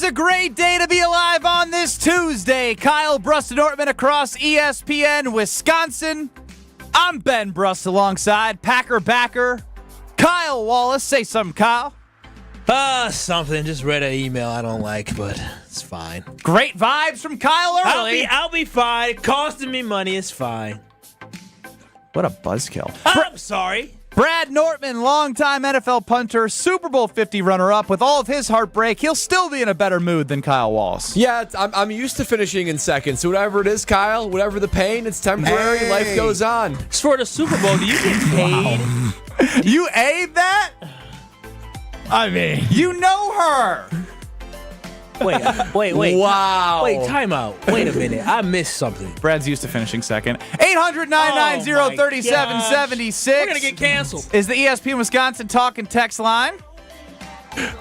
a great day to be alive on this Tuesday. Kyle, Brust, and Nortman across ESPN, Wisconsin. I'm Ben Brust alongside Packer backer Kyle Wallace. Say something, Kyle. Something. Just read an email I don't like, but it's fine. Great vibes from Kyle early. I'll be fine. It costing me money. It's fine. What a buzzkill. I'm sorry. Brad Nortman, longtime NFL punter, Super Bowl 50 runner-up. With all of his heartbreak, he'll still be in a better mood than Kyle Wallace. Yeah, I'm used to finishing in second. So whatever it is, Kyle, whatever the pain, it's temporary. Hey. Life goes on. It's for the Super Bowl. Do you get paid? Wow. You ate that? I mean, you know her. Wait. Wow. Wait, time out. Wait a minute. I missed something. Brad's used to finishing second. 800-990-3776. We're going to get canceled. Is the ESPN Wisconsin talk and text line?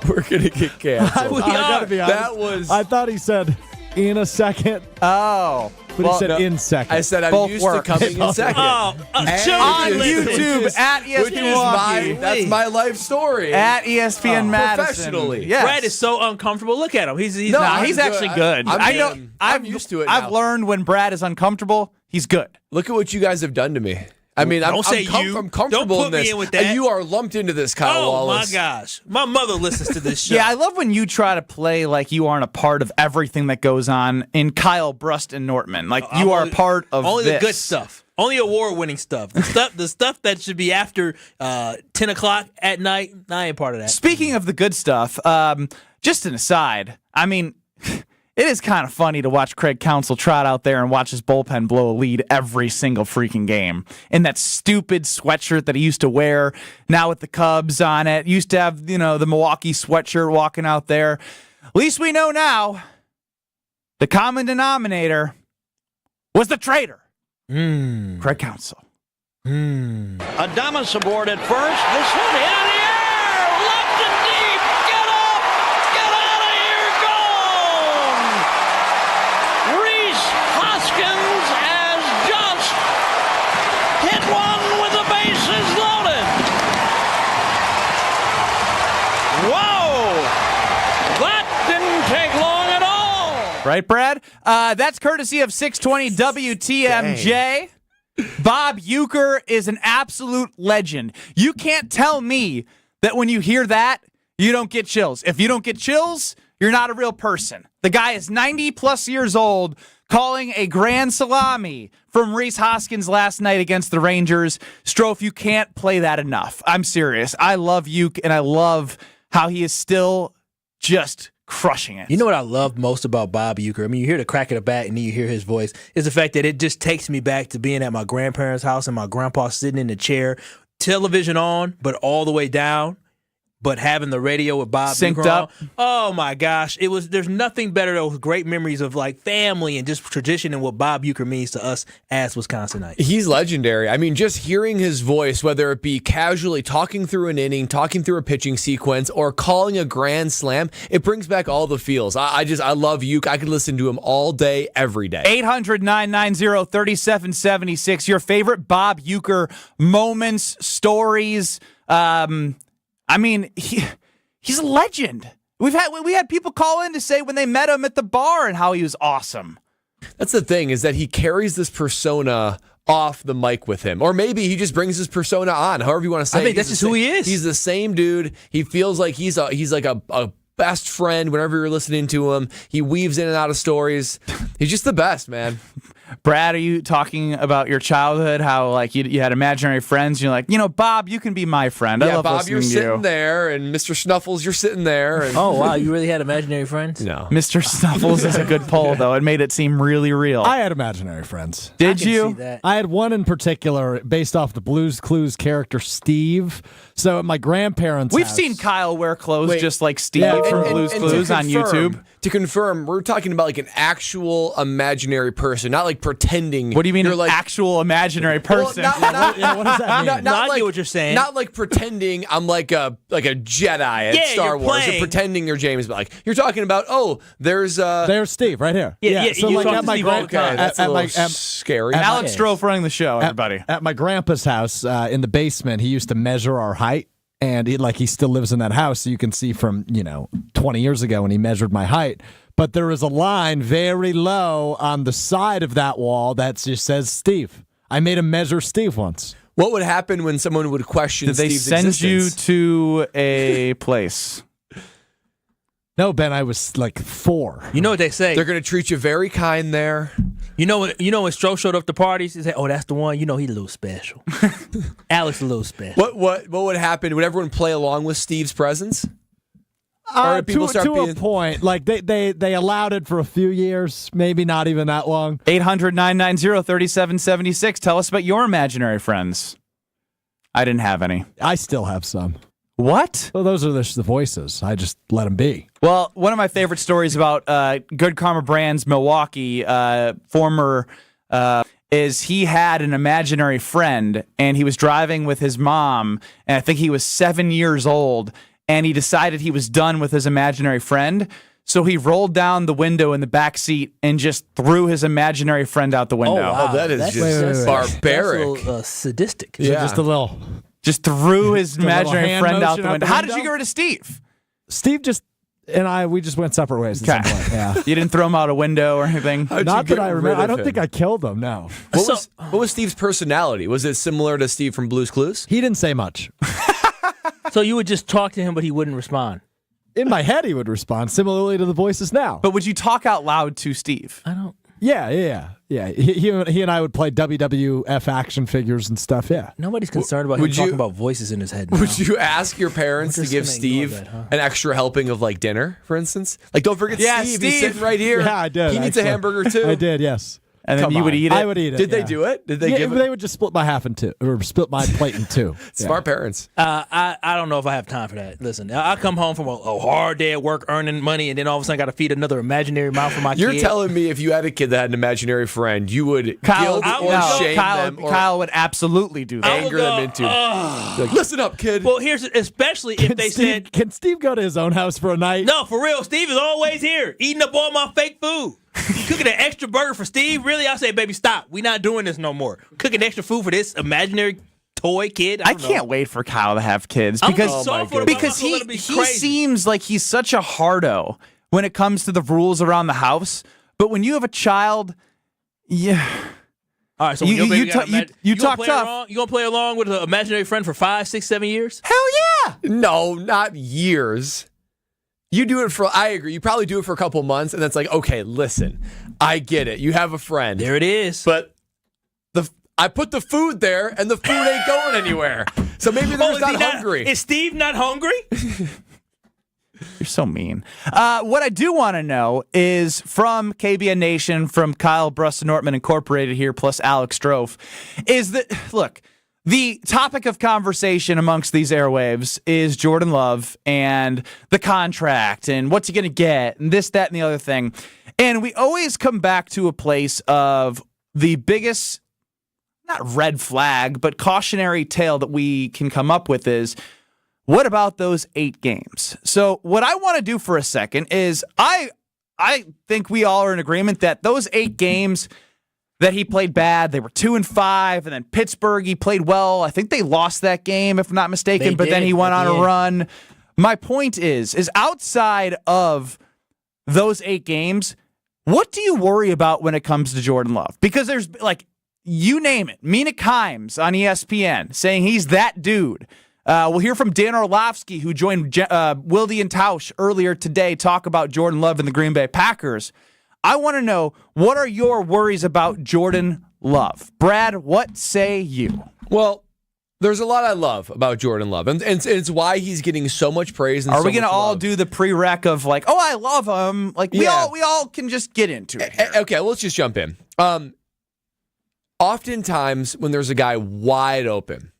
We're going to get canceled. I gotta be honest. That was... I thought he said in a second, Oh. but he said in second. I said I'm Both used work. to coming in second. On YouTube at ESPN Which is Milwaukee. that's my life story. At ESPN Madison. Professionally. Yes. Brad is so uncomfortable. Look at him. He's No, I'm he's good. actually good. I'm used to it I've now. learned when Brad is uncomfortable, he's good. Look at what you guys have done to me. I mean, Don't say you. I'm comfortable Don't put in me this. in with that. And you are lumped into this, Kyle Oh, Wallace. my gosh. My mother listens to this show. Yeah, I love when you try to play like you aren't a part of everything that goes on in Kyle, Brust, and Nortman. Like you are a part of only this. the good stuff. Only award-winning stuff. The stuff that should be after 10 o'clock at night, I ain't part of that. Speaking of the good stuff, just an aside, I mean, it is kind of funny to watch Craig Counsell trot out there and watch his bullpen blow a lead every single freaking game. In that stupid sweatshirt that he used to wear, now with the Cubs on it. Used to have, the Milwaukee sweatshirt walking out there. At least we know now the common denominator was the traitor. Craig Counsell. Adamas aboard at first. This one in the air. Left and deep. Get up. Get out of here. Gone. Reese Hoskins has just hit one with the bases loaded. Whoa. That didn't take long at all. Right, Brad? That's courtesy of 620 WTMJ. Bob Uecker is an absolute legend. You can't tell me that when you hear that, you don't get chills. If you don't get chills, you're not a real person. The guy is 90-plus years old, calling a grand salami from Reese Hoskins last night against the Rangers. Strofe, you can't play that enough. I'm serious. I love Uecker, and I love how he is still just crushing it. You know what I love most about Bob Uecker? I mean, you hear the crack of the bat and then you hear his voice. Is the fact that it just takes me back to being at my grandparents' house and my grandpa sitting in the chair, television on, but all the way down, but having the radio with Bob Synced Uecker up. on. Oh my gosh. There's nothing better than those great memories of like family and just tradition and what Bob Uecker means to us as Wisconsinites. He's legendary. I mean, just hearing his voice, whether it be casually talking through an inning, talking through a pitching sequence, or calling a grand slam, it brings back all the feels. I love Uecker. I could listen to him all day, every day. 800-990-3776. Your favorite Bob Uecker moments, stories. I mean, he's a legend. We had people call in to say when they met him at the bar and how he was awesome. That's the thing, is that he carries this persona off the mic with him. Or maybe he just brings his persona on, however you want to say it. I think that's just who he is. He's the same dude. He feels like he's like a best friend whenever you're listening to him. He weaves in and out of stories. He's just the best, man. Brad, are you talking about your childhood? How like you had imaginary friends? You're like, Bob, you can be my friend. I Yeah, love Bob, listening you're to sitting you. there, and Mr. Snuffles, you're sitting there. And Oh, wow. You really had imaginary friends? no. Mr. Snuffles is a good poll, though. It made it seem really real. I had imaginary friends. Did I can you? see that. I had one in particular based off the Blues Clues character Steve. So at my grandparents' We've house, seen Kyle wear clothes Wait. just like Steve Yeah, from and- Blues and Clues on YouTube. To confirm, we're talking about like an actual imaginary person, not like pretending. What do you mean, you're an like actual imaginary person? Well, not, Yeah, what does that mean? No, I get what you're saying. Not like pretending I'm like a Jedi at Yeah, Star you're Wars, or playing. pretending you're James. But like you're talking about, There's Steve right here. Yeah, So you like talk at to my Steve all the time. okay, that's a at my little scary. at- Alex Strofe running the show, everybody. at my grandpa's house in the basement, he used to measure our height. And he still lives in that house, so you can see from 20 years ago when he measured my height. But there is a line very low on the side of that wall that just says Steve. I made him measure Steve once. What would happen when someone would question Did they Steve's send existence? you to a place? No, Ben, I was like 4. You know what they say? They're going to treat you very kind there. You know when Stroh showed up to parties, he said, "Oh, that's the one. He's a little special. Alex a little special." What would happen? Would everyone play along with Steve's presence? Or did people start to being... a point. Like they allowed it for a few years, maybe not even that long. 800-990-3776. Tell us about your imaginary friends. I didn't have any. I still have some. What? Well, those are the voices. I just let them be. Well, one of my favorite stories about Good Karma Brands Milwaukee, former, is he had an imaginary friend, and he was driving with his mom, and I think he was 7 years old, and he decided he was done with his imaginary friend, so he rolled down the window in the back seat and just threw his imaginary friend out the window. wow. Oh, that is That's- just barbaric. That's a little, sadistic. So Yeah. just a little. Just threw his a little imaginary hand friend out motion the out window. the How did you window? get rid of Steve? Steve we just went separate ways at some Okay. point. Yeah. You didn't throw him out a window or anything? How'd you Not get that I rid remember. of I don't him? think I killed him, no. What was Steve's personality? Was it similar to Steve from Blue's Clues? He didn't say much. So you would just talk to him, but he wouldn't respond. In my head, he would respond similarly to the voices now. But would you talk out loud to Steve? I don't. Yeah. He and I would play WWF action figures and stuff, yeah. Nobody's concerned about him would you- talking about voices in his head now. Would you ask your parents We're to just give gonna ignore Steve that, huh? an extra helping of like dinner, for instance? Like, don't forget Yeah, Steve. Steve. He's sitting right here. Yeah, I did. He needs a actually. hamburger too. I did, yes. And then Come you would on. eat it? I would eat it. Did they yeah. do it? Did they Yeah, give they it? would just split my half in two, or split my plate in two. Smart parents. I don't know if I have time for that. Listen, I come home from a hard day at work earning money, and then all of a sudden I got to feed another imaginary mouth for my You're kid. telling me if you had a kid that had an imaginary friend, you would Kyle, guilt or shame them or Kyle would absolutely do that. anger them into. Like, listen up, kid. Well, here's especially if they said, Can Steve go to his own house for a night? "No, for real, Steve is always here, eating up all my fake food." Cooking an extra burger for Steve? Really? I say, baby, stop. We not doing this no more. Cooking extra food for this imaginary toy kid? I don't know. can't wait for Kyle to have kids I'm because soft for the because motherfucker, he let him be he crazy. seems like he's such a hardo when it comes to the rules around the house. But when you have a child, yeah, All right, so You- your baby you got ta- you- imag- you gonna talk play tough. along- You gonna play along with an imaginary friend for 5, 6, 7 years? hell yeah. No, not years. You do it for, I agree, you probably do it for a couple months, and that's like, okay, listen, I get it. You have a friend. There it is. But I put the food there, and the food ain't going anywhere. So maybe they're just is he not hungry. Is Steve not hungry? You're so mean. What I do want to know is from KBN Nation, from Kyle, Brust, and Nortman Incorporated here, plus Alex Strofe, is that, look, the topic of conversation amongst these airwaves is Jordan Love and the contract and what's he going to get and this, that, and the other thing. And we always come back to a place of the biggest, not red flag, but cautionary tale that we can come up with is, what about those 8 games? So what I want to do for a second is I think we all are in agreement that those 8 games that he played bad, they were 2-5, and then Pittsburgh, he played well. I think they lost that game, if I'm not mistaken, but then he went on a run. My point is outside of those 8 games, what do you worry about when it comes to Jordan Love? Because there's, like, you name it. Mina Kimes on ESPN saying he's that dude. We'll hear from Dan Orlovsky, who joined Wilde and Tausch earlier today, talk about Jordan Love and the Green Bay Packers. I want to know, what are your worries about Jordan Love? Brad, what say you? Well, there's a lot I love about Jordan Love, and it's why he's getting so much praise. And Are so we going to much all love. do the prereq of like, oh, I love him? Like we Yeah. all can just get into it here. Okay, let's just jump in. Oftentimes, when there's a guy wide open,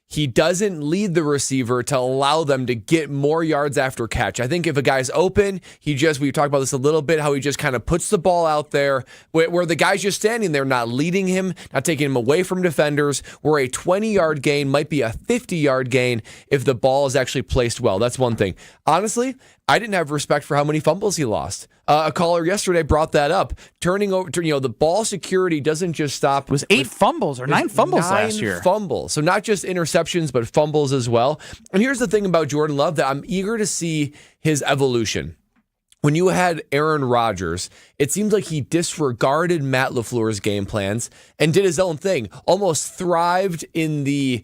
he doesn't lead the receiver to allow them to get more yards after catch. I think if a guy's open, we talked about this a little bit, how he just kind of puts the ball out there where the guy's just standing there, not leading him, not taking him away from defenders, where a 20-yard gain might be a 50-yard gain if the ball is actually placed well. That's one thing. Honestly, I didn't have respect for how many fumbles he lost. A caller yesterday brought that up. Turning over, the ball security doesn't just stop. It was 8 fumbles or 9 fumbles last year. 9 fumbles. So not just interceptions. interceptions, but fumbles as well. And here's the thing about Jordan Love that I'm eager to see his evolution. When you had Aaron Rodgers, it seems like he disregarded Matt LaFleur's game plans and did his own thing, almost thrived in the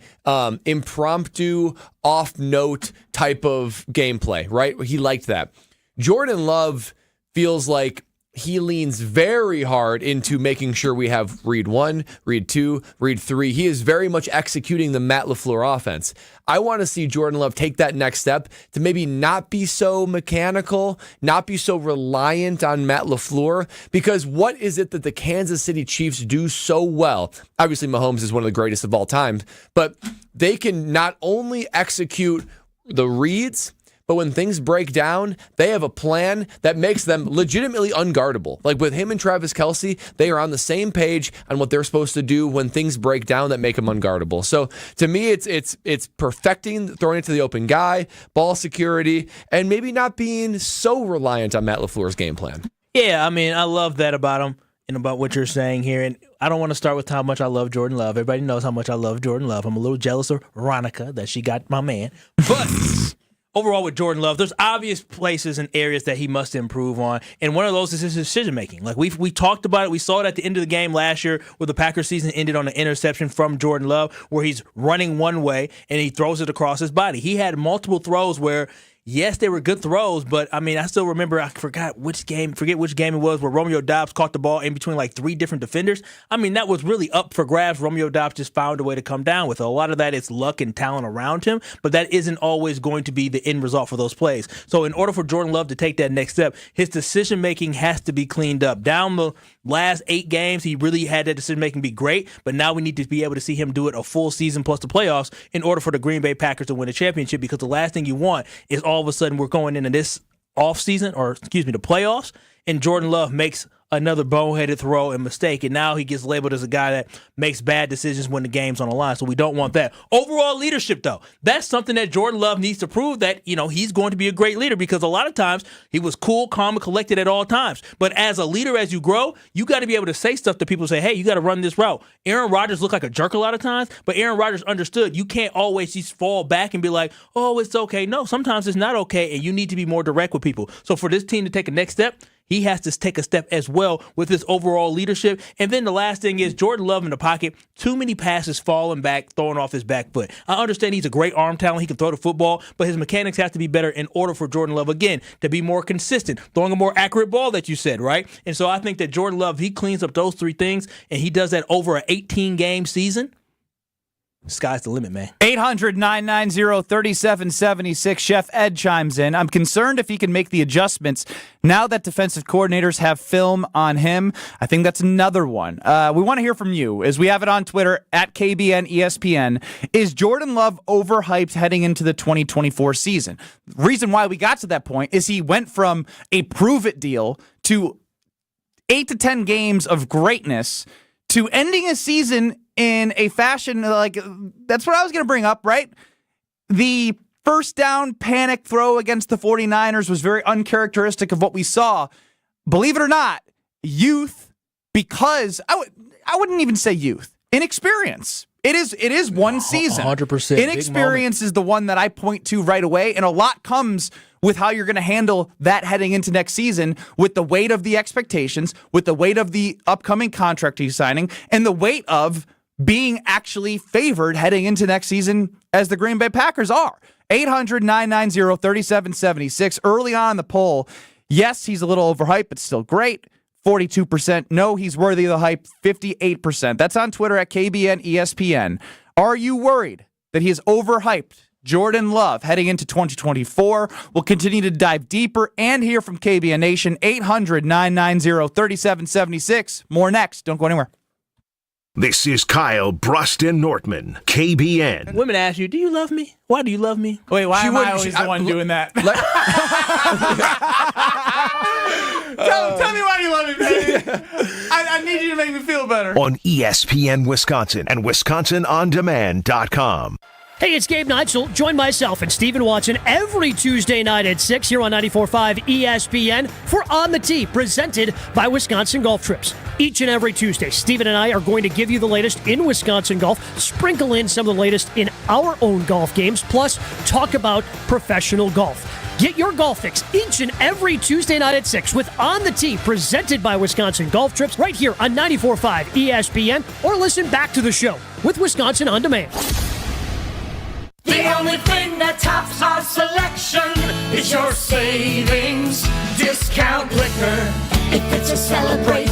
impromptu, off-note type of gameplay, right? He liked that. Jordan Love feels like he leans very hard into making sure we have read 1, read 2, read 3. He is very much executing the Matt LaFleur offense. I want to see Jordan Love take that next step to maybe not be so mechanical, not be so reliant on Matt LaFleur, because what is it that the Kansas City Chiefs do so well? Obviously, Mahomes is one of the greatest of all time, but they can not only execute the reads, but when things break down, they have a plan that makes them legitimately unguardable. Like with him and Travis Kelce, they are on the same page on what they're supposed to do when things break down that make them unguardable. So to me, it's perfecting throwing it to the open guy, ball security, and maybe not being so reliant on Matt LaFleur's game plan. Yeah, I mean, I love that about him and about what you're saying here. And I don't want to start with how much I love Jordan Love. Everybody knows how much I love Jordan Love. I'm a little jealous of Veronica that she got my man. But overall with Jordan Love, there's obvious places and areas that he must improve on, and one of those is his decision-making. Like we talked about it. We saw it at the end of the game last year where the Packers season ended on an interception from Jordan Love where he's running one way and he throws it across his body. He had multiple throws where, yes, they were good throws, but I mean, I still remember, I forget which game it was, where Romeo Doubs caught the ball in between like 3 different defenders. I mean, that was really up for grabs. Romeo Doubs just found a way to come down with it. A lot of that is luck and talent around him, but that isn't always going to be the end result for those plays. So in order for Jordan Love to take that next step, his decision-making has to be cleaned up. Down the last 8 games, he really had that decision-making be great, but now we need to be able to see him do it a full season plus the playoffs in order for the Green Bay Packers to win a championship, because the last thing you want is all of a sudden we're going into this offseason, the playoffs, and Jordan Love makes another boneheaded throw and mistake, and now he gets labeled as a guy that makes bad decisions when the game's on the line. So we don't want that. Overall leadership, though, that's something that Jordan Love needs to prove that, he's going to be a great leader, because a lot of times he was cool, calm, and collected at all times. But as a leader, as you grow, you got to be able to say stuff to people and say, hey, you got to run this route. Aaron Rodgers looked like a jerk a lot of times, but Aaron Rodgers understood you can't always just fall back and be like, oh, it's okay. No, sometimes it's not okay, and you need to be more direct with people. So for this team to take a next step, he has to take a step as well with his overall leadership. And then the last thing is Jordan Love in the pocket. Too many passes falling back, throwing off his back foot. I understand he's a great arm talent. He can throw the football, but his mechanics have to be better in order for Jordan Love, again, to be more consistent, throwing a more accurate ball that you said, right? And so I think that Jordan Love, he cleans up those 3 things, and he does that over an 18-game season. Sky's the limit, man. 800-990-3776. Chef Ed chimes in. I'm concerned if he can make the adjustments now that defensive coordinators have film on him. I think that's another one. We want to hear from you, as we have it on Twitter, at KBN ESPN. Is Jordan Love overhyped heading into the 2024 season? The reason why we got to that point is he went from a prove-it deal to 8 to 10 games of greatness to ending a season in a fashion like that's what I was going to bring up, right? The first down panic throw against the 49ers was very uncharacteristic of what we saw. Believe it or not, youth, because I wouldn't even say youth, inexperience. It is one season. 100%. Inexperience is the one that I point to right away, and a lot comes with how you're going to handle that heading into next season, with the weight of the expectations, with the weight of the upcoming contract he's signing, and the weight of being actually favored heading into next season as the Green Bay Packers are. 800-990-3776. Early on in the poll, yes, he's a little overhyped, but still great. 42%. No, he's worthy of the hype. 58%. That's on Twitter at KBN ESPN. Are you worried that he is overhyped? Jordan Love heading into 2024. We'll continue to dive deeper and hear from KBN Nation. 800-990-3776. More next. Don't go anywhere. This is Kyle, Brust, and Nortman, KBN. Women ask you, do you love me? Why do you love me? Wait, why am I always the one doing that? Tell me why you love me, baby. I need you to make me feel better. On ESPN Wisconsin and WisconsinOnDemand.com. Hey, it's Gabe Neitzel. Join myself and Stephen Watson every Tuesday night at 6 here on 94.5 ESPN for On the Tee, presented by Wisconsin Golf Trips. Each and every Tuesday, Steven and I are going to give you the latest in Wisconsin golf, sprinkle in some of the latest in our own golf games, plus talk about professional golf. Get your golf fix each and every Tuesday night at 6 with On the Tee, presented by Wisconsin Golf Trips, right here on 94.5 ESPN, or listen back to the show with Wisconsin On Demand. The only thing that tops our selection is your savings discount liquor. If it's a celebrate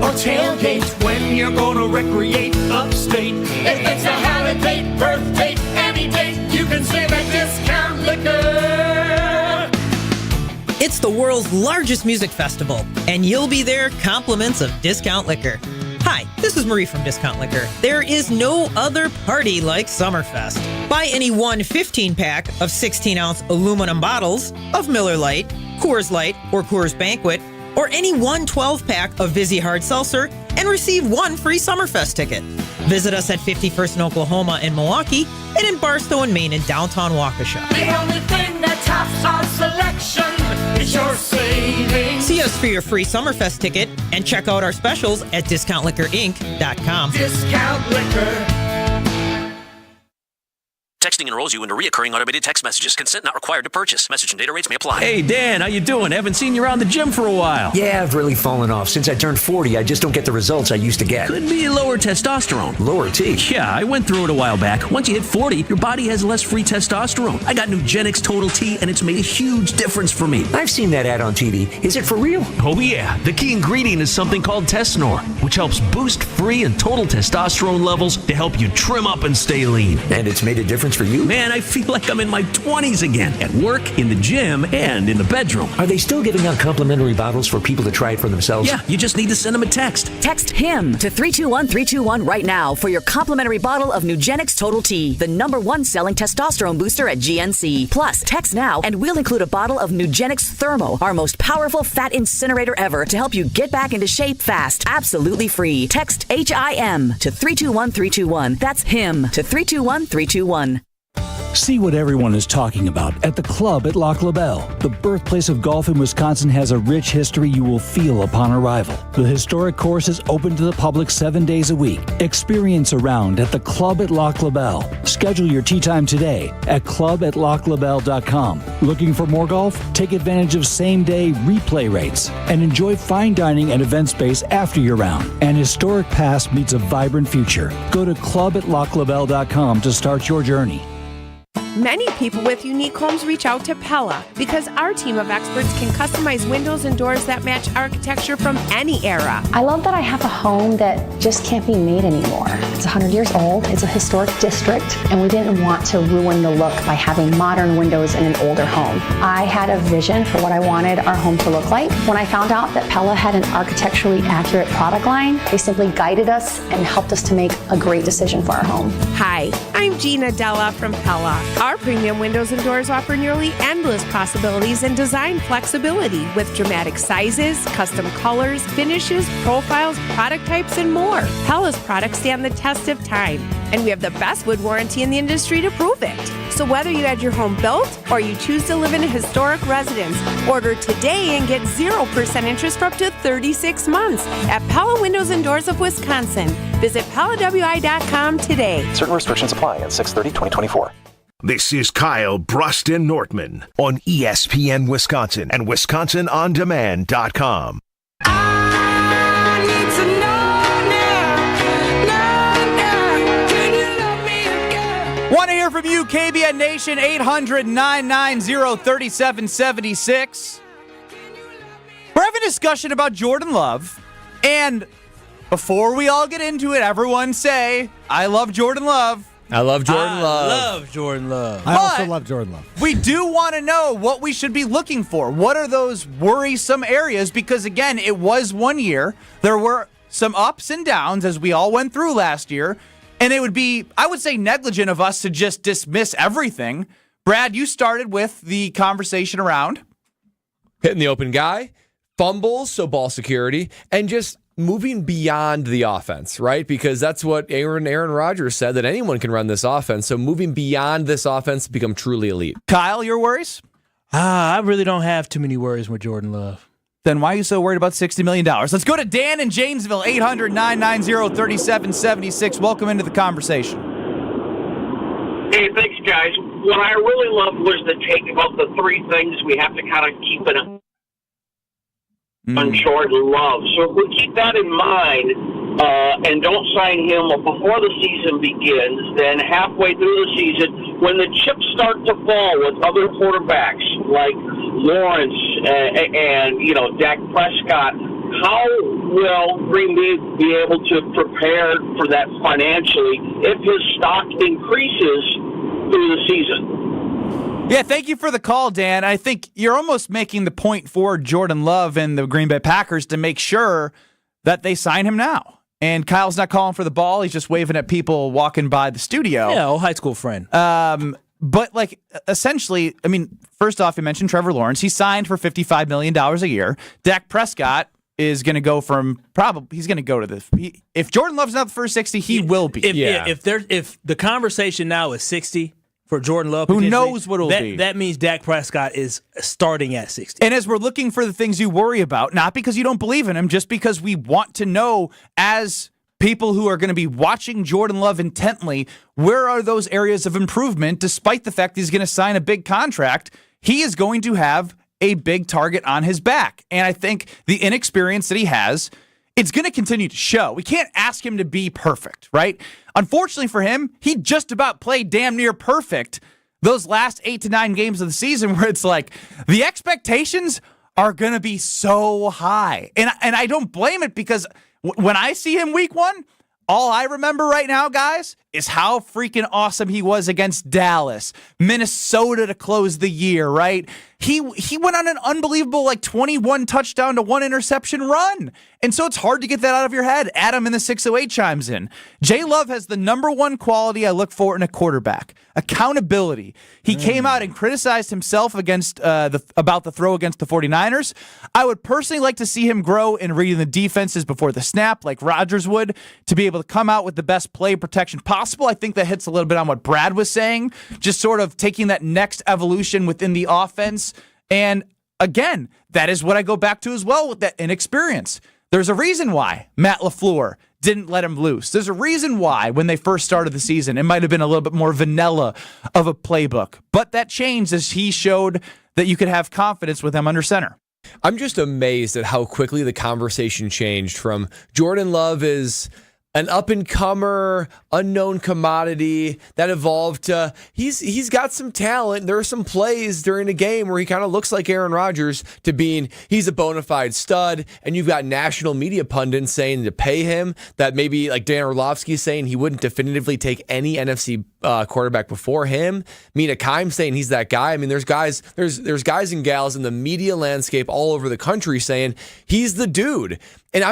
or tailgate when you're gonna recreate upstate. If it's a holiday, birthday, any date, you can save at Discount Liquor. It's the world's largest music festival, and you'll be there compliments of Discount Liquor. Hi, this is Marie from Discount Liquor. There is no other party like Summerfest. Buy any one 15-pack of 16-ounce aluminum bottles of Miller Lite, Coors Light, or Coors Banquet, or any one 12-pack of Vizzy Hard Seltzer, and receive one free Summerfest ticket. Visit us at 51st in Oklahoma and Milwaukee, and in Barstow and Maine in downtown Waukesha. The only thing that tops our selection is your savings. See us for your free Summerfest ticket, and check out our specials at DiscountLiquorInc.com. Discount Liquor. Texting enrolls you into reoccurring automated text messages. Consent not required to purchase. Message and data rates may apply. Hey, Dan, how you doing? Haven't seen you around the gym for a while. Yeah, I've really fallen off. Since I turned 40, I just don't get the results I used to get. Could be lower testosterone. Lower T? Yeah, I went through it a while back. Once you hit 40, your body has less free testosterone. I got Nugenix Total T, and it's made a huge difference for me. I've seen that ad on TV. Is it for real? Oh, yeah. The key ingredient is something called Tesnor, which helps boost free and total testosterone levels to help you trim up and stay lean. And it's made a difference for you? Man, I feel like I'm in my 20s again, at work, in the gym, and in the bedroom. Are they still giving out complimentary bottles for people to try it for themselves? Yeah, you just need to send them a text. Text HIM to 321-321 right now for your complimentary bottle of Nugenix Total T, the #1 selling testosterone booster at GNC. Plus, text now and we'll include a bottle of Nugenix Thermo, our most powerful fat incinerator ever, to help you get back into shape fast. Absolutely free. Text HIM to 321-321. That's HIM to 321-321. See what everyone is talking about at the club at Lac La Belle. The birthplace of golf in Wisconsin has a rich history you will feel upon arrival. The historic course is open to the public 7 days a week. Experience a round at the club at Lac La Belle. Schedule your tee time today at club@laclabelle.com. Looking for more golf? Take advantage of same-day replay rates and enjoy fine dining and event space after your round. An historic past meets a vibrant future. Go to club@laclabelle.com to start your journey. Many people with unique homes reach out to Pella because our team of experts can customize windows and doors that match architecture from any era. I love that I have a home that just can't be made anymore. It's 100 years old, it's a historic district, and we didn't want to ruin the look by having modern windows in an older home. I had a vision for what I wanted our home to look like. When I found out that Pella had an architecturally accurate product line, they simply guided us and helped us to make a great decision for our home. Hi, I'm Gina Della from Pella. Our premium windows and doors offer nearly endless possibilities and design flexibility with dramatic sizes, custom colors, finishes, profiles, product types, and more. Pella's products stand the test of time, and we have the best wood warranty in the industry to prove it. So whether you had your home built or you choose to live in a historic residence, order today and get 0% interest for up to 36 months at Pella Windows and Doors of Wisconsin. Visit PellaWI.com today. Certain restrictions apply at 6/30/2024. This is Kyle, Brust, and Nortman on ESPN Wisconsin and WisconsinOnDemand.com. Want to hear from you, KBN Nation, 800-990-3776. We're having a discussion about Jordan Love, and before we all get into it, everyone say, I love Jordan Love. I love Jordan Love. I love Jordan Love. I also love Jordan Love. We do want to know what we should be looking for. What are those worrisome areas? Because, again, it was 1 year. There were some ups and downs, as we all went through last year. And it would be, I would say, negligent of us to just dismiss everything. Brad, you started with the conversation around hitting the open guy, fumbles, so ball security, and just moving beyond the offense, right? Because that's what Aaron Rodgers said, that anyone can run this offense. So moving beyond this offense to become truly elite. Kyle, your worries? I really don't have too many worries with Jordan Love. then why are you so worried about $60 million? Let's go to Dan in Janesville, 800-990-3776. Welcome into the conversation. Hey, thanks, guys. What I really loved was the take about the three things we have to kind of keep it on Jordan Love. So if we keep that in mind and don't sign him before the season begins, then halfway through the season, when the chips start to fall with other quarterbacks like Lawrence and Dak Prescott, how will Green Bay be able to prepare for that financially if his stock increases through the season? Yeah, thank you for the call, Dan. I think you're almost making the point for Jordan Love and the Green Bay Packers to make sure that they sign him now. And Kyle's not calling for the ball. He's just waving at people walking by the studio. Yeah, old high school friend. But, essentially, I mean, first off, you mentioned Trevor Lawrence. He signed for $55 million a year. Dak Prescott is going to go from he's going to go to the if Jordan Love's not the first 60, he will be. If the conversation now is 60 for Jordan Love, who knows what it'll be? That means Dak Prescott is starting at 60. And as we're looking for the things you worry about, not because you don't believe in him, just because we want to know as people who are going to be watching Jordan Love intently, where are those areas of improvement, despite the fact he's going to sign a big contract, he is going to have a big target on his back. And I think the inexperience that he has, it's going to continue to show. We can't ask him to be perfect, right? Unfortunately for him, he just about played damn near perfect those last 8 to 9 games of the season where it's like the expectations are going to be so high. And I don't blame it because when I see him week 1, all I remember right now, guys, is how freaking awesome he was against Dallas, Minnesota to close the year, right? He went on an unbelievable 21 touchdown to 1 interception run. And so it's hard to get that out of your head. Adam in the 608 chimes in. Jay Love has the number one quality I look for in a quarterback, accountability. He came out and criticized himself against about the throw against the 49ers. I would personally like to see him grow in reading the defenses before the snap like Rodgers would, to be able to come out with the best play protection possible. I think that hits a little bit on what Brad was saying, just sort of taking that next evolution within the offense. And again, that is what I go back to as well with that inexperience. There's a reason why Matt LaFleur didn't let him loose. There's a reason why when they first started the season, it might have been a little bit more vanilla of a playbook. But that changed as he showed that you could have confidence with him under center. I'm just amazed at how quickly the conversation changed from Jordan Love is an up-and-comer, unknown commodity that evolved to he's got some talent. There are some plays during a game where he kind of looks like Aaron Rodgers to being he's a bona fide stud, and you've got national media pundits saying to pay him that maybe like Dan Orlovsky saying he wouldn't definitively take any NFC quarterback before him. Mina Kimes saying he's that guy. I mean, there's guys and gals in the media landscape all over the country saying he's the dude. And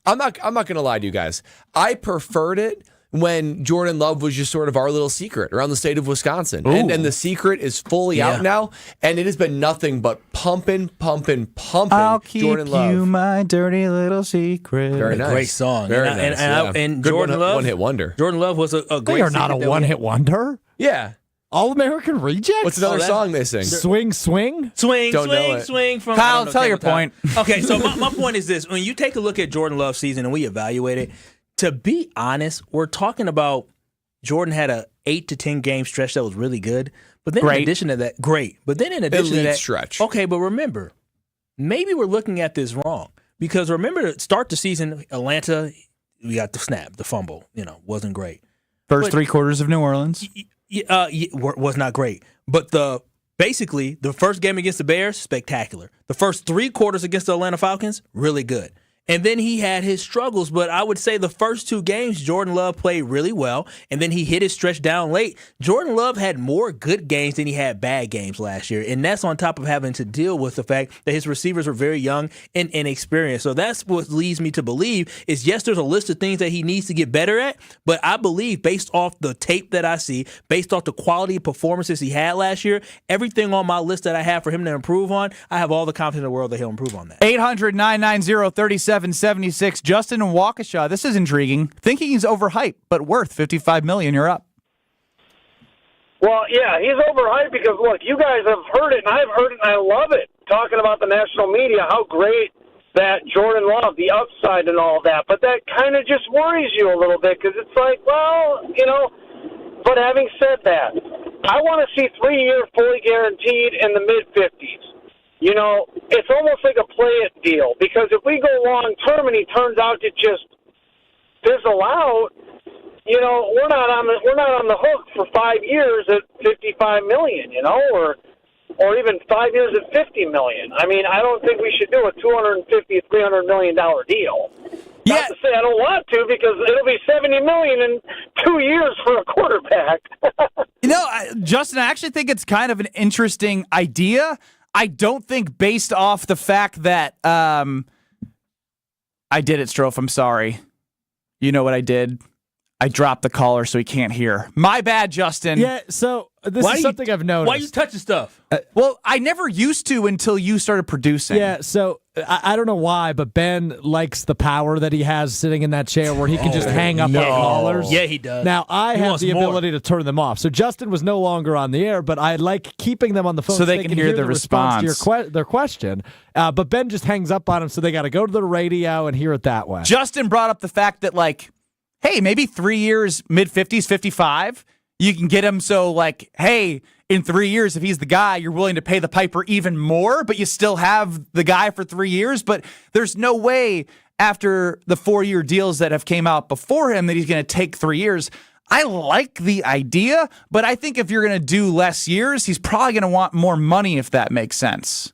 I'm not going to lie to you guys. I preferred it when Jordan Love was just sort of our little secret around the state of Wisconsin. And the secret is fully out now, and it has been nothing but pumping I'll keep Jordan Love. You my dirty little secret. Very nice. Great song. Very nice. And Good Jordan Love, one-hit wonder. Jordan Love was a great They are not a one-hit wonder. Yeah. All-American Rejects? What's another song they sing? Swing. Swing from Kyle, tell your point. Okay, so my point is this. When you take a look at Jordan Love's season and we evaluate it, to be honest, we're talking about Jordan had a 8 to 10 game stretch that was really good. But then in addition to that, great. But then in addition to that, stretch. Okay, but remember, maybe we're looking at this wrong. Because remember, to start the season, Atlanta, we got the snap, the fumble, wasn't great. First 3 quarters of New Orleans. Was not great. But basically, the first game against the Bears, spectacular. The first 3 quarters against the Atlanta Falcons, really good. And then he had his struggles, but I would say the first 2 games, Jordan Love played really well, and then he hit his stretch down late. Jordan Love had more good games than he had bad games last year, and that's on top of having to deal with the fact that his receivers were very young and inexperienced. So that's what leads me to believe is, yes, there's a list of things that he needs to get better at, but I believe based off the tape that I see, based off the quality of performances he had last year, everything on my list that I have for him to improve on, I have all the confidence in the world that he'll improve on that. 800-990-3776. Justin in Waukesha. This is intriguing. Thinking he's overhyped, but worth $55 million. You're up. Well, yeah, he's overhyped because, look, you guys have heard it, and I've heard it, and I love it. talking about the national media, how great that Jordan Love, the upside and all that. But that kind of just worries you a little bit because it's like, well, but having said that, I want to see 3-year fully guaranteed in the mid-50s. It's almost like a play-it deal because if we go long-term and he turns out to just fizzle out, we're not on the hook for 5 years at $55 million, or even 5 years at $50 million. I mean, I don't think we should do a $250-300 million deal. Yeah. Not to say I don't want to, because it'll be $70 million in 2 years for a quarterback. Justin, I actually think it's kind of an interesting idea. I don't think based off the fact that I did it, Strofe. I'm sorry. You know what I did? I dropped the caller so he can't hear. My bad, Justin. Yeah, so this is something I've noticed. Why are you touching stuff? Well, I never used to until you started producing. Yeah, so I don't know why, but Ben likes the power that he has sitting in that chair where he can just hang up on callers. Yeah, he does. Now, I have wants the more. ability to turn them off. So Justin was no longer on the air, but I like keeping them on the phone so they can hear the response to their question. But Ben just hangs up on them, so they got to go to the radio and hear it that way. Justin brought up the fact that, hey, maybe 3 years, mid-50s, 55, you can get him so, hey, in 3 years, if he's the guy, you're willing to pay the piper even more, but you still have the guy for 3 years. But there's no way after the 4-year deals that have came out before him that he's going to take 3 years. I like the idea, but I think if you're going to do less years, he's probably going to want more money, if that makes sense.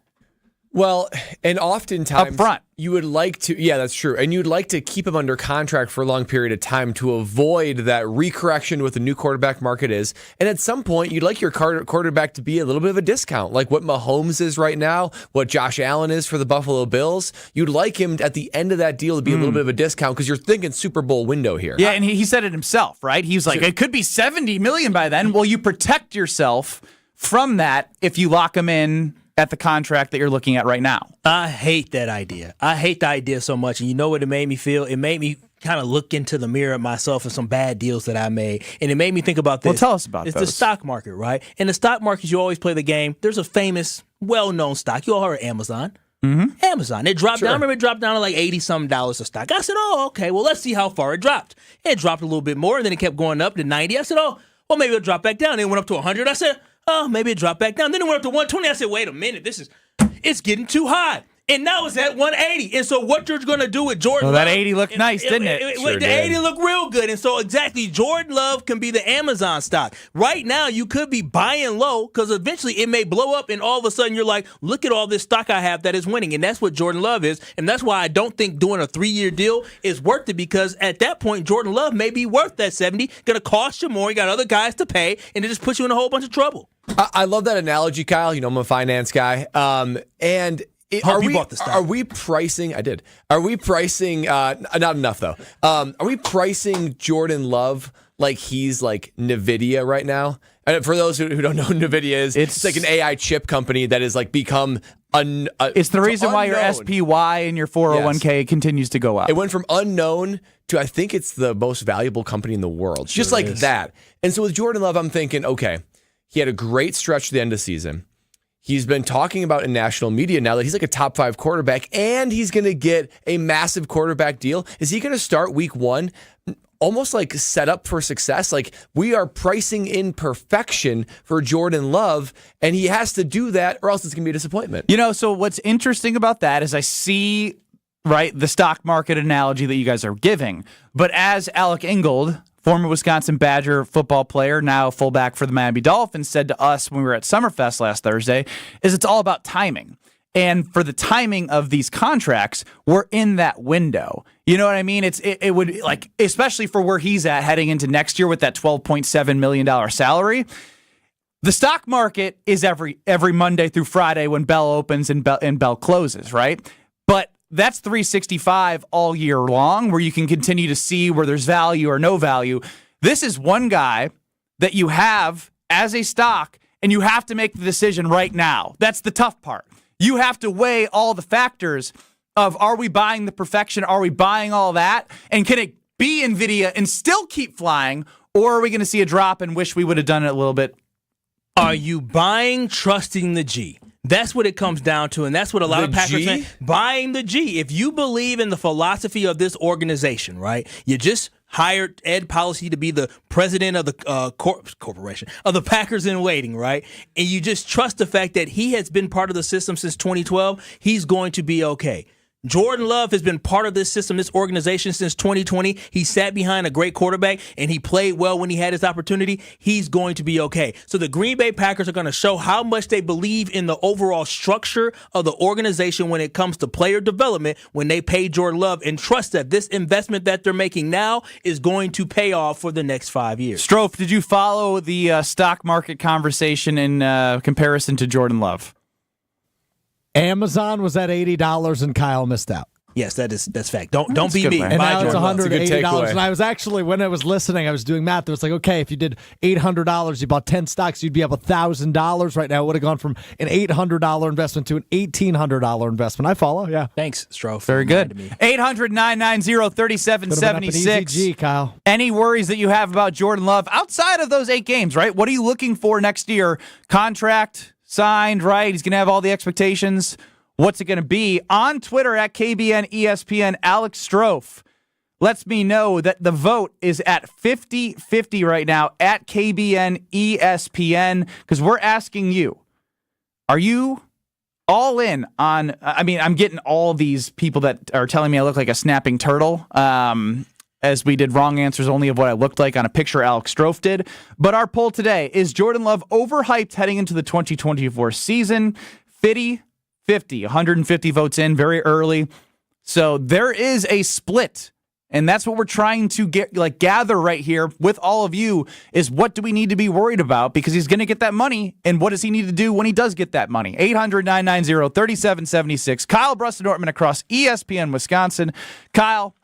Well, and oftentimes up front. You would like to, yeah, that's true. And you'd like to keep him under contract for a long period of time to avoid that recorrection with the new quarterback market is. And at some point, you'd like your quarterback to be a little bit of a discount, like what Mahomes is right now, what Josh Allen is for the Buffalo Bills. You'd like him at the end of that deal to be a little bit of a discount because you're thinking Super Bowl window here. Yeah, and he said it himself, right? He's like, it could be $70 million by then. Well, you protect yourself from that if you lock him in at the contract that you're looking at right now. I hate that idea. I hate the idea so much. And you know what it made me feel? It made me kind of look into the mirror at myself and some bad deals that I made. And it made me think about this. Well, tell us about It's those. the stock market, right? In the stock market, you always play the game. There's a famous, well-known stock. You all heard of Amazon. Mm-hmm. Amazon. It dropped down. I remember it dropped down to like $80-something a stock. I said, oh, okay, well, let's see how far it dropped. It dropped a little bit more, and then it kept going up to 90. I said, oh, well, maybe it'll drop back down. Then it went up to 100. I said, oh, maybe it dropped back down. Then it went up to 120. I said, wait a minute, it's getting too high. And now it's at 180. And so what you're going to do with Jordan Well, Love... that 80 looked nice, didn't it? Sure the did. 80 looked real good. And so exactly, Jordan Love can be the Amazon stock. Right now, you could be buying low because eventually it may blow up and all of a sudden you're like, look at all this stock I have that is winning. And that's what Jordan Love is. And that's why I don't think doing a 3-year deal is worth it because at that point, Jordan Love may be worth that 70. Going to cost you more. You got other guys to pay. And it just puts you in a whole bunch of trouble. I love that analogy, Kyle. You know, I'm a finance guy. Are we pricing? I did. Are we pricing? Not enough though. Are we pricing Jordan Love like he's like NVIDIA right now? And for those who don't know who NVIDIA is, it's like an AI chip company that has like become it's the reason why your SPY and your 401k continues to go up. It went from unknown to I think it's the most valuable company in the world, just like that. And so with Jordan Love, I'm thinking, okay, he had a great stretch to the end of the season. He's been talking about in national media now that he's like a top 5 quarterback and he's going to get a massive quarterback deal. Is he going to start week 1 almost like set up for success? Like we are pricing in perfection for Jordan Love and he has to do that or else it's going to be a disappointment. You know, so what's interesting about that is I see, right, the stock market analogy that you guys are giving. But as Alec Ingold, former Wisconsin Badger football player, now fullback for the Miami Dolphins, said to us when we were at Summerfest last Thursday, is it's all about timing. And for the timing of these contracts, we're in that window. You know what I mean? It would, like, especially for where he's at heading into next year with that $12.7 million salary. The stock market is every Monday through Friday when bell opens and bell closes, right? But that's 365 all year long where you can continue to see where there's value or no value. This is one guy that you have as a stock, and you have to make the decision right now. That's the tough part. You have to weigh all the factors of, are we buying the perfection? Are we buying all that? And can it be NVIDIA and still keep flying? Or are we going to see a drop and wish we would have done it a little bit? Are you buying trusting the G? That's what it comes down to, and that's what a lot of Packers fans buying the G. If you believe in the philosophy of this organization, right? You just hired Ed Policy to be the president of the corporation of the Packers in waiting, right? And you just trust the fact that he has been part of the system since 2012. He's going to be okay. Jordan Love has been part of this system, this organization since 2020. He sat behind a great quarterback, and he played well when he had his opportunity. He's going to be okay. So the Green Bay Packers are going to show how much they believe in the overall structure of the organization when it comes to player development when they pay Jordan Love, and trust that this investment that they're making now is going to pay off for the next 5 years. Strofe, did you follow the stock market conversation in comparison to Jordan Love? Amazon was at $80 and Kyle missed out. Yes, that's fact. Don't be me. And now it's $180. And I was actually, when I was listening, I was doing math. It was like, okay, if you did $800, you bought 10 stocks, you'd be up $1,000 right now. It would have gone from an $800 investment to an $1,800 investment. I follow, yeah. Thanks, Strofe. Very good. 800-990-3776. Easy, Kyle. Any worries that you have about Jordan Love outside of those 8 games, right? What are you looking for next year? Contract signed, right? He's going to have all the expectations. What's it going to be? On Twitter at KBN ESPN, Alex Strofe lets me know that the vote is at 50-50 right now at KBN ESPN, because we're asking you, are you all in on, I mean, I'm getting all these people that are telling me I look like a snapping turtle, as we did wrong answers only of what I looked like on a picture Alex Strofe did. But our poll today, is Jordan Love overhyped heading into the 2024 season? 50-50, 150 votes in very early. So there is a split. And that's what we're trying to gather right here with all of you, is what do we need to be worried about? Because he's going to get that money, and what does he need to do when he does get that money? 800-990-3776. Kyle, Brust, and Nortman across ESPN Wisconsin. Kyle,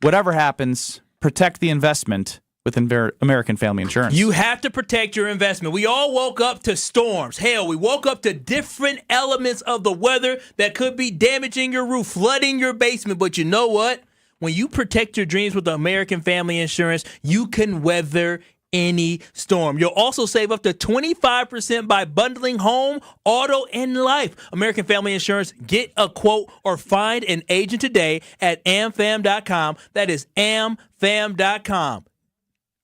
whatever happens, protect the investment with American Family Insurance. You have to protect your investment. We all woke up to storms. Hell, we woke up to different elements of the weather that could be damaging your roof, flooding your basement. But you know what? When you protect your dreams with the American Family Insurance, you can weather any storm. You'll also save up to 25% by bundling home, auto, and life. American Family Insurance. Get a quote or find an agent today at amfam.com. That is amfam.com.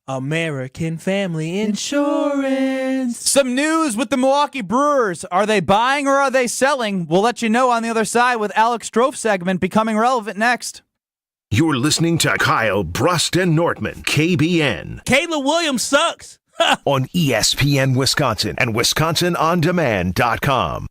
American Family Insurance. Some news with the Milwaukee Brewers. Are they buying or are they selling? We'll let you know on the other side with Alex Strofe segment becoming relevant next. You're listening to Kyle, Brust, and Nortman, KBN. Caleb Williams sucks. On ESPN Wisconsin and WisconsinOnDemand.com.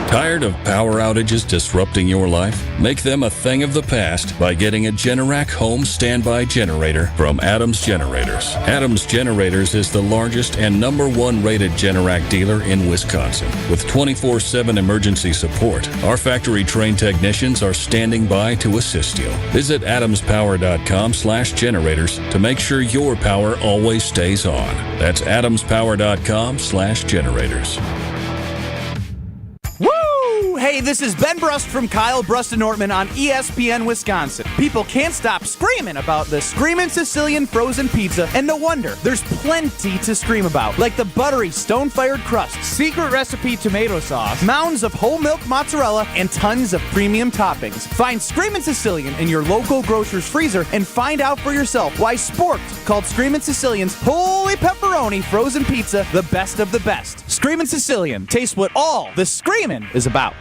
Tired of power outages disrupting your life? Make them a thing of the past by getting a Generac home standby generator from Adams Generators. Adams Generators is the largest and #1 rated Generac dealer in Wisconsin. With 24/7 emergency support, our factory-trained technicians are standing by to assist you. Visit adamspower.com/generators to make sure your power always stays on. That's adamspower.com/generators. Hey, this is Ben Brust from Kyle, Brust, and Nortman on ESPN Wisconsin. People can't stop screaming about the Screamin' Sicilian frozen pizza, and no wonder. There's plenty to scream about, like the buttery stone-fired crust, secret recipe tomato sauce, mounds of whole milk mozzarella, and tons of premium toppings. Find Screamin' Sicilian in your local grocer's freezer and find out for yourself why Sport called Screamin' Sicilian's Holy Pepperoni frozen pizza the best of the best. Screamin' Sicilian. Taste what all the screamin' is about.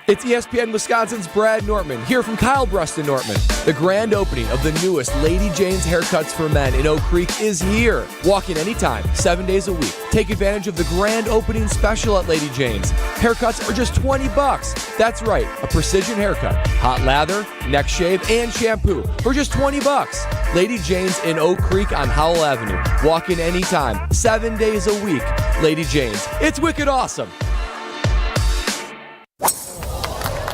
It's ESPN Wisconsin's Brad Nortman, here from Kyle, Brust, and Nortman. The grand opening of the newest Lady Jane's Haircuts for Men in Oak Creek is here. Walk in anytime, 7 days a week. Take advantage of the grand opening special at Lady Jane's. Haircuts are just $20. That's right, a precision haircut, hot lather, neck shave, and shampoo for just $20. Lady Jane's in Oak Creek on Howell Avenue. Walk in anytime, 7 days a week. Lady Jane's. It's wicked awesome.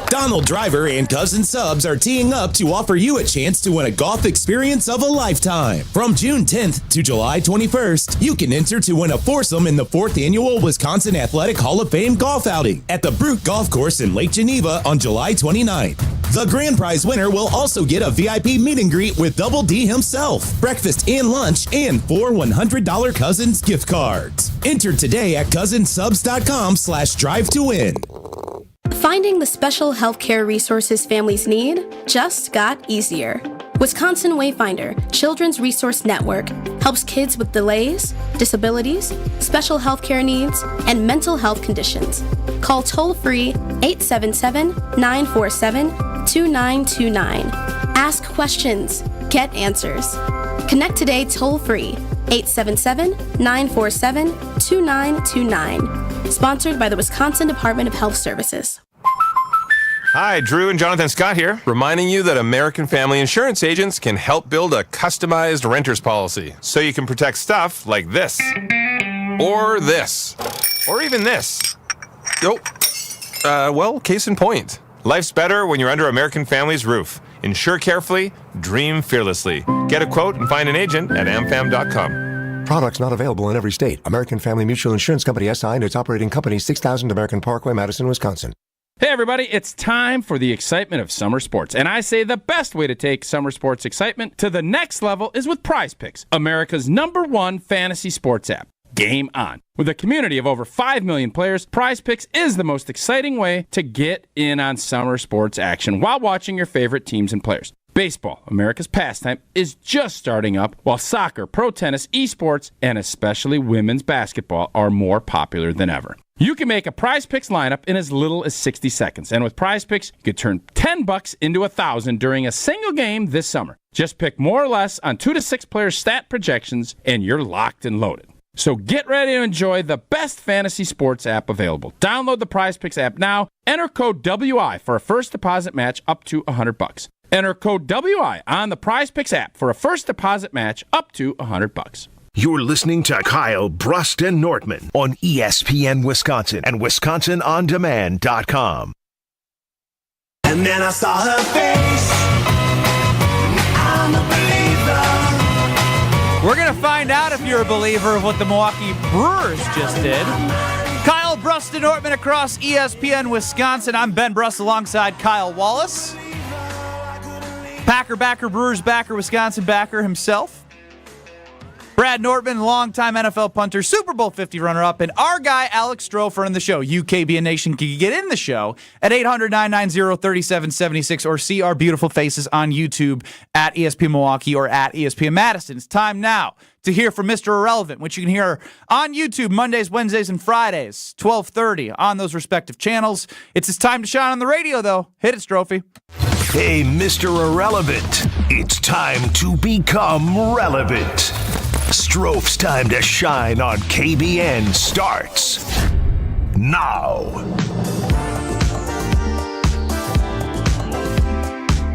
Donald Driver and Cousin Subs are teeing up to offer you a chance to win a golf experience of a lifetime. From June 10th to July 21st, you can enter to win a foursome in the 4th Annual Wisconsin Athletic Hall of Fame golf outing at the Brute Golf Course in Lake Geneva on July 29th. The grand prize winner will also get a VIP meet and greet with Double D himself, breakfast and lunch, and 4 $100 Cousins gift cards. Enter today at cousinsubs.com/drive-to-win. Finding the special healthcare resources families need just got easier. Wisconsin Wayfinder Children's Resource Network helps kids with delays, disabilities, special healthcare needs, and mental health conditions. Call toll-free 877-947-2929. Ask questions. Get answers. Connect today toll-free 877-947-2929. Sponsored by the Wisconsin Department of Health Services. Hi, Drew and Jonathan Scott here, reminding you that American Family Insurance agents can help build a customized renter's policy so you can protect stuff like this, or this, or even this. Well, case in point. Life's better when you're under American Family's roof. Insure carefully, dream fearlessly. Get a quote and find an agent at amfam.com. Products not available in every state. American Family Mutual Insurance Company SI and its operating company, 6000 American Parkway, Madison, Wisconsin. Hey everybody, it's time for the excitement of summer sports. And I say the best way to take summer sports excitement to the next level is with Prize Picks, America's #1 fantasy sports app. Game on. With a community of over 5 million players, Prize Picks is the most exciting way to get in on summer sports action while watching your favorite teams and players. Baseball, America's pastime, is just starting up, while soccer, pro tennis, esports, and especially women's basketball are more popular than ever. You can make a Prize Picks lineup in as little as 60 seconds. And with Prize Picks, you could turn $10 into $1,000 during a single game this summer. Just pick more or less on 2 to 6 players' stat projections, and you're locked and loaded. So get ready to enjoy the best fantasy sports app available. Download the Prize Picks app now. Enter code WI for a first deposit match up to $100. Enter code WI on the Prize Picks app for a first deposit match up to $100. You're listening to Kyle, Brust, and Nortman on ESPN Wisconsin and WisconsinOnDemand.com. And then I saw her face. I'm a believer. We're going to find out if you're a believer of what the Milwaukee Brewers just did. Kyle, Brust, and Nortman across ESPN Wisconsin. I'm Ben Brust alongside Kyle Wallace. Packer backer, Brewers backer, Wisconsin backer himself. Brad Nortman, longtime NFL punter, Super Bowl 50 runner-up, and our guy Alex Strofer in the show. You, KBN Nation, can get in the show at 800-990-3776 or see our beautiful faces on YouTube at ESPN Milwaukee or at ESPN Madison. It's time now to hear from Mr. Irrelevant, which you can hear on YouTube Mondays, Wednesdays, and Fridays, 12:30 on those respective channels. It's his time to shine on the radio, though. Hit it, Strophy. Hey, Mr. Irrelevant, it's time to become relevant. Stroph's time to shine on KBN starts now.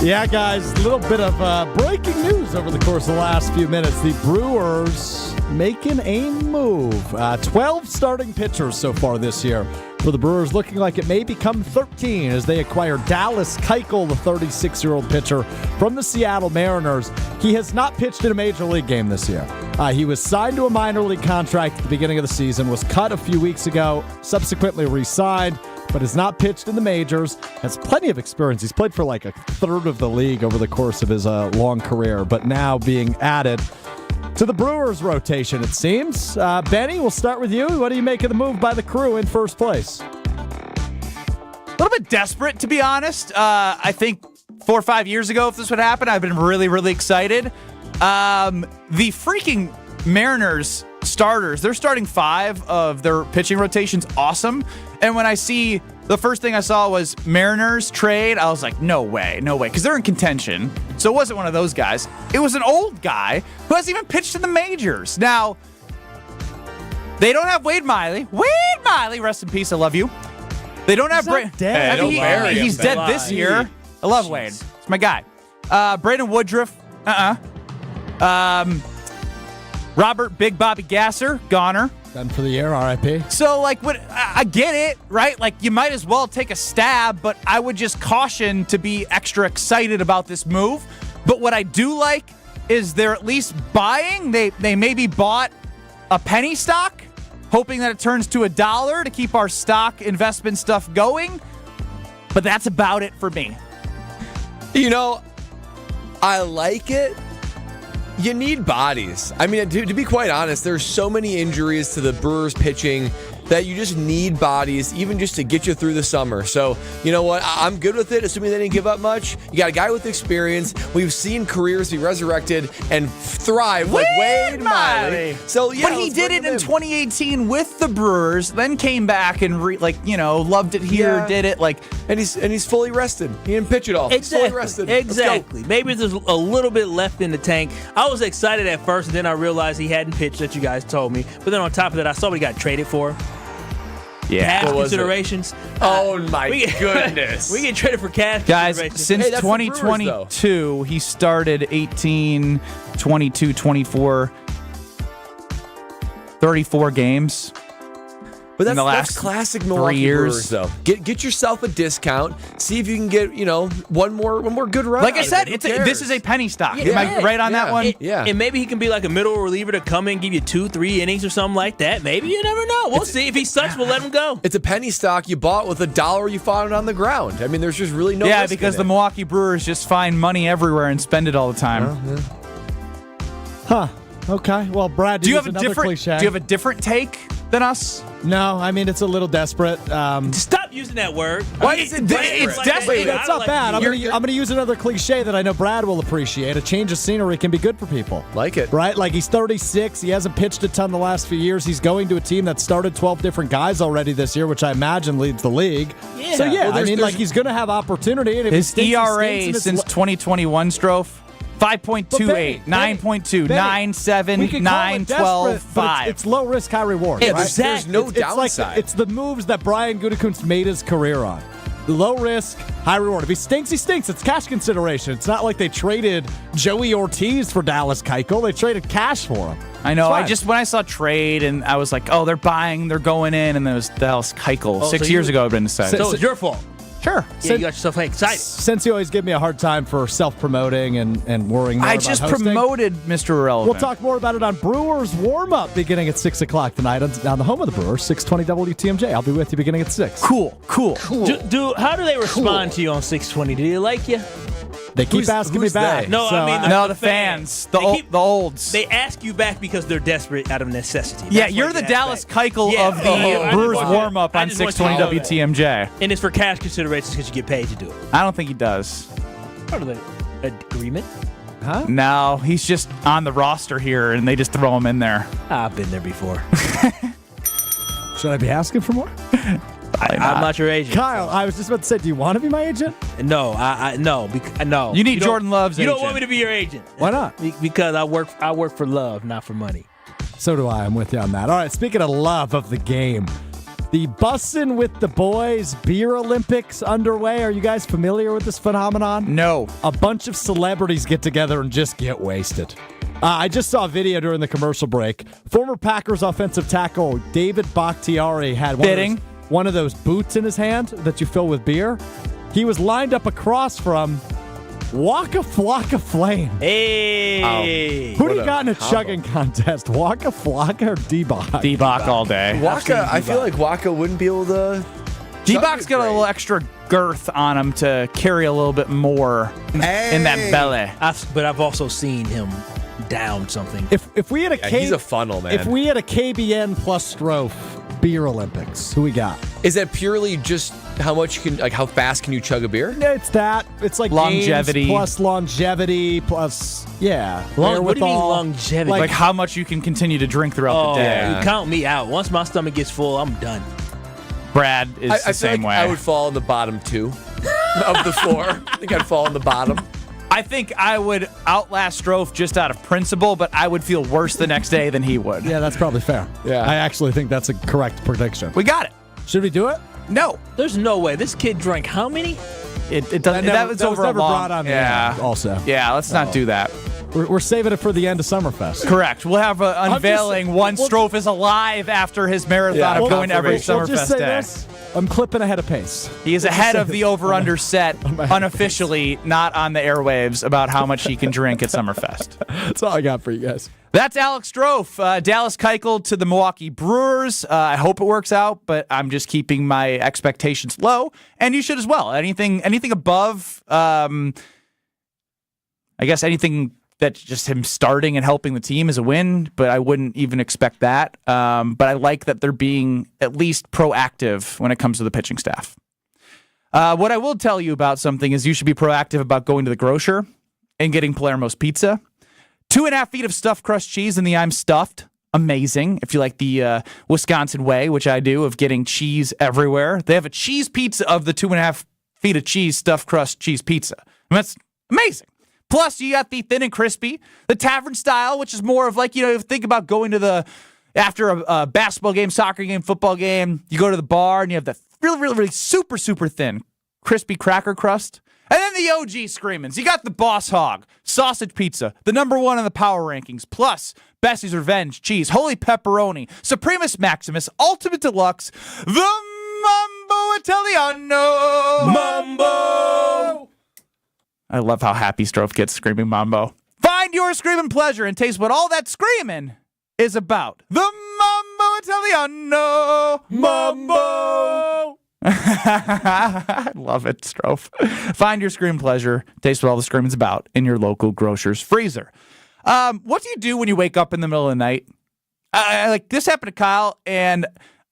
Yeah, guys, a little bit of breaking news over the course of the last few minutes. The Brewers making a move. 12 starting pitchers so far this year for the Brewers, looking like it may become 13 as they acquire Dallas Keuchel, the 36-year-old pitcher from the Seattle Mariners. He has not pitched in a major league game this year. He was signed to a minor league contract at the beginning of the season, was cut a few weeks ago, subsequently re-signed, but has not pitched in the majors, has plenty of experience. He's played for like a third of the league over the course of his long career, but now being added to the Brewers rotation, it seems. Benny, we'll start with you. What do you make of the move by the Crew in first place? A little bit desperate, to be honest. I think 4 or 5 years ago, if this would happen, I've been really, really excited. The freaking Mariners starters, they're starting 5 of their pitching rotations, awesome. And when I see, the first thing I saw was Mariners trade, I was like, no way, because they're in contention. So it wasn't one of those guys. It was an old guy who hasn't even pitched in the majors. Now, they don't have Wade Miley. Wade Miley, rest in peace, I love you. They don't have dead. He's dead this year. I love Wade. It's my guy. Braden Woodruff, Robert Big Bobby Gasser, goner. Done for the year, RIP. So, I get it, right? Like, you might as well take a stab, but I would just caution to be extra excited about this move. But what I do like is they're at least buying. They maybe bought a penny stock, hoping that it turns to $1 to keep our stock investment stuff going. But that's about it for me. You know, I like it. You need bodies. I mean, to be quite honest, there's so many injuries to the Brewers pitching that you just need bodies, even just to get you through the summer. So, you know what? I'm good with it, assuming they didn't give up much. You got a guy with experience. We've seen careers be resurrected and thrive like Wade Miley. So, yeah, but he did it in 2018 with the Brewers, then came back and loved it here, did it and he's fully rested. He didn't pitch it all. He's fully rested. Exactly. Maybe there's a little bit left in the tank. I was excited at first, and then I realized he hadn't pitched that you guys told me. But then on top of that, I saw what he got traded for. Yeah. Cash considerations. Oh, my goodness. We get traded for cash Guys, considerations. since 2022, he started 18, 22, 24, 34 games. But in the last that's classic 3 Milwaukee years. Brewers, though. Get yourself a discount. See if you can get one more good run. Like I said, this is a penny stock. Am I right on that one? And maybe he can be like a middle reliever to come in, give you 2-3 innings or something like that. Maybe you never know. We'll see. If he sucks, we'll let him go. It's a penny stock you bought with $1 you found on the ground. I mean, there's just really no risk because in the it. Milwaukee Brewers just find money everywhere and spend it all the time. Huh. Okay. Well, Brad, do you have a another different? cliche. Do you have a different take than us? No, I mean it's a little desperate. Stop using that word. Why is it desperate? It's desperate. That's not bad. I'm gonna use another cliche that I know Brad will appreciate. A change of scenery can be good for people. Like it, right? Like he's 36. He hasn't pitched a ton the last few years. He's going to a team that started 12 different guys already this year, which I imagine leads the league. Yeah. So he's gonna have opportunity. And if his he stinks, ERA since 2021, Strofe. 5.28, 9.2, 9.7, 9.12, 5. It's low risk, high reward. Yeah, right? there's no downside. It's the moves that Brian Gutekunst made his career on. Low risk, high reward. If he stinks, he stinks. It's cash consideration. It's not like they traded Joey Ortiz for Dallas Keuchel. They traded cash for him. I know. When I saw trade and I was like, oh, they're going in, and there was Dallas Keuchel. 6 years ago, I've been decided. So it's your fault. Sure. Yeah, you got yourself excited. Since you always give me a hard time for self-promoting and worrying more I about just hosting, promoted Mr. Irrelevant. We'll talk more about it on Brewers warm-up beginning at 6 o'clock tonight on the home of the Brewers, 620 WTMJ. I'll be with you beginning at 6. Cool. How do they respond to you on 620? Do they like you? They keep asking me back. They? No, I mean the fans, the olds. They ask you back because they're desperate out of necessity. Yeah, you're the Dallas Keuchel of the Brewers warm-up on 620 WTMJ. And it's for cash considerations because you get paid to do it. I don't think he does. Part of the agreement. Huh? No, he's just on the roster here, and they just throw him in there. I've been there before. Should I be asking for more? I'm not your agent. Kyle, I was just about to say, do you want to be my agent? No, no. You need Jordan Love's agent. You don't want me to be your agent. Why not? Because I work for love, not for money. So do I. I'm with you on that. All right, speaking of love of the game, the Bussin' with the Boys Beer Olympics underway. Are you guys familiar with this phenomenon? No. A bunch of celebrities get together and just get wasted. I just saw a video during the commercial break. Former Packers offensive tackle David Bakhtiari had one of those boots in his hand that you fill with beer. He was lined up across from Waka Flocka Flame. Hey! Who do you got in a chugging contest? Waka Flocka or D-Bach? D-Bach all day. Waka, I feel like Waka wouldn't be able to. D-Bach's got a little extra girth on him to carry a little bit more in that belly. But I've also seen him down something. If we had a he's a funnel, man. If we had a KBN plus Strofe Beer Olympics, who we got? Is that purely just how much you can, like, how fast can you chug a beer? Yeah, it's that. It's like longevity plus longevity plus what do you mean longevity? Like how much you can continue to drink throughout the day. You count me out. Once my stomach gets full, I'm done. Brad is I the same like way. I would fall in the bottom 2 of the 4. I think I'd fall in the bottom. I think I would outlast Strofe just out of principle, but I would feel worse the next day than he would. Yeah, that's probably fair. Yeah. I actually think that's a correct prediction. We got it. Should we do it? No. There's no way. This kid drank how many? It doesn't. That was over never a long. brought on the end also. Yeah, let's not do that. We're saving it for the end of Summerfest. Correct. We'll have an unveiling once Strofe is alive after his marathon of going every Summerfest day. I'm clipping ahead of pace. He is ahead of the over-under set, unofficially, not on the airwaves, about how much he can drink at Summerfest. That's all I got for you guys. That's Alex Strofe, Dallas Keuchel to the Milwaukee Brewers. I hope it works out, but I'm just keeping my expectations low, and you should as well. Anything above I guess anything that's just him starting and helping the team is a win, but I wouldn't even expect that. But I like that they're being at least proactive when it comes to the pitching staff. What I will tell you about something is you should be proactive about going to the grocer and getting Palermo's Pizza. 2.5 feet of stuffed crust cheese in the I'm Stuffed. Amazing. If you like the Wisconsin way, which I do, of getting cheese everywhere. They have a cheese pizza of the 2.5 feet of cheese stuffed crust cheese pizza. And that's amazing. Plus, you got the thin and crispy, the tavern style, which is more of like, think about going to after a basketball game, soccer game, football game, you go to the bar and you have the really, really, really super, super thin, crispy cracker crust. And then the OG screamings. You got the Boss Hog, sausage pizza, the number one in the power rankings, plus Bessie's Revenge, cheese, holy pepperoni, Supremus Maximus, Ultimate Deluxe, the Mambo Italiano. Mambo! I love how happy Strofe gets screaming Mambo. Find your screaming pleasure and taste what all that screaming is about. The Mambo Italiano. Mambo! I love it, Strofe. Find your scream pleasure, taste what all the screaming's about in your local grocer's freezer. What do you do when you wake up in the middle of the night? Like this happened to Kyle, and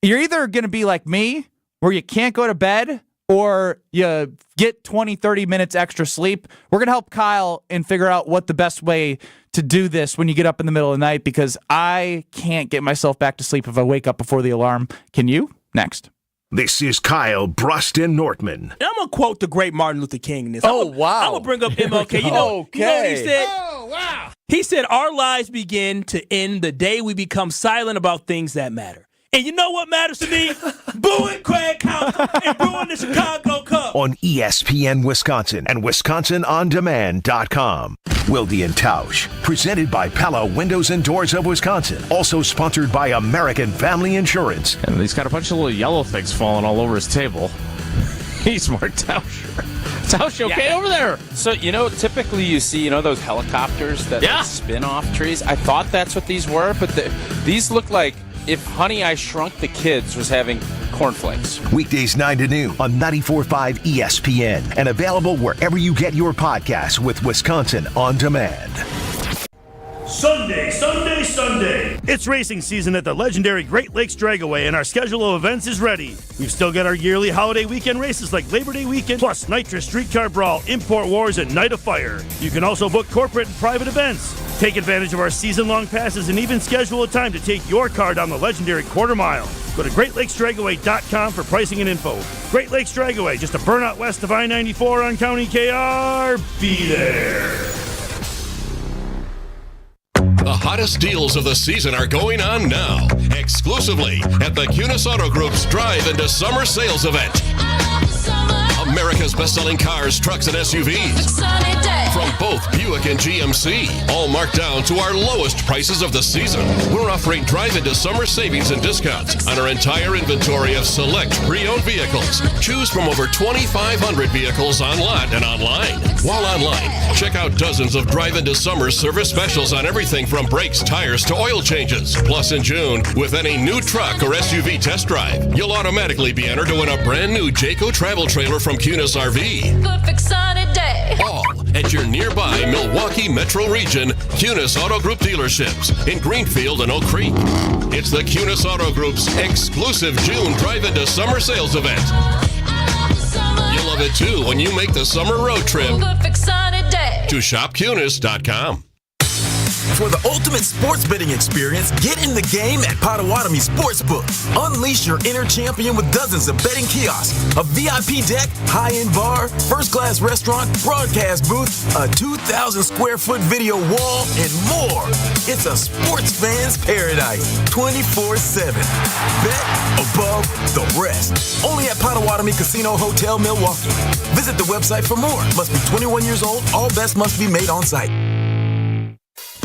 you're either going to be like me, where you can't go to bed, or you get 20, 30 minutes extra sleep. We're going to help Kyle and figure out what the best way to do this when you get up in the middle of the night, because I can't get myself back to sleep if I wake up before the alarm. Can you? Next. This is Kyle, Brust, and Nortman. I'm going to quote the great Martin Luther King in this. Oh, wow. I'm going to bring up MLK. You know what he said? Oh, wow. He said, our lives begin to end the day we become silent about things that matter. And you know what matters to me? Booing Craig Counsell and brewing the Chicago Cubs. On ESPN Wisconsin and WisconsinOnDemand.com. Wilde and Tausch, presented by Pella Windows and Doors of Wisconsin. Also sponsored by American Family Insurance. And he's got a bunch of little yellow things falling all over his table. He's smart, Tausch. Tausch, okay over there? So, typically you see, those helicopters that spin off trees. I thought that's what these were, but these look like if Honey, I Shrunk the Kids was having cornflakes. Weekdays 9 to noon on 94.5 ESPN and available wherever you get your podcasts with Wisconsin On Demand. Sunday, Sunday, Sunday. It's racing season at the legendary Great Lakes Dragaway, and our schedule of events is ready. We've still got our yearly holiday weekend races like Labor Day weekend, plus Nitrous Streetcar Brawl, Import Wars, and Night of Fire. You can also book corporate and private events. Take advantage of our season-long passes and even schedule a time to take your car down the legendary quarter mile. Go to GreatLakesDragaway.com for pricing and info. Great Lakes Dragaway, just a burnout west of I-94 on County KR. Be there. The hottest deals of the season are going on now, exclusively at the Kunis Auto Group's Drive into Summer Sales Event. America's best-selling cars, trucks, and SUVs. From both Buick and GMC, all marked down to our lowest prices of the season. We're offering drive into summer savings and discounts on our entire inventory of select pre-owned vehicles. Choose from over 2,500 vehicles on lot and online. While online, check out dozens of drive into summer service specials on everything from brakes, tires, to oil changes. Plus, in June, with any new truck or SUV test drive, you'll automatically be entered to win a brand new Jayco travel trailer from Kunis RV. Perfect sunny day. All at your nearby Milwaukee Metro Region Kunis Auto Group dealerships in Greenfield and Oak Creek. It's the Kunis Auto Group's exclusive June Drive Into Summer Sales Event. You'll love it too when you make the summer road trip Perfect sunny day. to shopkunis.com. For the ultimate sports betting experience, get in the game at Potawatomi Sportsbook. Unleash your inner champion with dozens of betting kiosks, a VIP deck, high-end bar, first-class restaurant, broadcast booth, a 2,000-square-foot video wall, and more. It's a sports fan's paradise, 24/7. Bet above the rest. Only at Potawatomi Casino Hotel, Milwaukee. Visit the website for more. Must be 21 years old. All bets must be made on site.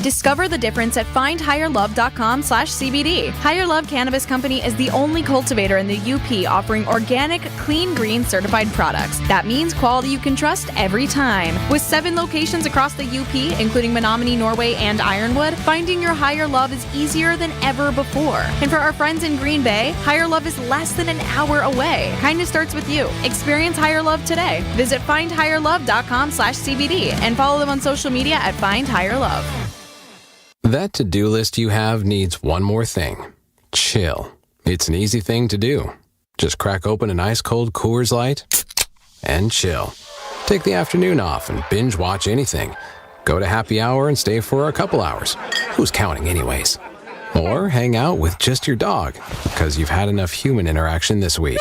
Discover the difference at findhigherlove.com/CBD. Higher Love Cannabis Company is the only cultivator in the UP offering organic, clean green certified products. That means quality you can trust every time. With 7 locations across the UP, including Menominee, Norway, and Ironwood, finding your Higher Love is easier than ever before. And for our friends in Green Bay, Higher Love is less than an hour away. Kindness starts with you. Experience Higher Love today. Visit findhigherlove.com/CBD and follow them on social media at Find Higher Love. That to-do list you have needs one more thing. Chill. It's an easy thing to do. Just crack open an ice-cold Coors Light and chill. Take the afternoon off and binge watch anything. Go to happy hour and stay for a couple hours. Who's counting anyways? Or hang out with just your dog, because you've had enough human interaction this week.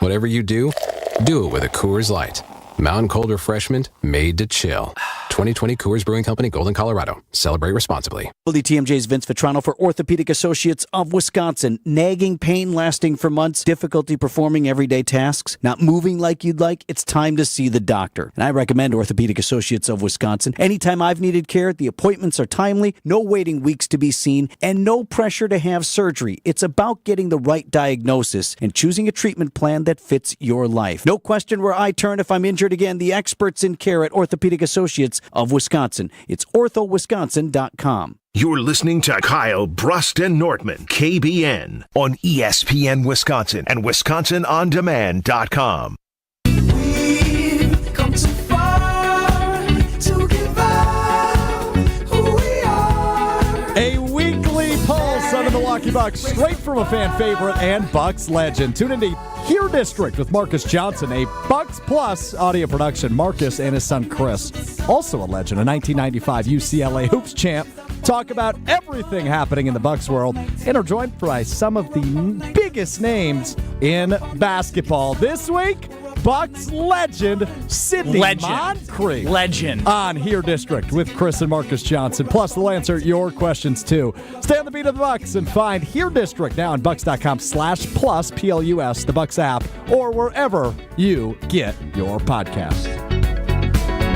Whatever you do it with a Coors Light. Mountain cold refreshment made to chill. 2020 Coors Brewing Company, Golden, Colorado. Celebrate responsibly. WTMJ's Vince Vitrano for Orthopedic Associates of Wisconsin. Nagging pain lasting for months, difficulty performing everyday tasks, not moving like you'd like, it's time to see the doctor. And I recommend Orthopedic Associates of Wisconsin. Anytime I've needed care, the appointments are timely, no waiting weeks to be seen, and no pressure to have surgery. It's about getting the right diagnosis and choosing a treatment plan that fits your life. No question where I turn if I'm injured again. The experts in care at Orthopedic Associates of Wisconsin. It's orthowisconsin.com. You're listening to Kyle, Brust, and Nortman, KBN, on ESPN Wisconsin and WisconsinOnDemand.com. We've come too far to give up who we are. A weekly pulse on the Milwaukee Bucks, straight from a fan favorite and Bucks legend. Tune into Here District with Marcus Johnson, a Bucks Plus audio production. Marcus and his son Chris, also a legend, a 1995 UCLA hoops champ, talk about everything happening in the Bucks world and are joined by some of the biggest names in basketball. This week, Bucks legend Sidney Moncrief. Legend. On Here District with Chris and Marcus Johnson. Plus, they'll answer your questions, too. Stay on the beat of the Bucks and find Here District now on Bucks.com/plus, PLUS, the Bucks app, or wherever you get your podcasts.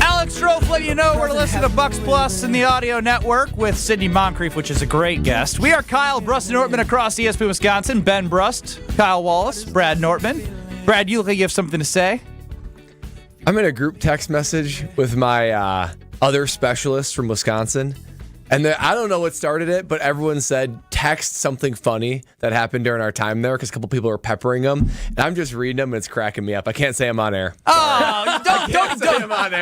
Alex Strofe letting you know where to listen to Bucks Plus in the audio network with Sidney Moncrief, which is a great guest. We are Kyle, Brust, and Nortman across ESPN Wisconsin. Ben Brust, Kyle Wallace, Brad Nortman. Brad, you look like you have something to say. I'm in a group text message with my other specialists from Wisconsin. And I don't know what started it, but everyone said text something funny that happened during our time there because a couple people were peppering them. And I'm just reading them and it's cracking me up. I can't say I'm on air. Oh,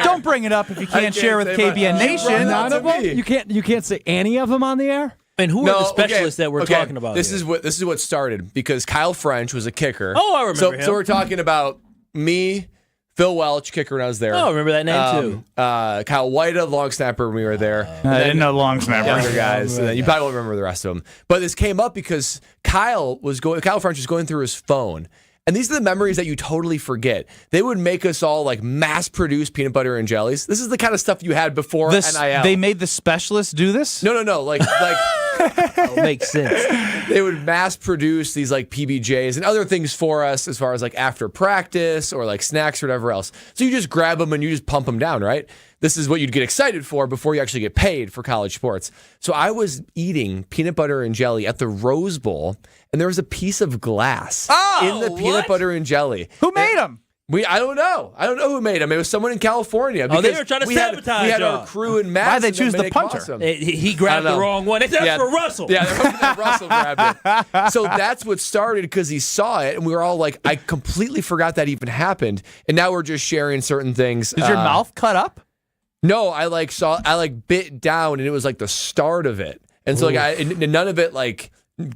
don't bring it up if you can't share with KBN Nation. None of them? You can't say any of them on the air? And who are the specialists that we're talking about? This is what started because Kyle French was a kicker. Oh, I remember him. So we're talking about me, Phil Welch, kicker when I was there. Oh, I remember that name too. Kyle White, long snapper when we were there. I didn't know long snapper. Younger guys. You probably won't remember the rest of them. But this came up because Kyle French was going through his phone. And these are the memories that you totally forget. They would make us all like mass-produce peanut butter and jellies. This is the kind of stuff you had before NIL. They made the specialists do this? No. Like makes sense. They would mass-produce these like PBJs and other things for us as far as like after practice or like snacks or whatever else. So you just grab them and you just pump them down, right? This is what you'd get excited for before you actually get paid for college sports. So I was eating peanut butter and jelly at the Rose Bowl, and there was a piece of glass in the peanut butter and jelly. Who made them? I don't know. I don't know who made them. It was someone in California. Oh, they were trying to sabotage We had our crew in Madison. Why'd they choose the punter? He grabbed the wrong one. That's for Russell. Yeah, they're hoping that Russell grabbed it. So that's what started because he saw it, and we were all like, I completely forgot that even happened. And now we're just sharing certain things. Is your mouth cut up? No, I bit down, and it was like the start of it. And so none of it like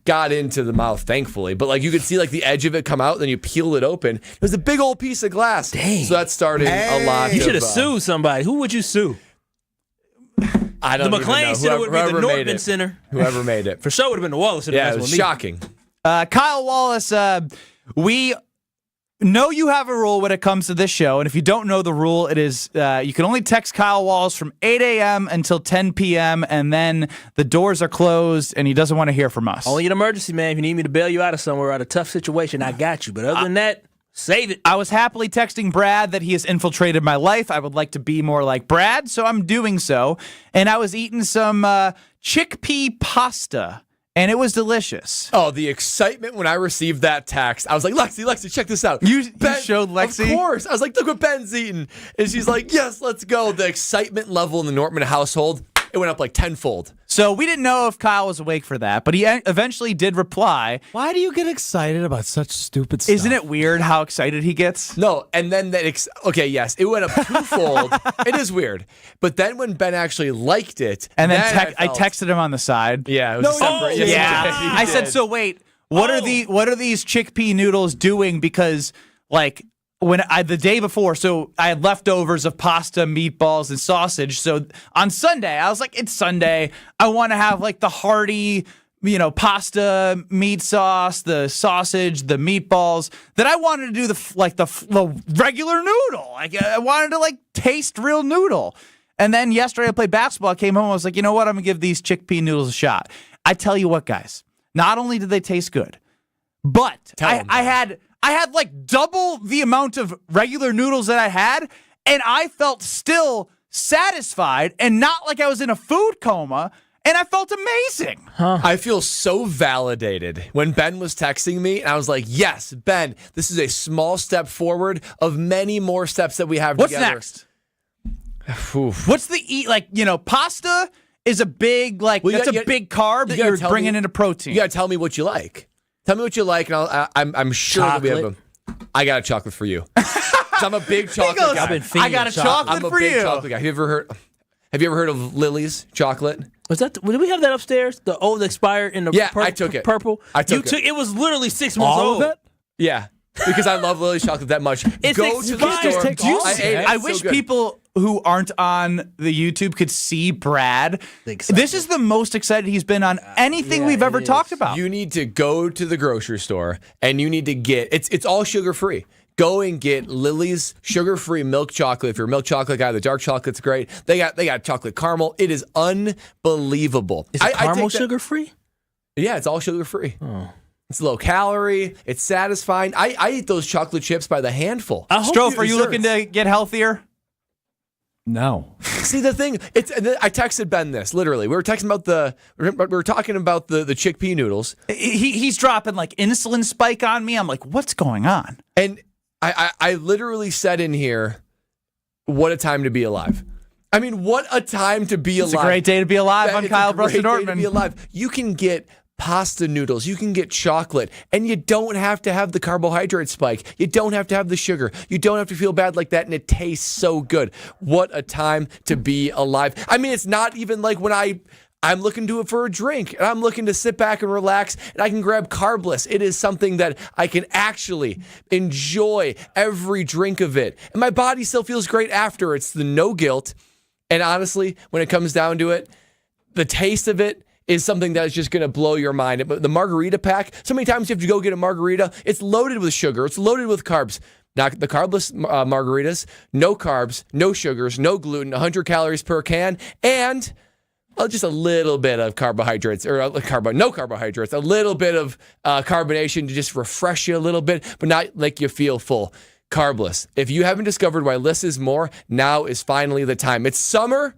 got into the mouth, thankfully. But like you could see like the edge of it come out, and then you peel it open. It was a big old piece of glass. Dang. So that started a lot. You should have sued somebody. Who would you sue? I don't The McLean Center would be the Nortman Center. Whoever made it. For sure would have been the Wallace Center. Yeah, it was shocking. Kyle Wallace, we know you have a rule when it comes to this show, and if you don't know the rule, it is you can only text Kyle Wallace from 8 a.m. until 10 p.m., and then the doors are closed, and he doesn't want to hear from us. Only an emergency, man. If you need me to bail you out of somewhere, out of a tough situation, I got you. But other than that, Save it. I was happily texting Brad that he has infiltrated my life. I would like to be more like Brad, so I'm doing so. And I was eating some chickpea pasta, and it was delicious. Oh, the excitement when I received that text. I was like, Lexi, check this out. You showed Lexi? Of course. I was like, look what Ben's eating. And she's like, yes, let's go. The excitement level in the Nortman household, it went up like tenfold. So we didn't know if Kyle was awake for that, but he eventually did reply. Why do you get excited about such stupid stuff? Isn't it weird how excited he gets? No, and then okay, yes, it went up twofold. It is weird. But then when Ben actually liked it, and then I texted him on the side. Yeah, it was separate. Yes, yeah. I said, so wait, what are these chickpea noodles doing? Because like the day before, so I had leftovers of pasta, meatballs, and sausage. So on Sunday, I was like, it's Sunday. I want to have like the hearty, pasta, meat sauce, the sausage, the meatballs. Then I wanted to do the regular noodle. Like I wanted to like taste real noodle. And then yesterday I played basketball. I came home. I was like, you know what? I'm gonna give these chickpea noodles a shot. I tell you what, guys. Not only did they taste good, but I had like double the amount of regular noodles that I had, and I felt still satisfied and not like I was in a food coma, and I felt amazing. I feel so validated when Ben was texting me, and I was like, yes, Ben, this is a small step forward of many more steps that we have What's together. What's next? What's the pasta is a big, that's a big carb that you're bringing into protein. You got to tell me what you like. Tell me what you like, and I'm sure that we have I got a chocolate for you. I'm a big chocolate guy. I got a chocolate for you. Chocolate guy. Have you ever heard of Lily's chocolate? Did we have that upstairs? The old expired in the I took it. Purple. I took it. It was literally 6 months old. Of it? Yeah. Because I love Lily's chocolate that much. Go to the store. I ate it. I wish people who aren't on the YouTube could see Brad. This is the most excited he's been on anything we've ever talked about. You need to go to the grocery store and you need to get it's all sugar free. Go and get Lily's sugar-free milk chocolate. If you're a milk chocolate guy, the dark chocolate's great. They got chocolate caramel. It is unbelievable. Is it caramel sugar-free? Yeah, it's all sugar-free. Oh. It's low calorie. It's satisfying. I eat those chocolate chips by the handful. Strofe, are you looking to get healthier? No. See, the thing, I texted Ben this, literally. We were talking about the chickpea noodles. He's dropping like insulin spike on me. I'm like, what's going on? And I literally said in here, what a time to be alive. I mean, what a time to be alive. It's a great day to be alive on Kyle, Brust, and Nortman. To be alive. You can get pasta noodles, you can get chocolate, and you don't have to have the carbohydrate spike. You don't have to have the sugar. You don't have to feel bad like that, and it tastes so good. What a time to be alive. I mean, it's not even like when I'm looking to it for a drink, and I'm looking to sit back and relax, and I can grab Carbless. It is something that I can actually enjoy every drink of it. And my body still feels great after. It's the no guilt. And honestly, when it comes down to it, the taste of it is something that is just going to blow your mind. But the margarita pack, so many times you have to go get a margarita. It's loaded with sugar. It's loaded with carbs. Not the carbless margaritas, no carbs, no sugars, no gluten, 100 calories per can, and just a little bit of carbohydrates, or no carbohydrates, a little bit of carbonation to just refresh you a little bit, but not make you feel full. Carbless. If you haven't discovered why less is more, now is finally the time. It's summer.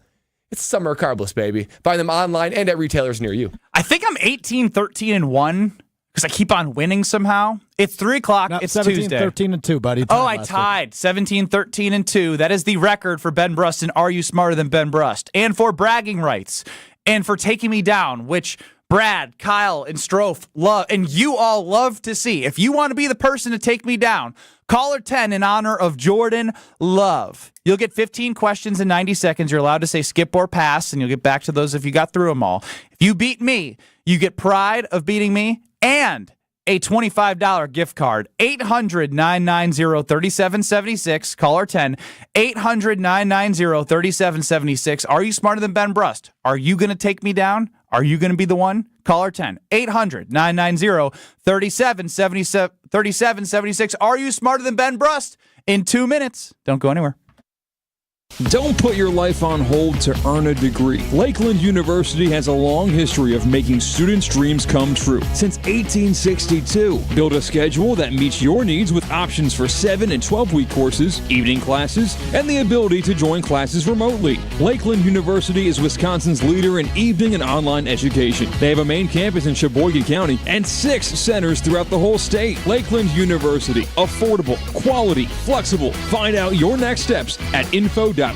It's summer Carbless, baby. Find them online and at retailers near you. I think I'm 18-13-1 because I keep on winning somehow. It's 3 o'clock. It's 17-13-2, buddy. I tied 17-13-2. That is the record for Ben Brust and Are You Smarter Than Ben Brust? And for bragging rights and for taking me down, which Brad, Kyle, and Strofe love, and you all love to see. If you want to be the person to take me down, caller 10 in honor of Jordan Love. You'll get 15 questions in 90 seconds. You're allowed to say skip or pass, and you'll get back to those if you got through them all. If you beat me, you get pride of beating me and a $25 gift card. 800-990-3776. Caller 10. 800-990-3776. Are you smarter than Ben Brust? Are you going to take me down? Are you going to be the one? Caller 10. 800-990-3776. Are you smarter than Ben Brust? In 2 minutes. Don't go anywhere. Don't put your life on hold to earn a degree. Lakeland University has a long history of making students' dreams come true. Since 1862, build a schedule that meets your needs with options for 7 and 12-week courses, evening classes, and the ability to join classes remotely. Lakeland University is Wisconsin's leader in evening and online education. They have a main campus in Sheboygan County and 6 centers throughout the whole state. Lakeland University. Affordable, quality, flexible. Find out your next steps at info.lakeland.edu.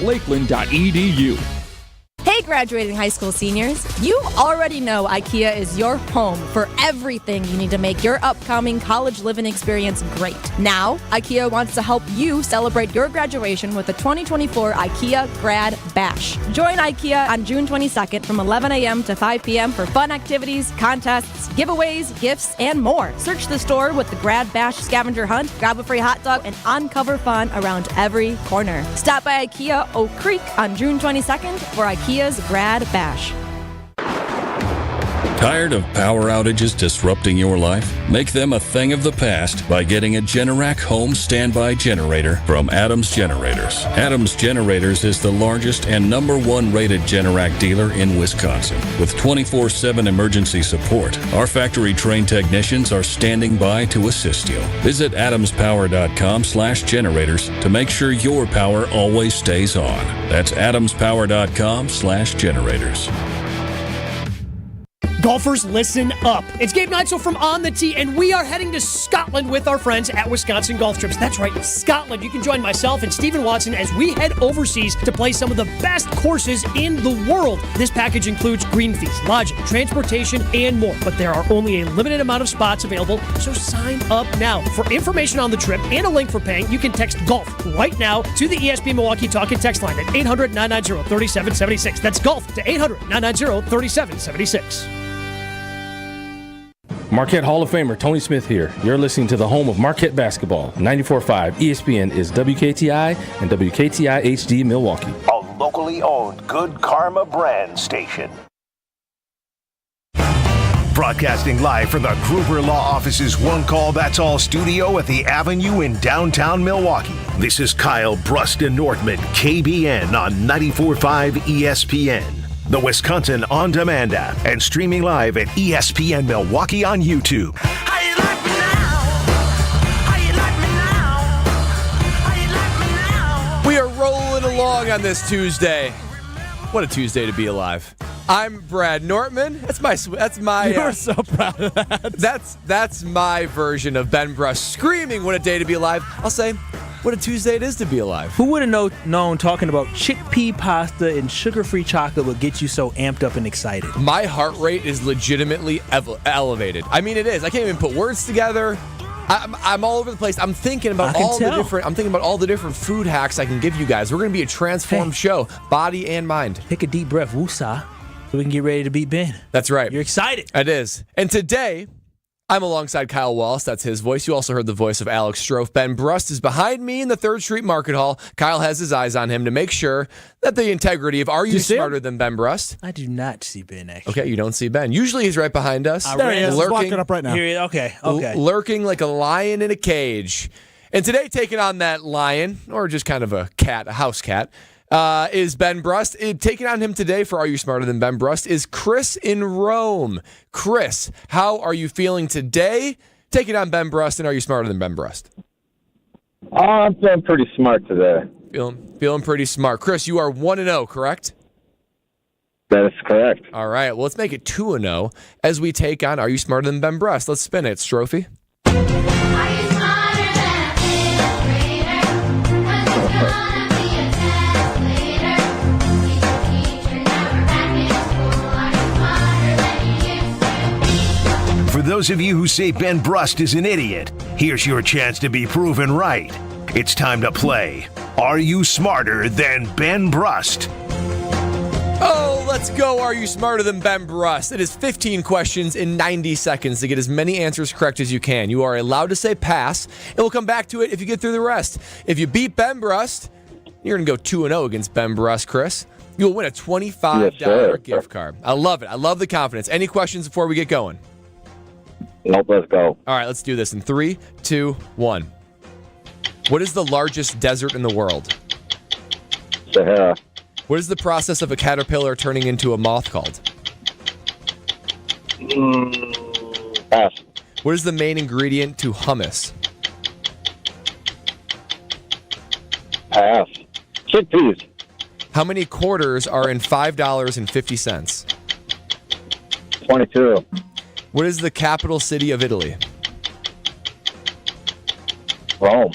Hey, graduating high school seniors, you already know IKEA is your home for everything you need to make your upcoming college living experience great. Now, IKEA wants to help you celebrate your graduation with the 2024 IKEA Grad Bash. Join IKEA on June 22nd from 11 a.m. to 5 p.m. for fun activities, contests, giveaways, gifts, and more. Search the store with the Grad Bash scavenger hunt, grab a free hot dog, and uncover fun around every corner. Stop by IKEA Oak Creek on June 22nd for IKEA's Grad Bash. Tired of power outages disrupting your life? Make them a thing of the past by getting a Generac home standby generator from Adams Generators. Adams Generators is the largest and #1 rated Generac dealer in Wisconsin. With 24/7 emergency support, our factory-trained technicians are standing by to assist you. Visit adamspower.com/generators to make sure your power always stays on. That's adamspower.com/generators. Golfers, listen up. It's Gabe Neitzel from On the Tee, and we are heading to Scotland with our friends at Wisconsin Golf Trips. That's right, Scotland. You can join myself and Stephen Watson as we head overseas to play some of the best courses in the world. This package includes green fees, lodging, transportation, and more. But there are only a limited amount of spots available, so sign up now. For information on the trip and a link for paying, you can text GOLF right now to the ESPN Milwaukee Talk and Text line at 800-990-3776. That's GOLF to 800-990-3776. Marquette Hall of Famer Tony Smith here. You're listening to the home of Marquette basketball. 94.5 ESPN is WKTI and WKTI HD Milwaukee. A locally owned Good Karma brand station. Broadcasting live from the Gruber Law Office's One Call That's All studio at the Avenue in downtown Milwaukee. This is Kyle Brust and Nortman, KBN on 94.5 ESPN. The Wisconsin On Demand app, and streaming live at ESPN Milwaukee on YouTube. We are rolling along on this Tuesday. What a Tuesday to be alive. I'm Brad Nortman. That's my. You're so proud of that. That's my version of Ben Brust screaming, "What a day to be alive!" I'll say, "What a Tuesday it is to be alive." Who would have known talking about chickpea pasta and sugar-free chocolate would get you so amped up and excited? My heart rate is legitimately elevated. I mean, it is. I can't even put words together. I'm all over the place. I'm thinking about all the different food hacks I can give you guys. We're going to be a transformed show, body and mind. Take a deep breath, woosah, so we can get ready to beat Ben. That's right. You're excited. It is. And today, I'm alongside Kyle Wallace. That's his voice. You also heard the voice of Alex Strofe. Ben Brust is behind me in the 3rd Street Market Hall. Kyle has his eyes on him to make sure that the integrity of Are You Smarter Than Ben Brust? I do not see Ben, actually. Okay, you don't see Ben. Usually he's right behind us. There he is. He's walking up right now. Okay. Lurking like a lion in a cage. And today, taking on that lion, or just kind of a cat, a house cat, is Ben Brust. Taking on him today for Are You Smarter Than Ben Brust is Chris in Rome. Chris, how are you feeling today? Taking on Ben Brust, and Are You Smarter Than Ben Brust? I'm feeling pretty smart today. Feeling pretty smart. Chris, you are 1-0, correct? That is correct. All right, well, let's make it 2-0 as we take on Are You Smarter Than Ben Brust? Let's spin it, Strophe. For those of you who say Ben Brust is an idiot, here's your chance to be proven right. It's time to play Are You Smarter Than Ben Brust? Oh, let's go. Are You Smarter Than Ben Brust? It is 15 questions in 90 seconds to get as many answers correct as you can. You are allowed to say pass, and we'll come back to it if you get through the rest. If you beat Ben Brust, you're going to go 2-0 against Ben Brust, Chris. You'll win a $25 gift card. I love it. I love the confidence. Any questions before we get going? Nope, let's go. All right, let's do this in 3, 2, 1. What is the largest desert in the world? Sahara. What is the process of a caterpillar turning into a moth called? Pass. What is the main ingredient to hummus? Pass. Chickpeas. How many quarters are in $5.50? 22. What is the capital city of Italy? Rome.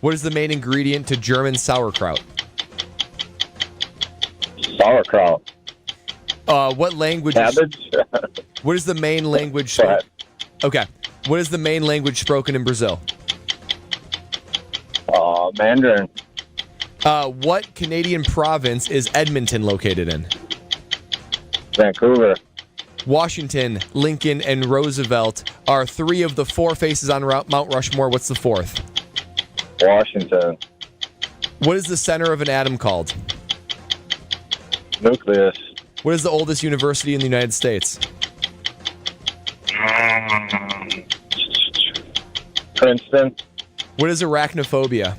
What is the main ingredient to German sauerkraut? Sauerkraut. What language? Cabbage. What is the main language? Okay. What is the main language spoken in Brazil? Mandarin. What Canadian province is Edmonton located in? Vancouver. Washington, Lincoln, and Roosevelt are three of the four faces on Mount Rushmore. What's the fourth? Washington. What is the center of an atom called? Nucleus. What is the oldest university in the United States? Princeton. What is arachnophobia?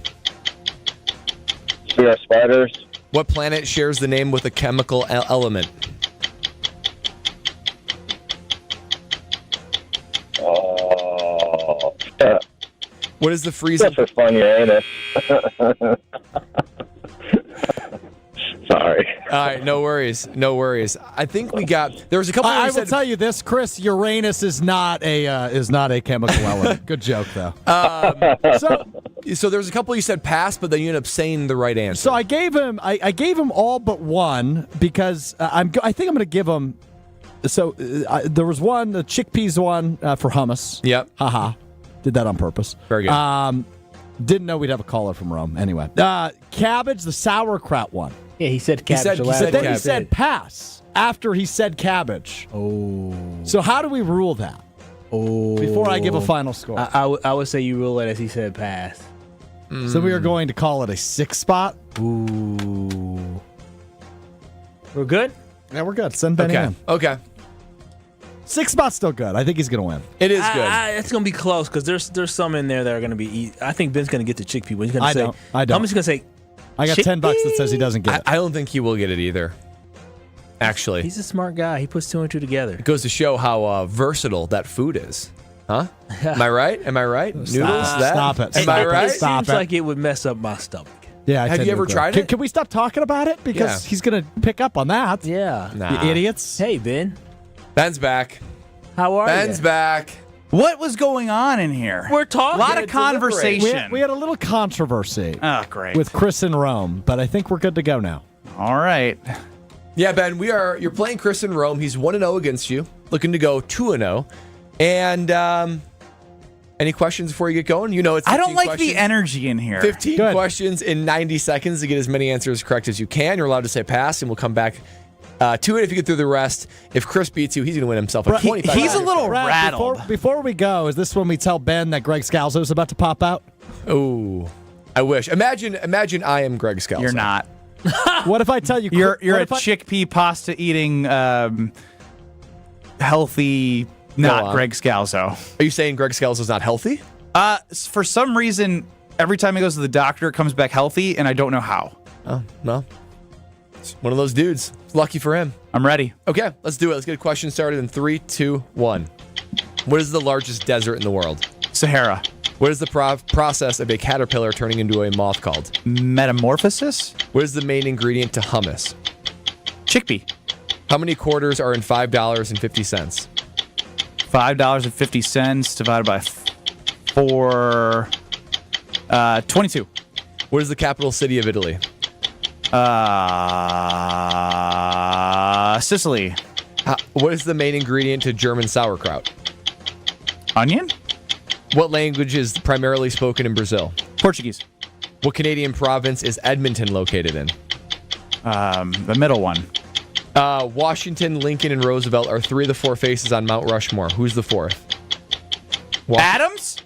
Fear of spiders. What planet shares the name with a chemical element? What is the freezing? That's for fun, Uranus. Sorry. All right, no worries, no worries. I think we got. There was a couple. I will tell you this, Chris. Uranus is not a chemical element. Good joke, though. So there's a couple you said pass, but then you ended up saying the right answer. So I gave him all but one because I think I'm going to give him. So there was one, the chickpeas one for hummus. Yep. Haha. Did that on purpose. Very good. Didn't know we'd have a caller from Rome. Anyway, cabbage, the sauerkraut one. Yeah, he said cabbage. Then he said pass after he said cabbage. Oh. So how do we rule that? Oh. Before I give a final score. I would say you rule it as he said pass. So we are going to call it a 6 spot. Ooh. We're good? Yeah, we're good. Send Benny in. Okay. 6 spot's still good. I think he's going to win. It is good. It's going to be close because there's some in there that are going to be. I think Ben's going to get the chickpea. But he's going to say. I don't. I'm just going to say. I got $10 that says he doesn't get it. I don't think he will get it either. Actually, he's a smart guy. He puts 2 and 2 together. It goes to show how versatile that food is. Huh? Am I right? Am I right? Noodles? Stop it. Am I right? It seems like it would mess up my stomach. Yeah. Have you ever tried it? Can we stop talking about it? Because he's going to pick up on that. Yeah. Nah. You idiots. Hey, Ben. Ben's back. How are you? Ben's back. What was going on in here? We're talking. A lot of conversation. We had a little controversy. Oh, great. With Chris in Rome, but I think we're good to go now. All right. Yeah, Ben, you're playing Chris in Rome. He's 1-0 against you, looking to go 2-0. And any questions before you get going? You know it's 15 I don't like questions. the energy in here. 15 questions in 90 seconds to get as many answers correct as you can. You're allowed to say pass, and we'll come back to it if you get through the rest. If Chris beats you, he's going to win himself a 25. He's a little rattled. Before we go, is this when we tell Ben that Greg Scalzo is about to pop out? Oh, I wish. Imagine I am Greg Scalzo. You're not. What if I tell you you're a chickpea pasta eating healthy, not Greg Scalzo? Are you saying Greg Scalzo's not healthy? For some reason, every time he goes to the doctor, it comes back healthy, and I don't know how. Oh, no. It's one of those dudes. Lucky for him. I'm ready. Okay, let's do it. Let's get a question started in 3, 2, 1. What is the largest desert in the world? Sahara. What is the process of a caterpillar turning into a moth called? Metamorphosis. What is the main ingredient to hummus? Chickpea. How many quarters are in $5.50? $5.50 divided by 4. 22. What is the capital city of Italy? Sicily. What is the main ingredient to German sauerkraut? Onion. What language is primarily spoken in Brazil? Portuguese. What Canadian province is Edmonton located in? The middle one. Washington, Lincoln, and Roosevelt are 3 of the 4 faces on Mount Rushmore. Who's the 4th? Adams?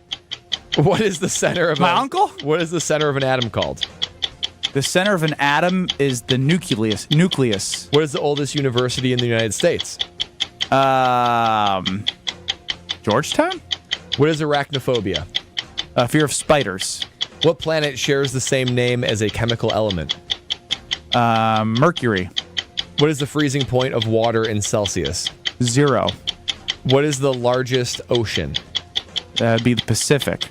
What is the center of my uncle? What is the center of an atom called? The center of an atom is the nucleus. What is the oldest university in the United States? Georgetown? What is arachnophobia? Fear of spiders. What planet shares the same name as a chemical element? Mercury. What is the freezing point of water in Celsius? 0. What is the largest ocean? That'd be the Pacific.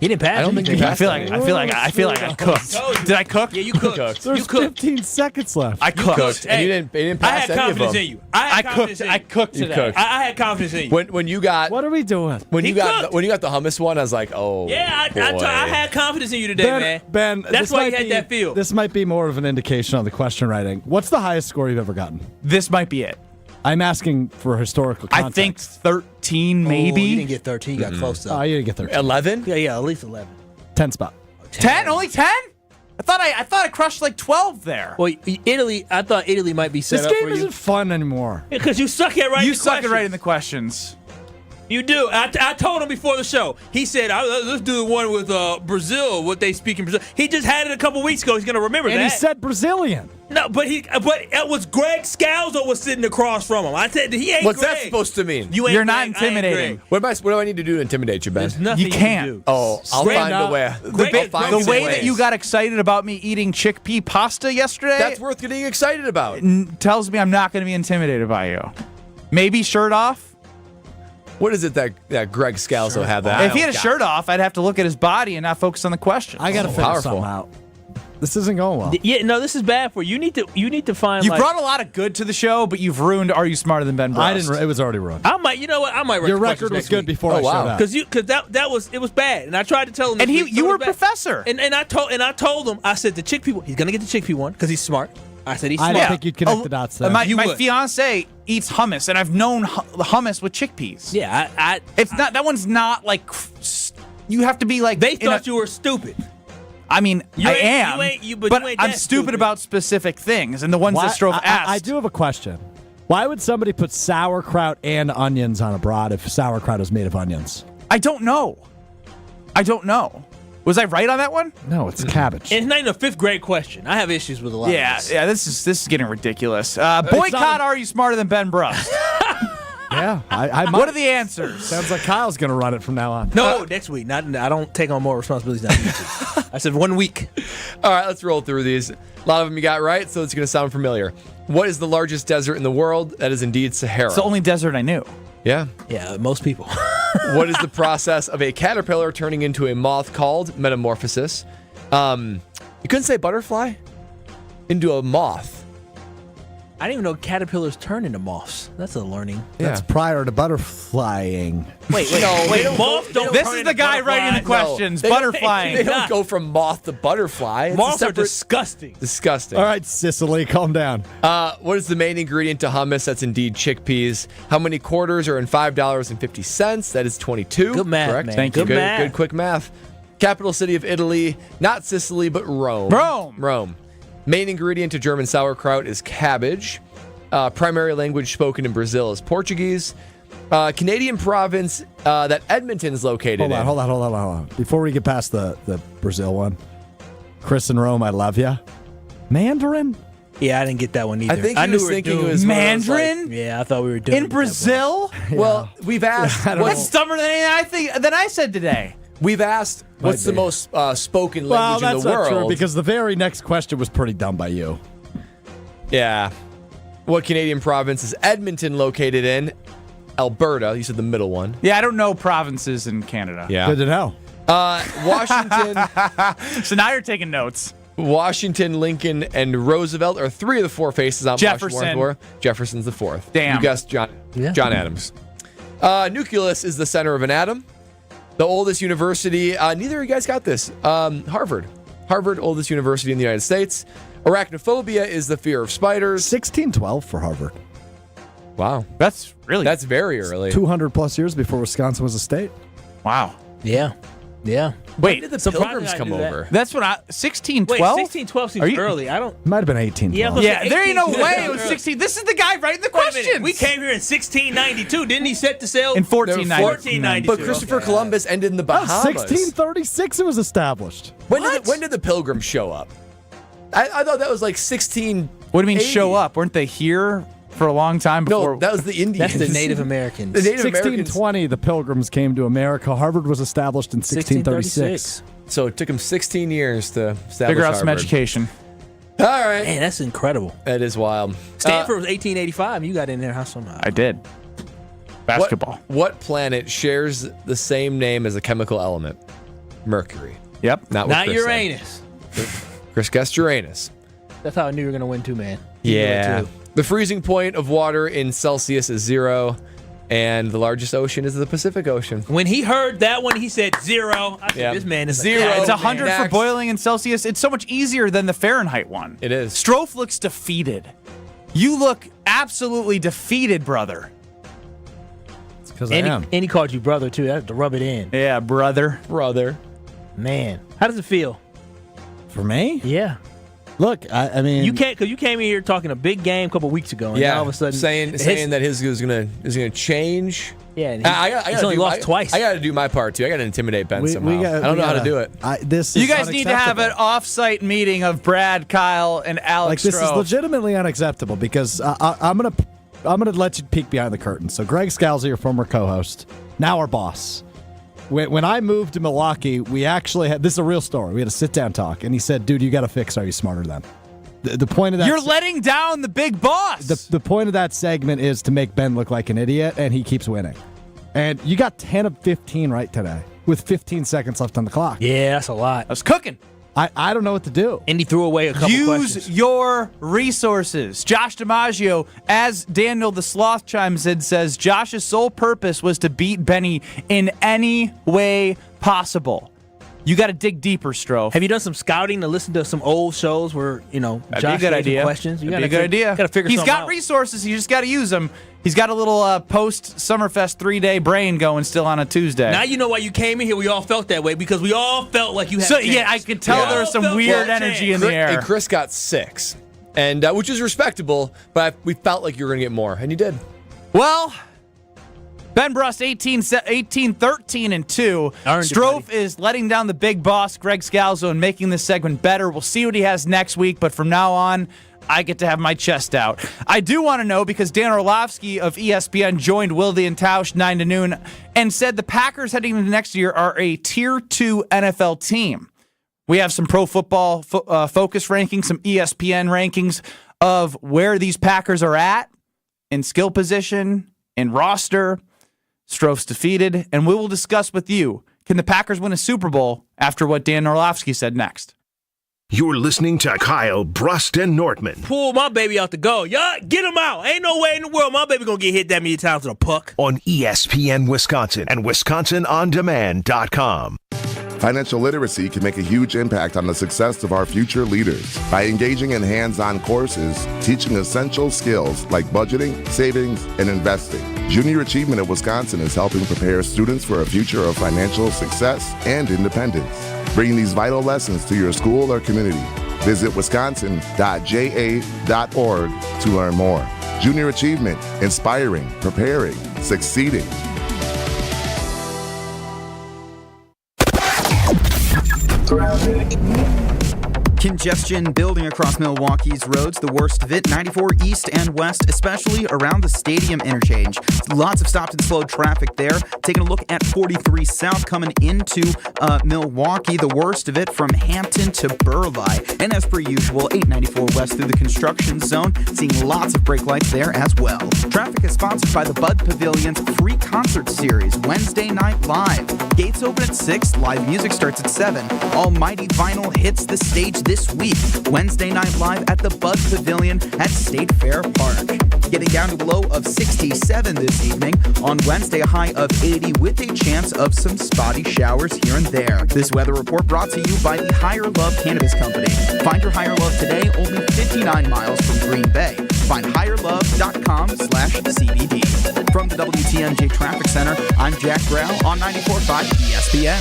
He didn't pass. I don't think you I passed. feel like I cooked. Did I cook? Yeah, you cooked. There's 15 seconds left. I cooked. Cooked. And you didn't I pass had any of confidence them. in you. I cooked You today. cooked. I had confidence in you. When you got What are we doing? when He you got cooked. when you got the hummus one, I was like, oh Yeah, boy. I had confidence in you today, man. Ben, That's this why you might had be- that feel. This might be more of an indication on the question writing. What's the highest score you've ever gotten? This might be it. I'm asking for historical context. I think 13, maybe. You didn't get 13. You got close though. Oh, you didn't get 13. 11? Yeah, at least 11. 10 spot. 10? Only 10? I thought I crushed like 12 there. Well, Italy. I thought Italy might be set This up game for you isn't fun anymore. because you suck at writing. You the suck at questions. writing the questions. You do. I told him before the show. He said, "Let's do the one with Brazil. What they speak in Brazil." He just had it a couple weeks ago. He's gonna remember And that. he said Brazilian. No, but it was Greg Scalzo was sitting across from him. I said he ain't. What's Greg. that supposed to mean? You ain't You're not Greg, I ain't intimidating. Greg. What do I need to do to intimidate you, Ben? There's nothing You can't. can do. Oh, I'll Greg, find a way. The way that you got excited about me eating chickpea pasta yesterday That's worth getting excited about. tells me I'm not going to be intimidated by you. Maybe shirt off. What is it that Greg Scalzo had that? If he had a shirt off, I'd have to look at his body and not focus on the question. I got to figure powerful. something out. This isn't going well. Yeah, no, this is bad for you. You need to find. You like, brought a lot of good to the show, but you've ruined Are You Smarter Than Ben Brust? I didn't. It was already ruined. I might. You know what? I might. Your record was good before I showed up. Because that was bad, and I tried to tell him. And this week, you were it was a bad. professor. And I told him. I said the chickpea. He's gonna get the chickpea one because he's smart. I said he's I smart. don't think you'd connect the dots there. My would. fiance eats hummus, and I've known hummus with chickpeas. Yeah, It's not. That one's not like. You have to be like. They thought you were stupid. I mean, I am. but but you ain't I'm that stupid about specific things, and the ones that Strove asked. I do have a question. Why would somebody put sauerkraut and onions on a brat if sauerkraut is made of onions? I don't know. Was I right on that one? No, it's cabbage. And it's not even a fifth grade question. I have issues with a lot. Yeah, of this. yeah. This is getting ridiculous. Boycott. Are You Smarter Than Ben Brust? Yeah, I might. What are the answers? Sounds like Kyle's going to run it from now on. No, next week. I don't take on more responsibilities than I need to. I said 1 week. All right, let's roll through these. A lot of them you got right, so it's going to sound familiar. What is the largest desert in the world? That is indeed Sahara. It's the only desert I knew. Yeah. Yeah, most people. What is the process of a caterpillar turning into a moth called? Metamorphosis. You couldn't say butterfly? Into a moth. I didn't even know caterpillars turn into moths. That's a learning. That's prior to butterflying. Wait. Moths don't This turn is the into guy writing the butterflies. questions. They don't- Butterflying. They don't go from moth to butterfly. It's a Moths are separate- disgusting. Disgusting. All right, Sicily, calm down. What is the main ingredient to hummus? That's indeed chickpeas. How many quarters are in $5.50? That is 22. Good math, correct? man. Thank you. Good math. Good quick math. Capital city of Italy, not Sicily, but Rome. Rome. Main ingredient to German sauerkraut is cabbage. Primary language spoken in Brazil is Portuguese. Canadian province that Edmonton's located in. Hold on. Before we get past the Brazil one, Chris and Rome, I love ya. Mandarin? Yeah, I didn't get that one either. I think I he knew was we were thinking doing it was one of those, Mandarin? Yeah, I thought we were doing In Brazil? Well, we've asked. That's dumber than anything than I said today. We've asked what's the most spoken language in that's the not world. true because the very next question was pretty dumb by you. Yeah. What Canadian province is Edmonton located in? Alberta. You said the middle one. Yeah, I don't know provinces in Canada. Yeah. Good to know. Washington. So now you're taking notes. Washington, Lincoln, and Roosevelt are three of the four faces on Jefferson. Mount Rushmore. Jefferson's the fourth. Damn. You guessed John Adams. Nucleus is the center of an atom. The oldest university, neither of you guys got this. Harvard. Harvard, oldest university in the United States. Arachnophobia is the fear of spiders. 1612 for Harvard. Wow. That's very early. 200 plus years before Wisconsin was a state. Wow. Yeah. When did the Pilgrims come over? That's what 1612? Wait, 1612 seems early. I don't. Might have been 1812. Yeah, there ain't no 1812 way it was 16. This is the guy writing the Wait a minute. questions. We came here in 1692. Didn't he set the sail? In 1492. But Christopher Columbus ended in the Bahamas. 1636 it was established. When did the Pilgrims show up? I thought that was like 16. What do you mean show up? Weren't they here for a long time before? No, that was the Indians. That's the Native Americans. The Native Americans. 1620, the Pilgrims came to America. Harvard was established in 1636. So it took him 16 years to establish Figure out some Harvard. education. All right. Man, that's incredible. That is wild. Stanford was 1885. You got in there how somehow? I did. Basketball. What planet shares the same name as a chemical element? Mercury. Yep. Not what Not Chris said. Uranus. Chris guessed Uranus. That's how I knew you were going to win too, man. You knew it, Yeah. too. The freezing point of water in Celsius is 0, and the largest ocean is the Pacific Ocean. When he heard that one, he said 0. I said, this man is 0. Like, It's 100 for Next. boiling in Celsius. It's so much easier than the Fahrenheit one. It is. Strofe looks defeated. You look absolutely defeated, brother. It's because I and, am. he called you brother, too. I had to rub it in. Yeah, brother. Brother. Man, how does it feel? For me? Yeah. Look, I mean, You can't, because you came in here talking a big game a couple weeks ago, and Yeah. now all of a sudden saying that his is gonna change. Yeah, and I he's only lost twice. I got to do my part too. I got to intimidate Ben somehow. I don't know how to do it. You guys need to have an off-site meeting of Brad, Kyle, and Alex. This is Stroh. legitimately unacceptable because I'm gonna let you peek behind the curtain. So Greg Scalzi, your former co-host, now our boss. When I moved to Milwaukee, we actually had this is a real story. We had a sit-down talk, and he said, "Dude, you got to fix. Are you smarter than?" The point of that You're letting down the big boss. the point of that segment is to make Ben look like an idiot, and he keeps winning. And you got 10 of 15 right today with 15 seconds left on the clock. Yeah, that's a lot. I was cooking. I don't know what to do. And he threw away a couple questions. Use your resources. Josh DiMaggio, as Daniel the Sloth chimes in, says Josh's sole purpose was to beat Benny in any way possible. You got to dig deeper, Stroh. Have you done some scouting to listen to some old shows where, That'd Josh be a good gave idea. you questions? That'd be a good idea. Got to figure He's something got out. resources. You just got to use them. He's got a little post-Summerfest 3-day brain going still on a Tuesday. Now you know why you came in here. We all felt that way because we all felt like you had So, a chance. yeah, I could tell there was some weird energy in the air. And Chris got 6, and which is respectable, but we felt like you were going to get more, and you did. Well, Ben Brust 18, 13, and 2. Strofe is letting down the big boss, Greg Scalzo, and making this segment better. We'll see what he has next week, but from now on, I get to have my chest out. I do want to know, because Dan Orlovsky of ESPN joined Wilde and Tausch 9 to noon and said the Packers heading into next year are a Tier 2 NFL team. We have some Pro Football Focus rankings, some ESPN rankings of where these Packers are at in skill position, in roster. Strofe's defeated, and we will discuss with you, can the Packers win a Super Bowl after what Dan Orlovsky said next? You're listening to Kyle, Brust, and Nortman Pull my baby out the goal. Yeah, get him out. Ain't no way in the world my baby gonna get hit that many times with a puck. on ESPN Wisconsin and WisconsinOnDemand.com. Financial literacy can make a huge impact on the success of our future leaders. By engaging in hands-on courses, teaching essential skills like budgeting, savings, and investing, Junior Achievement of Wisconsin is helping prepare students for a future of financial success and independence. Bringing these vital lessons to your school or community. Visit wisconsin.ja.org to learn more. Junior Achievement, inspiring, preparing, succeeding. Congestion building across Milwaukee's roads, the worst of it, 94 east and west, especially around the stadium interchange. Lots of stopped and slowed traffic there. Taking a look at 43 south coming into Milwaukee, the worst of it from Hampton to Burleigh. And as per usual, 894 west through the construction zone, seeing lots of brake lights there as well. Traffic is sponsored by the Bud Pavilion's free concert series, Wednesday Night Live. Gates open at 6, live music starts at 7. Almighty Vinyl hits the stage this week. Wednesday Night Live at the Bud Pavilion at State Fair Park. Getting down to a low of 67 this evening. On Wednesday, a high of 80 with a chance of some spotty showers here and there. This weather report brought to you by the Higher Love Cannabis Company. Find your Higher Love today, only 59 miles from Green Bay. Find higherlove.com/CBD. From the WTMJ Traffic Center, I'm Jack Grau on 94.5 ESPN.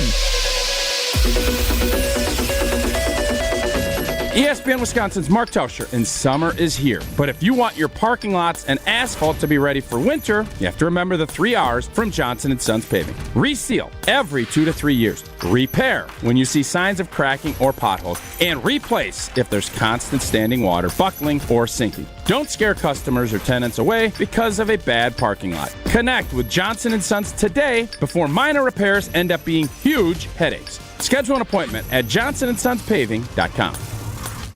ESPN Wisconsin's Mark Tauscher, and summer is here. But if you want your parking lots and asphalt to be ready for winter, you have to remember the 3 R's from Johnson & Sons Paving. Reseal every 2 to 3 years. Repair when you see signs of cracking or potholes. And replace if there's constant standing water, buckling, or sinking. Don't scare customers or tenants away because of a bad parking lot. Connect with Johnson & Sons today before minor repairs end up being huge headaches. Schedule an appointment at johnsonsonspaving.com.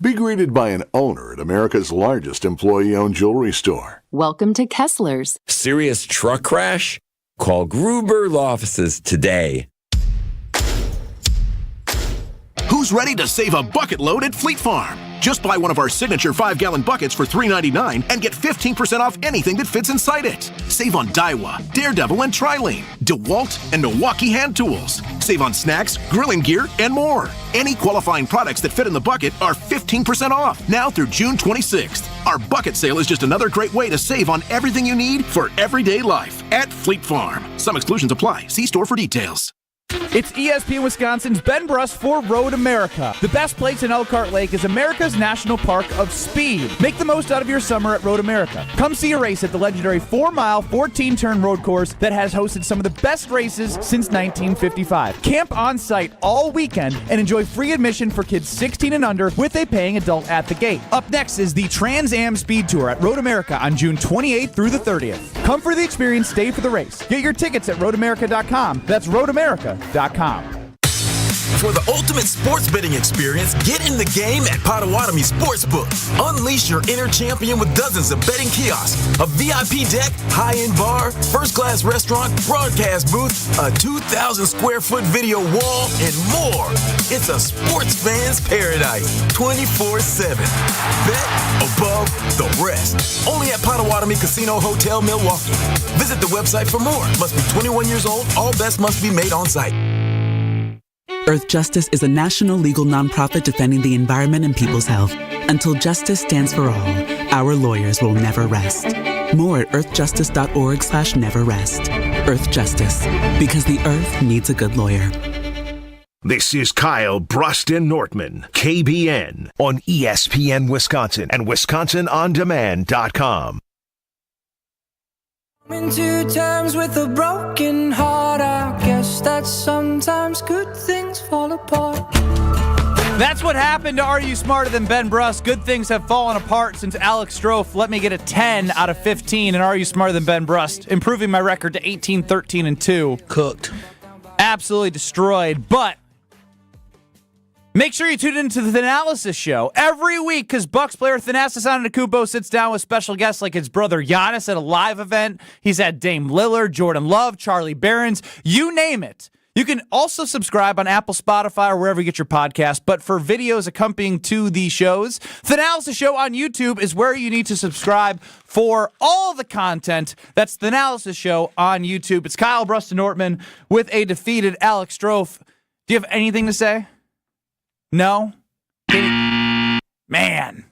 Be greeted by an owner at America's largest employee-owned jewelry store. Welcome to Kessler's. Serious truck crash? Call Gruber Law Offices today. Who's ready to save a bucket load at Fleet Farm? Just buy one of our signature 5-gallon buckets for $3.99 and get 15% off anything that fits inside it. Save on Daiwa, Daredevil, and Trilane, DeWalt, and Milwaukee hand tools. Save on snacks, grilling gear, and more. Any qualifying products that fit in the bucket are 15% off now through June 26th. Our bucket sale is just another great way to save on everything you need for everyday life at Fleet Farm. Some exclusions apply. See store for details. It's ESPN Wisconsin's Ben Brust for Road America. The best place in Elkhart Lake is America's National Park of Speed. Make the most out of your summer at Road America. Come see a race at the legendary 4-mile, 14-turn road course that has hosted some of the best races since 1955. Camp on site all weekend and enjoy free admission for kids 16 and under with a paying adult at the gate. Up next is the Trans Am Speed Tour at Road America on June 28th through the 30th. Come for the experience, stay for the race. Get your tickets at roadamerica.com. That's roadamerica.com. For the ultimate sports betting experience, get in the game at Potawatomi Sportsbook. Unleash your inner champion with dozens of betting kiosks, a VIP deck, high-end bar, first-class restaurant, broadcast booth, a 2,000-square-foot video wall, and more. It's a sports fan's paradise, 24/7. Bet above the rest. Only at Potawatomi Casino Hotel, Milwaukee. Visit the website for more. Must be 21 years old. All bets must be made on site. Earth Justice is a national legal nonprofit defending the environment and people's health. Until justice stands for all, our lawyers will never rest. More at earthjustice.org/neverrest. Earth Justice, because the earth needs a good lawyer. This is Kyle, Brust, and Nortman, KBN, on ESPN Wisconsin and WisconsinOnDemand.com. Into terms with a broken heart, I guess that sometimes good things fall apart. That's what happened to Are You Smarter Than Ben Brust? Good things have fallen apart since Alex Strofe let me get a 10 out of 15 in Are You Smarter Than Ben Brust, improving my record to 18-13-2. Cooked. Absolutely destroyed, but make sure you tune into the Thanalysis Show every week because Bucks player Thanasis Antetokounmpo sits down with special guests like his brother Giannis at a live event. He's had Dame Lillard, Jordan Love, Charlie Barons, you name it. You can also subscribe on Apple, Spotify, or wherever you get your podcast. But for videos accompanying to the shows, Thanalysis Show on YouTube is where you need to subscribe for all the content. That's Thanalysis Show on YouTube. It's Kyle, Brust, and Nortman with a defeated Alex Strofe. Do you have anything to say? No? Man.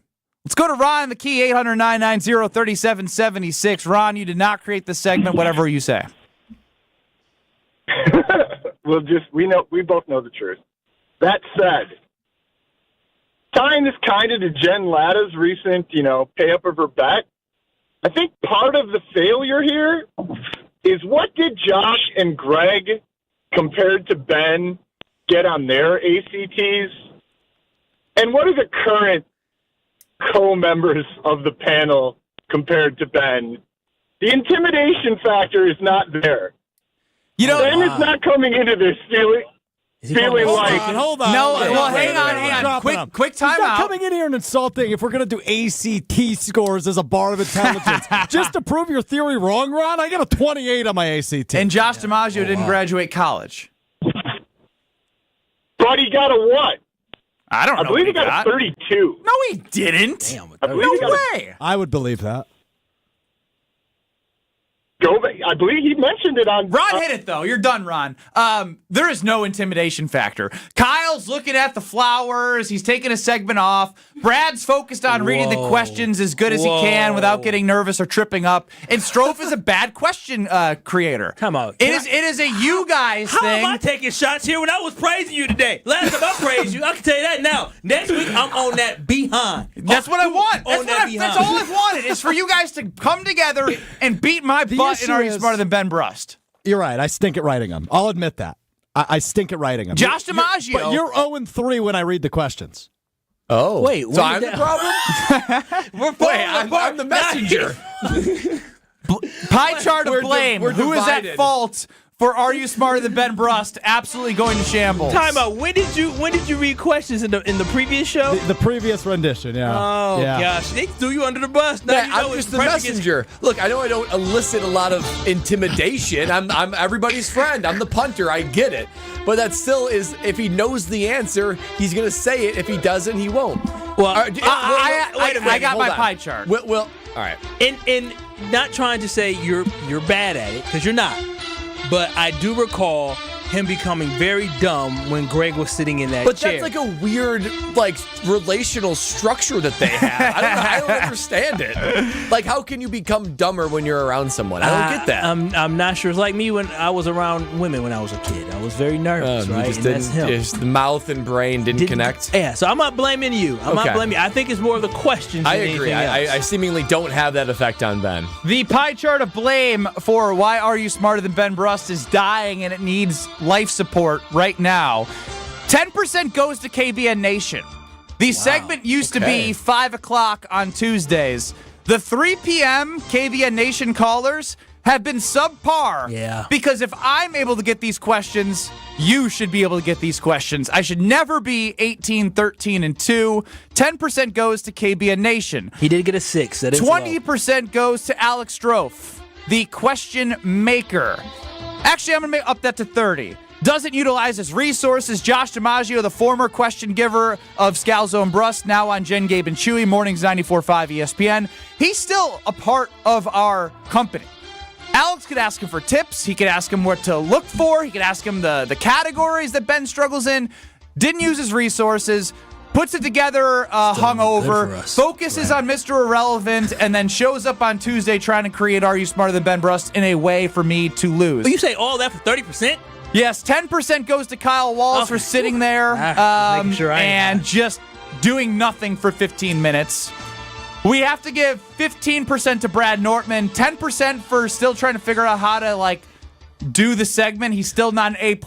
Let's go to Ron, the key, 800-990-3776. Ron, you did not create this segment, whatever you say. We both know the truth. That said, tying this kind of to Jen Latta's recent, pay up of her bet, I think part of the failure here is what did Josh and Greg compared to Ben get on their ACTs? And what are the current co-members of the panel compared to Ben? The intimidation factor is not there. Ben is not coming into this feeling like... Hold on. No, well, hang on. Quick time He's not out. coming in here and insulting if we're going to do ACT scores as a bar of intelligence. Just to prove your theory wrong, Ron, I got a 28 on my ACT. And Josh DiMaggio didn't graduate college. But he got a what? I don't know. I believe he got a 32. No, he didn't. Damn, No way. I would believe that. I believe he mentioned it on... Ron hit it, though. You're done, Ron. There is no intimidation factor. Kyle's looking at the flowers. He's taking a segment off. Brad's focused on reading the questions as good as he can without getting nervous or tripping up. And Strofe is a bad question creator. Come on. It is a you guys How thing. am I taking shots here when I was praising you today? Last time I praised you, I can tell you that now. Next week, I'm on that behind. That's what I want. That's all I've wanted is for you guys to come together and beat my butt and Are You Smarter Than Ben Brust? You're right. I stink at writing them. I'll admit that. I stink at writing them. Josh DiMaggio. But you're 0-3 when I read the questions. Oh. Wait, so I'm the problem? I'm the messenger. Pie chart of blame. We're Who is at divided. fault for Are You Smarter Than Ben Brust absolutely going to shambles. Time out. When did you read questions in the previous show? The previous rendition, yeah. Oh, yeah. gosh. They threw you under the bus. Now Yeah, I'm just the messenger. Look, I know I don't elicit a lot of intimidation. I'm everybody's friend. I'm the punter. I get it. But that still is, if he knows the answer, he's going to say it. If he doesn't, he won't. Well, wait a minute. I got Hold my on. pie chart. Well, all right. And not trying to say you're bad at it, because you're not. But I do recall him becoming very dumb when Greg was sitting in that But chair. that's like a weird, relational structure that they have. I don't understand it. Like, how can you become dumber when you're around someone? I don't get that. I'm not sure. It's like me when I was around women when I was a kid. I was very nervous, right? Just And that's him. Just the mouth and brain didn't connect. Yeah, so I'm not blaming you. I'm not blaming you. I think it's more of the questions I than agree. anything else. I seemingly don't have that effect on Ben. The pie chart of blame for Why Are You Smarter Than Ben Brust is dying and it needs life support right now. 10% goes to KBN Nation. The segment used to be 5 o'clock on Tuesdays. The 3 p.m. KBN Nation callers have been subpar. Yeah. Because if I'm able to get these questions, you should be able to get these questions. I should never be 18, 13, and 2. 10% goes to KBN Nation. He did get a 6. That is 20% goes to Alex Strofe, the question maker. Actually, I'm going to up that to 30. Doesn't utilize his resources. Josh DiMaggio, the former question giver of Scalzo and Brust, now on Jen, Gabe, and Chewy, mornings 94.5 ESPN. He's still a part of our company. Alex could ask him for tips. He could ask him what to look for. He could ask him the categories that Ben struggles in. Didn't use his resources. Puts it together hungover, focuses on Mr. Irrelevant, and then shows up on Tuesday trying to create Are You Smarter Than Ben Brust in a way for me to lose. But you say all that for 30%? Yes, 10% goes to Kyle Wallace for sitting there making sure and just doing nothing for 15 minutes. We have to give 15% to Brad Nortman, 10% for still trying to figure out how to, do the segment. He's still not an A++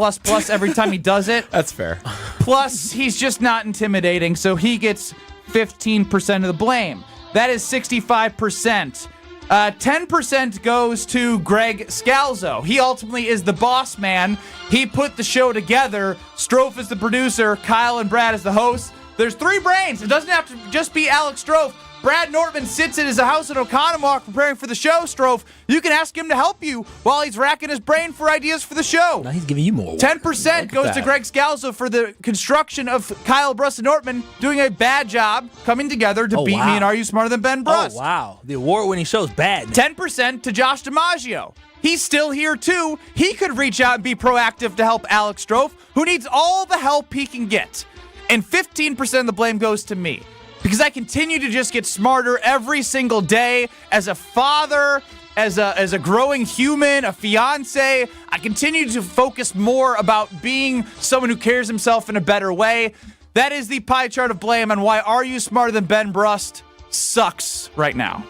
every time he does it. That's fair. Plus, he's just not intimidating, so he gets 15% of the blame. That is 65%. 10% goes to Greg Scalzo. He ultimately is the boss man. He put the show together. Strofe is the producer. Kyle and Brad is the hosts. There's 3 brains. It doesn't have to just be Alex Strofe. Brad Nortman sits at his house in Oconomowoc preparing for the show, Strofe. You can ask him to help you while he's racking his brain for ideas for the show. Now he's giving you more work. 10% goes to Greg Scalzo for the construction of Kyle, Brust, and Nortman doing a bad job coming together to beat me in Are You Smarter Than Ben Brust. Oh, wow. The award-winning show's bad. 10% to Josh DiMaggio. He's still here, too. He could reach out and be proactive to help Alex Strofe, who needs all the help he can get. And 15% of the blame goes to me. Because I continue to just get smarter every single day as a father, as a growing human, a fiance. I continue to focus more about being someone who carries himself in a better way. That is the pie chart of blame on why Are You Smarter Than Ben Brust sucks right now.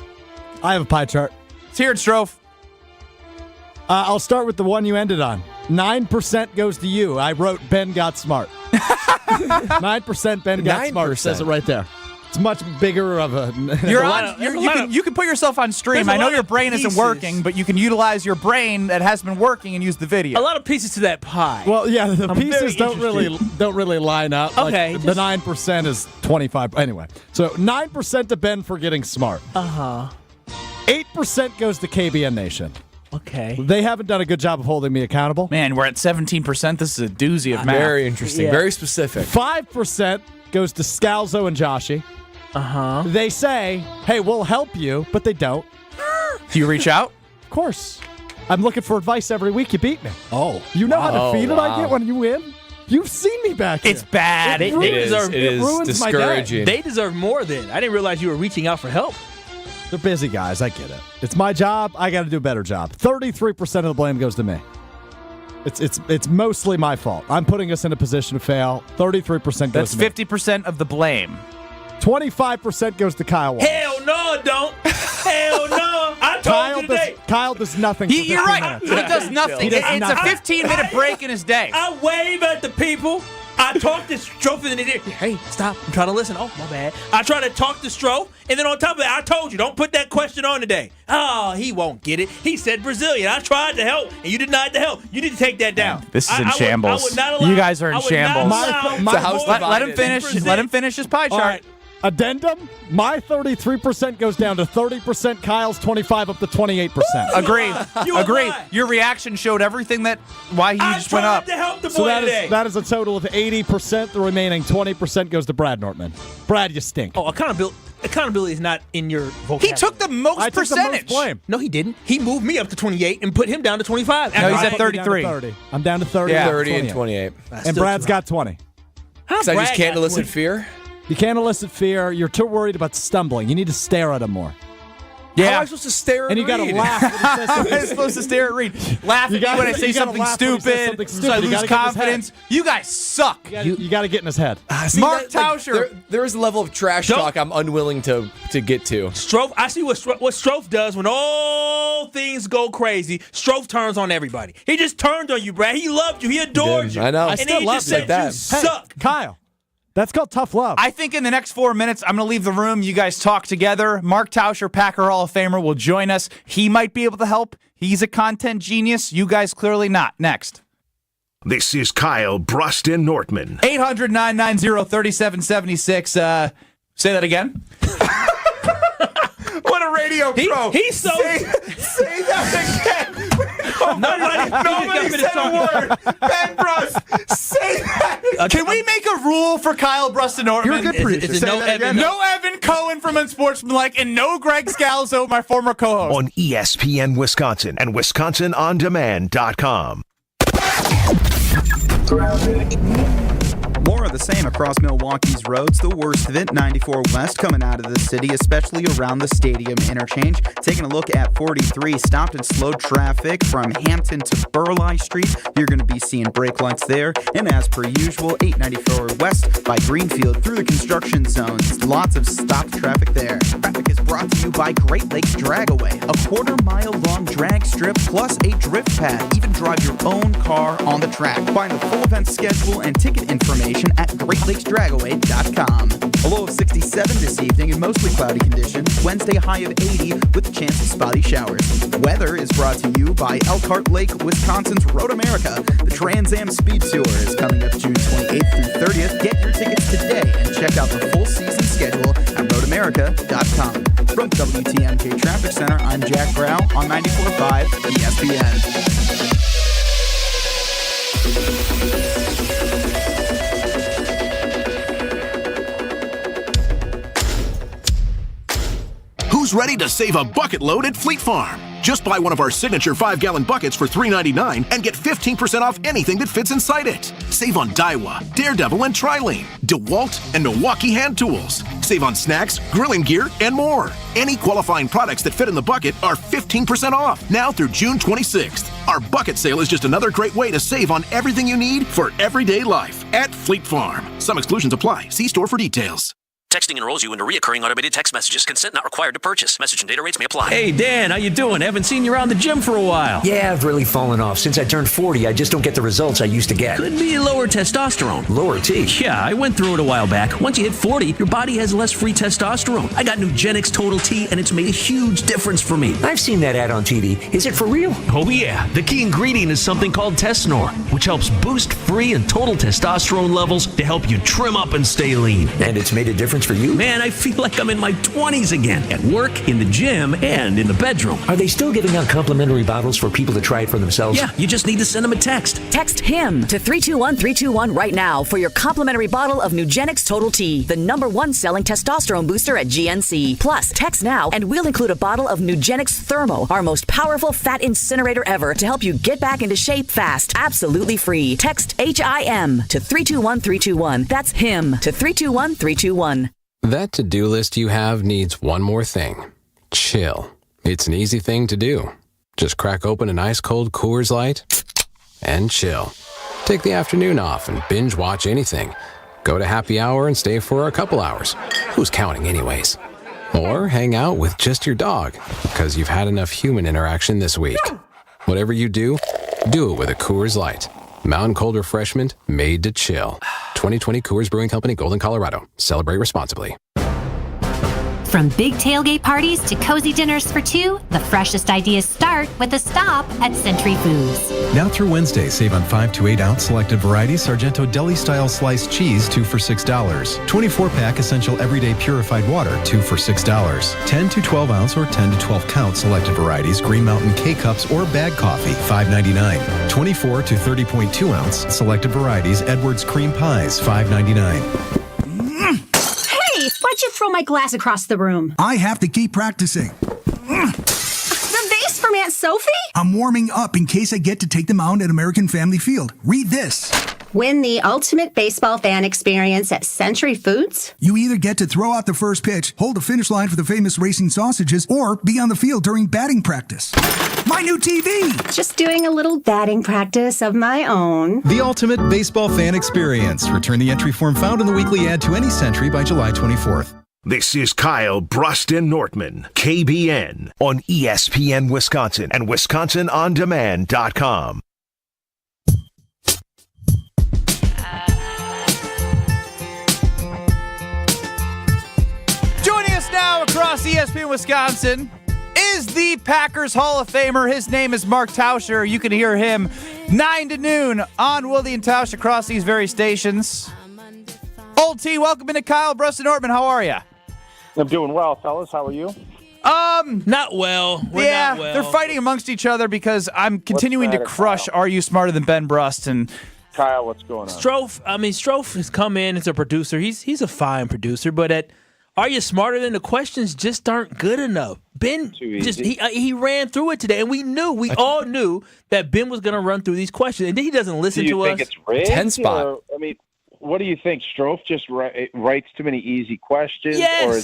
I have a pie chart. Let's hear it, Strofe. I'll start with the one you ended on. 9% goes to you. I wrote Ben got smart. 9% Ben got smart. Says it right there. It's much bigger of a. You can put yourself on stream. I know your brain isn't working, but you can utilize your brain that has been working and use the video. A lot of pieces to that pie. Well, yeah, the pieces don't really line up. Okay, the 9% is 25. Anyway, so 9% to Ben for getting smart. 8% goes to KBN Nation. Okay. They haven't done a good job of holding me accountable. Man, we're at 17%. This is a doozy of math. Very interesting. Yeah. Very specific. 5% goes to Scalzo and Joshy. They say, hey, we'll help you, but they don't. Do you reach out? Of course. I'm looking for advice every week. You beat me. Oh. You know how defeated I get when you win? You've seen me back here. It's bad. It ruins discouraging. my day. They deserve more then. I didn't realize you were reaching out for help. They're busy guys. I get it. It's my job. I got to do a better job. 33% of the blame goes to me. It's mostly my fault. I'm putting us in a position to fail. 33% goes to me. That's 50% of the blame. 25% goes to Kyle Wallace. Hell no, it don't. Hell no. I told you today. Kyle does nothing for 15 You're right. minutes. He does nothing. He does It's nothing. a 15-minute break in his day. I wave at the people. I talked to Strofe in his ear. Hey, stop. I'm trying to listen. Oh, my bad. I try to talk to Strofe, and then on top of that, I told you, don't put that question on today. Oh, he won't get it. He said Brazilian. I tried to help, and you denied the help. You need to take that down. This is in shambles. I would not allow, you guys are in shambles. Let him finish. Let him finish his pie chart. All right. Addendum, my 33% goes down to 30%, Kyle's 25 up to 28%. Agree. Your reaction showed everything why he just went up. To help the boy So today. that is a total of 80%. The remaining 20% goes to Brad Nortman. Brad, you stink. Oh, accountability is not in your vocabulary. He took the most I percentage. Took the most blame. No, he didn't. He moved me up to 28 and put him down to 25. No, he's at 33. I'm down to 30. Yeah. 30 and 28. And Brad's got 20. Because I just can't elicit fear? You can't elicit fear. You're too worried about stumbling. You need to stare at him more. Yeah. How am I supposed to stare at And you got to Reed? laugh when he says I'm something. supposed to stare at Reed. Laugh at me when I say something stupid. So I lose confidence. You guys suck. You got to get in his head. Mark Tauscher. There is a level of trash talk I'm unwilling to get to. Strofe, I see what Strofe does when all things go crazy. Strofe turns on everybody. He just turned on you, Brad. He loved you. He adored you. I know. And then he just said you suck. Hey, Kyle, that's called tough love. I think in the next 4 minutes, I'm going to leave the room. You guys talk together. Mark Tauscher, Packer Hall of Famer, will join us. He might be able to help. He's a content genius. You guys clearly not. Next. This is Kyle, Brust, and Nortman. 800-990-3776. Say that again. What a radio pro. He's so... Say that again. Nobody said a word. Ben Brust, say that. Can we make a rule for Kyle Brust and Nortman? You're a good producer. Is it no Evan? No Evan Cohen from Unsportsmanlike and no Greg Scalzo, my former co-host. On ESPN Wisconsin and WisconsinOnDemand.com. More of the same across Milwaukee's roads. The worst of it, 94 West, coming out of the city, especially around the stadium interchange. Taking a look at 43, stopped and slowed traffic from Hampton to Burleigh Street. You're going to be seeing brake lights there. And as per usual, 894 West by Greenfield through the construction zones. Lots of stopped traffic there. Traffic is brought to you by Great Lakes Dragaway, a quarter-mile-long drag strip plus a drift pad. Even drive your own car on the track. Find the full event schedule and ticket information at GreatLakesDragaway.com. A low of 67 this evening and mostly cloudy conditions. Wednesday high of 80 with a chance of spotty showers. Weather is brought to you by Elkhart Lake, Wisconsin's Road America. The Trans Am Speed Tour is coming up June 28th through 30th. Get your tickets today and check out the full season schedule at RoadAmerica.com. From WTMK Traffic Center, I'm Jack Brow on 94.5 ESPN. Who's ready to save a bucket load at Fleet Farm? Just buy one of our signature 5-gallon buckets for $3.99 and get 15% off anything that fits inside it. Save on Daiwa, Daredevil, and Trilene, DeWalt, and Milwaukee hand tools. Save on snacks, grilling gear, and more. Any qualifying products that fit in the bucket are 15% off now through June 26th. Our bucket sale is just another great way to save on everything you need for everyday life at Fleet Farm. Some exclusions apply. See store for details. Texting enrolls you into recurring automated text messages. Consent not required to purchase. Message and data rates may apply. Hey, Dan, how you doing? Haven't seen you around the gym for a while. Yeah, I've really fallen off. Since I turned 40, I just don't get the results I used to get. Could be lower testosterone. Lower T? Yeah, I went through it a while back. Once you hit 40, your body has less free testosterone. I got Nugenix Total T, and it's made a huge difference for me. I've seen that ad on TV. Is it for real? Oh, yeah. The key ingredient is something called Tesnor, which helps boost free and total testosterone levels to help you trim up and stay lean. And it's made a difference for you? Man, I feel like I'm in my 20s again, at work, in the gym, and in the bedroom. Are they still giving out complimentary bottles for people to try it for themselves? Yeah, you just need to send them a text. Text HIM to 321-321 right now for your complimentary bottle of Nugenix Total T, the #1 selling testosterone booster at GNC. Plus, text now and we'll include a bottle of Nugenix Thermo, our most powerful fat incinerator ever, to help you get back into shape fast. Absolutely free. Text HIM to 321-321. That's HIM to 321-321. That to-do list you have needs one more thing. Chill. It's an easy thing to do. Just crack open an ice-cold Coors Light and chill. Take the afternoon off and binge watch anything. Go to happy hour and stay for a couple hours. Who's counting anyways? Or hang out with just your dog, because you've had enough human interaction this week. Whatever you do, do it with a Coors Light. Mountain Cold Refreshment made to chill. 2020 Coors Brewing Company, Golden, Colorado. Celebrate responsibly. From big tailgate parties to cozy dinners for two, the freshest ideas start with a stop at Century Foods. Now through Wednesday, save on 5 to 8 ounce selected varieties Sargento deli-style sliced cheese, 2 for $6. 24-pack essential everyday purified water, 2 for $6. 10 to 12 ounce or 10 to 12 count selected varieties Green Mountain K-Cups or bag coffee, $5.99. 24 to 30.2 ounce selected varieties Edwards cream pies, $5.99. Why'd you throw my glass across the room? I have to keep practicing. The vase from Aunt Sophie? I'm warming up in case I get to take them out at American Family Field. Read this. Win the ultimate baseball fan experience at Century Foods? You either get to throw out the first pitch, hold the finish line for the famous racing sausages, or be on the field during batting practice. My new TV! Just doing a little batting practice of my own. The ultimate baseball fan experience. Return the entry form found in the weekly ad to any Century by July 24th. This is Kyle, Brust, and Nortman, KBN, on ESPN Wisconsin and WisconsinOnDemand.com. Joining us now across ESPN Wisconsin is the Packers Hall of Famer. His name is Mark Tauscher. You can hear him 9 to noon on Wilde and Tausch across these very stations. Old T, welcome into Kyle, Brust, and Nortman. How are you? I'm doing well, fellas. How are you? Not well. We're not well. They're fighting amongst each other because I'm continuing to crush Are You Smarter Than Ben Brust? And Kyle, what's going on? Strofe has come in as a producer. He's a fine producer, but Are You Smarter Than the questions just aren't good enough. Ben he ran through it today, and we all knew that Ben was going to run through these questions, and then he doesn't listen to us. Do you think it's rigged? 10 spot. What do you think? Strofe just writes too many easy questions, yes. or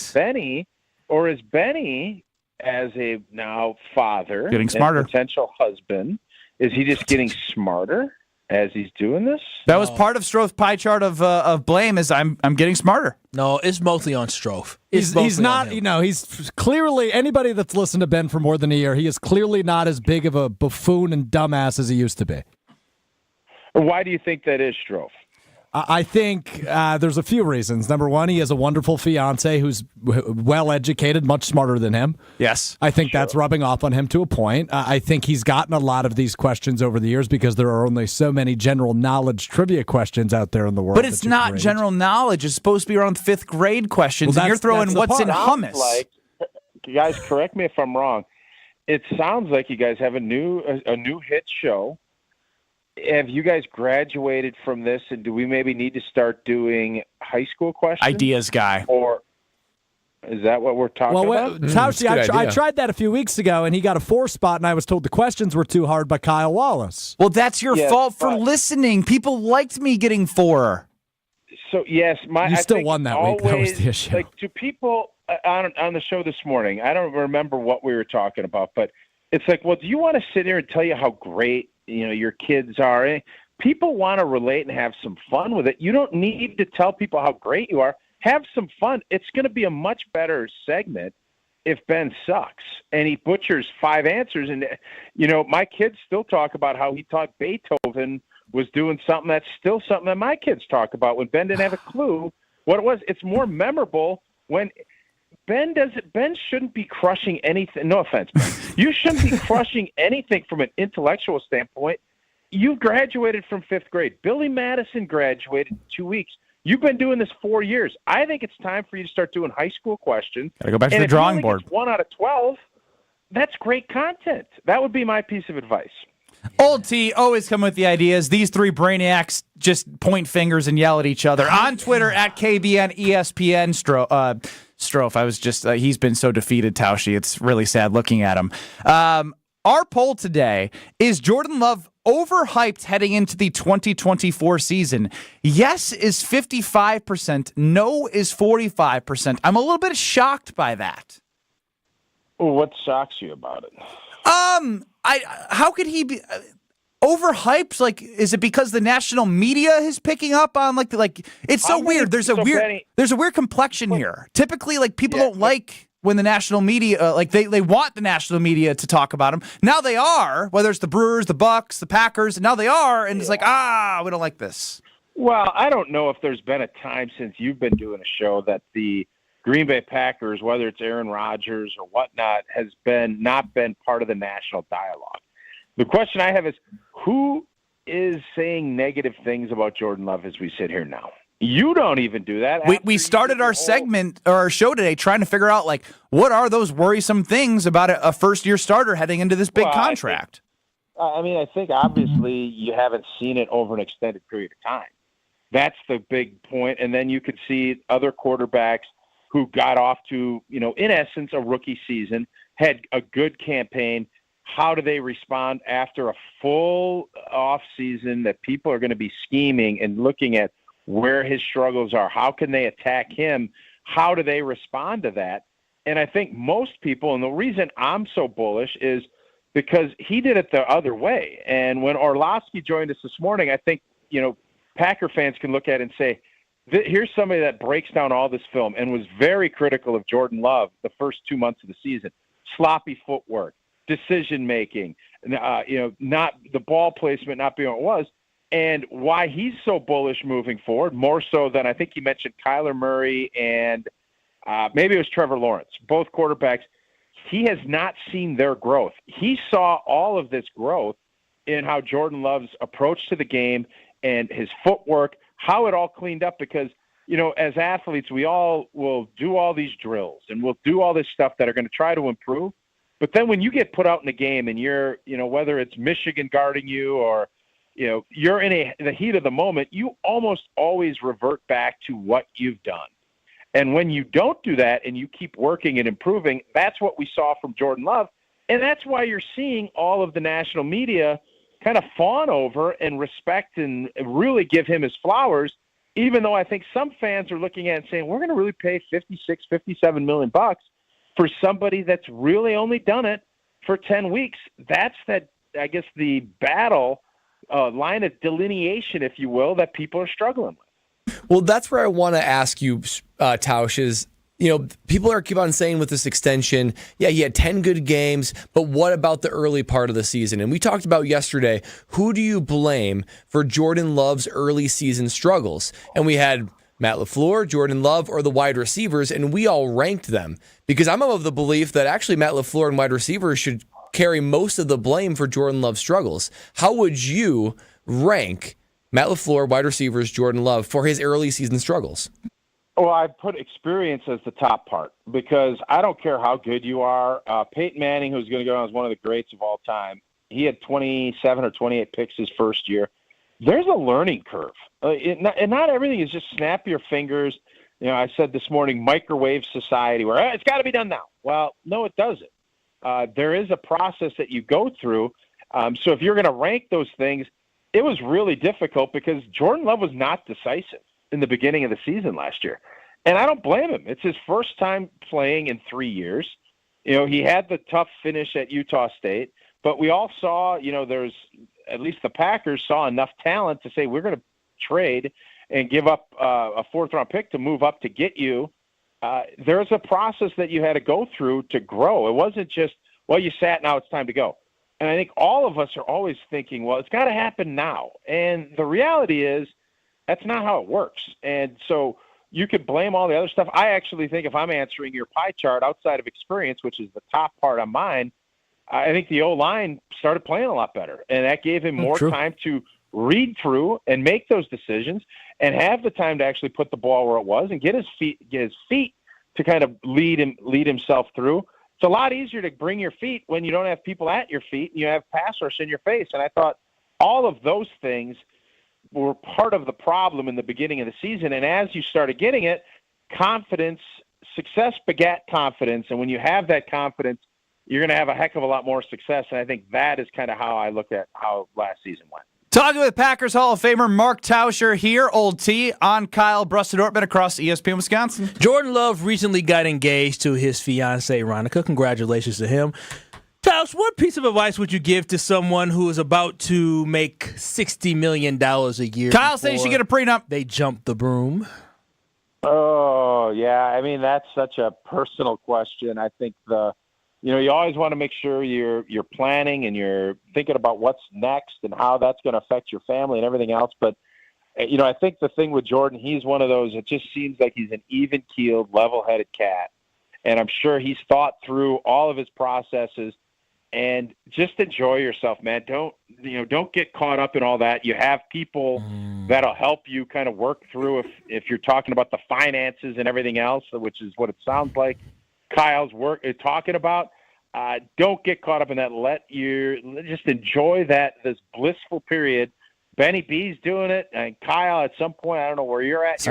is Benny, as a now father, getting smarter, and potential husband, is he just getting smarter as he's doing this? That was part of Strofe's pie chart of blame. Is I'm getting smarter. No, it's mostly on Strofe. He's not. He's clearly, anybody that's listened to Ben for more than a year, he is clearly not as big of a buffoon and dumbass as he used to be. Why do you think that is, Strofe? I think there's a few reasons. Number one, he has a wonderful fiance who's well-educated, much smarter than him. Yes. I think that's rubbing off on him to a point. I think he's gotten a lot of these questions over the years because there are only so many general knowledge trivia questions out there in the world. But it's not general knowledge. It's supposed to be around 5th grade questions, and you're throwing what's in hummus. You guys, correct me if I'm wrong. It sounds like you guys have a new hit show. Have you guys graduated from this, and do we maybe need to start doing high school questions? Ideas guy. Or is that what we're talking about? Tausch, I tried that a few weeks ago, and he got a 4 spot, and I was told the questions were too hard by Kyle Wallace. Well, that's your fault for listening. People liked me getting 4. So, yes. You still won that week. That was the issue. Like, to people on the show this morning, I don't remember what we were talking about, but it's like, well, do you want to sit here and tell you how great your kids are? People want to relate and have some fun with it. You don't need to tell people how great you are. Have some fun. It's going to be a much better segment if Ben sucks and he butchers 5 answers. And, my kids still talk about how he thought Beethoven was doing something that's still something that my kids talk about when Ben didn't have a clue what it was. It's more memorable when Ben shouldn't be crushing anything. No offense, Ben. You shouldn't be crushing anything from an intellectual standpoint. You graduated from 5th grade. Billy Madison graduated in 2 weeks. You've been doing this 4 years. I think it's time for you to start doing high school questions. Got to go back to the drawing board. 1 out of 12. That's great content. That would be my piece of advice. Old T always come with the ideas. These 3 brainiacs just point fingers and yell at each other. On Twitter, at KBN ESPN Strofe. I was just, he's been so defeated, Tauschi. It's really sad looking at him. Our poll today is Jordan Love overhyped heading into the 2024 season. Yes is 55%. No is 45%. I'm a little bit shocked by that. What shocks you about it? How could he be overhyped? Like, is it because the national media is picking up on like it's so weird. There's a weird complexion here. Typically, like, people don't like when the national media they want the national media to talk about them. Now they are, whether it's the Brewers, the Bucks, the Packers, and now they are, and it's like, we don't like this. Well, I don't know if there's been a time since you've been doing a show that the Green Bay Packers, whether it's Aaron Rodgers or whatnot, has not been part of the national dialogue. The question I have is, who is saying negative things about Jordan Love as we sit here now? You don't even do that. We started our segment or our show today trying to figure out, like, what are those worrisome things about a first-year starter heading into this big contract? I think obviously you haven't seen it over an extended period of time. That's the big point. And then you could see other quarterbacks who got off to, in essence, a rookie season, had a good campaign. How do they respond after a full off season that people are going to be scheming and looking at where his struggles are? How can they attack him? How do they respond to that? And I think most people, and the reason I'm so bullish is because he did it the other way. And when Orlovsky joined us this morning, I think, Packer fans can look at it and say, here's somebody that breaks down all this film and was very critical of Jordan Love the first 2 months of the season. Sloppy footwork, decision-making, not the ball placement not being what it was, and why he's so bullish moving forward, more so than I think he mentioned Kyler Murray and maybe it was Trevor Lawrence, both quarterbacks. He has not seen their growth. He saw all of this growth in how Jordan Love's approach to the game and his footwork, how it all cleaned up because, as athletes, we all will do all these drills and we'll do all this stuff that are going to try to improve. But then when you get put out in the game and you're, whether it's Michigan guarding you or, you're in the heat of the moment, you almost always revert back to what you've done. And when you don't do that and you keep working and improving, that's what we saw from Jordan Love. And that's why you're seeing all of the national media kind of fawn over and respect and really give him his flowers, even though I think some fans are looking at it and saying, we're going to really pay $56, $57 million for somebody that's really only done it for 10 weeks. That's the battle line of delineation, if you will, that people are struggling with. Well, that's where I want to ask you, Tausch, is, people keep on saying with this extension, yeah, he had 10 good games, but what about the early part of the season? And we talked about yesterday, who do you blame for Jordan Love's early season struggles? And we had Matt LaFleur, Jordan Love, or the wide receivers, and we all ranked them. Because I'm of the belief that actually Matt LaFleur and wide receivers should carry most of the blame for Jordan Love's struggles. How would you rank Matt LaFleur, wide receivers, Jordan Love, for his early season struggles? Well, I put experience as the top part because I don't care how good you are. Peyton Manning, who's going to go down as one of the greats of all time, he had 27 or 28 picks his first year. There's a learning curve. And not everything is just snap your fingers. I said this morning, microwave society, where it's got to be done now. Well, no, it doesn't. There is a process that you go through. So if you're going to rank those things, it was really difficult because Jordan Love was not decisive in the beginning of the season last year. And I don't blame him. It's his first time playing in 3 years. He had the tough finish at Utah State, but we all saw, there's at least the Packers saw enough talent to say, we're going to trade and give up a fourth-round pick to move up to get you. There's a process that you had to go through to grow. It wasn't just, well, you sat, now it's time to go. And I think all of us are always thinking, well, it's got to happen now. And the reality is that's not how it works. And so you could blame all the other stuff. I actually think if I'm answering your pie chart outside of experience, which is the top part on mine, I think the O-line started playing a lot better. And that gave him more time to read through and make those decisions and have the time to actually put the ball where it was and get his feet to kind of lead himself through. It's a lot easier to bring your feet when you don't have people at your feet and you have pass rush in your face. And I thought all of those things were part of the problem in the beginning of the season. And as you started getting it, success begat confidence. And when you have that confidence, you're going to have a heck of a lot more success. And I think that is kind of how I look at how last season went. Talking with Packers Hall of Famer Mark Tauscher here, Old T, on Kyle Brust and Nortman across ESPN Wisconsin. Jordan Love recently got engaged to his fiancée, Ronica. Congratulations to him. Tausch, what piece of advice would you give to someone who is about to make $60 million a year? Kyle says you should get a prenup. They jump the broom. Oh, yeah. I mean, that's such a personal question. I think you always want to make sure you're planning and you're thinking about what's next and how that's going to affect your family and everything else. But I think the thing with Jordan, he's one of those, it just seems like he's an even-keeled, level-headed cat. And I'm sure he's thought through all of his processes. And just enjoy yourself, man. Don't get caught up in all that. You have people that'll help you kind of work through if you're talking about the finances and everything else, which is what it sounds like Kyle's talking about. Don't get caught up in that. Just enjoy this blissful period. Benny B's doing it, and Kyle at some point, I don't know where you're at.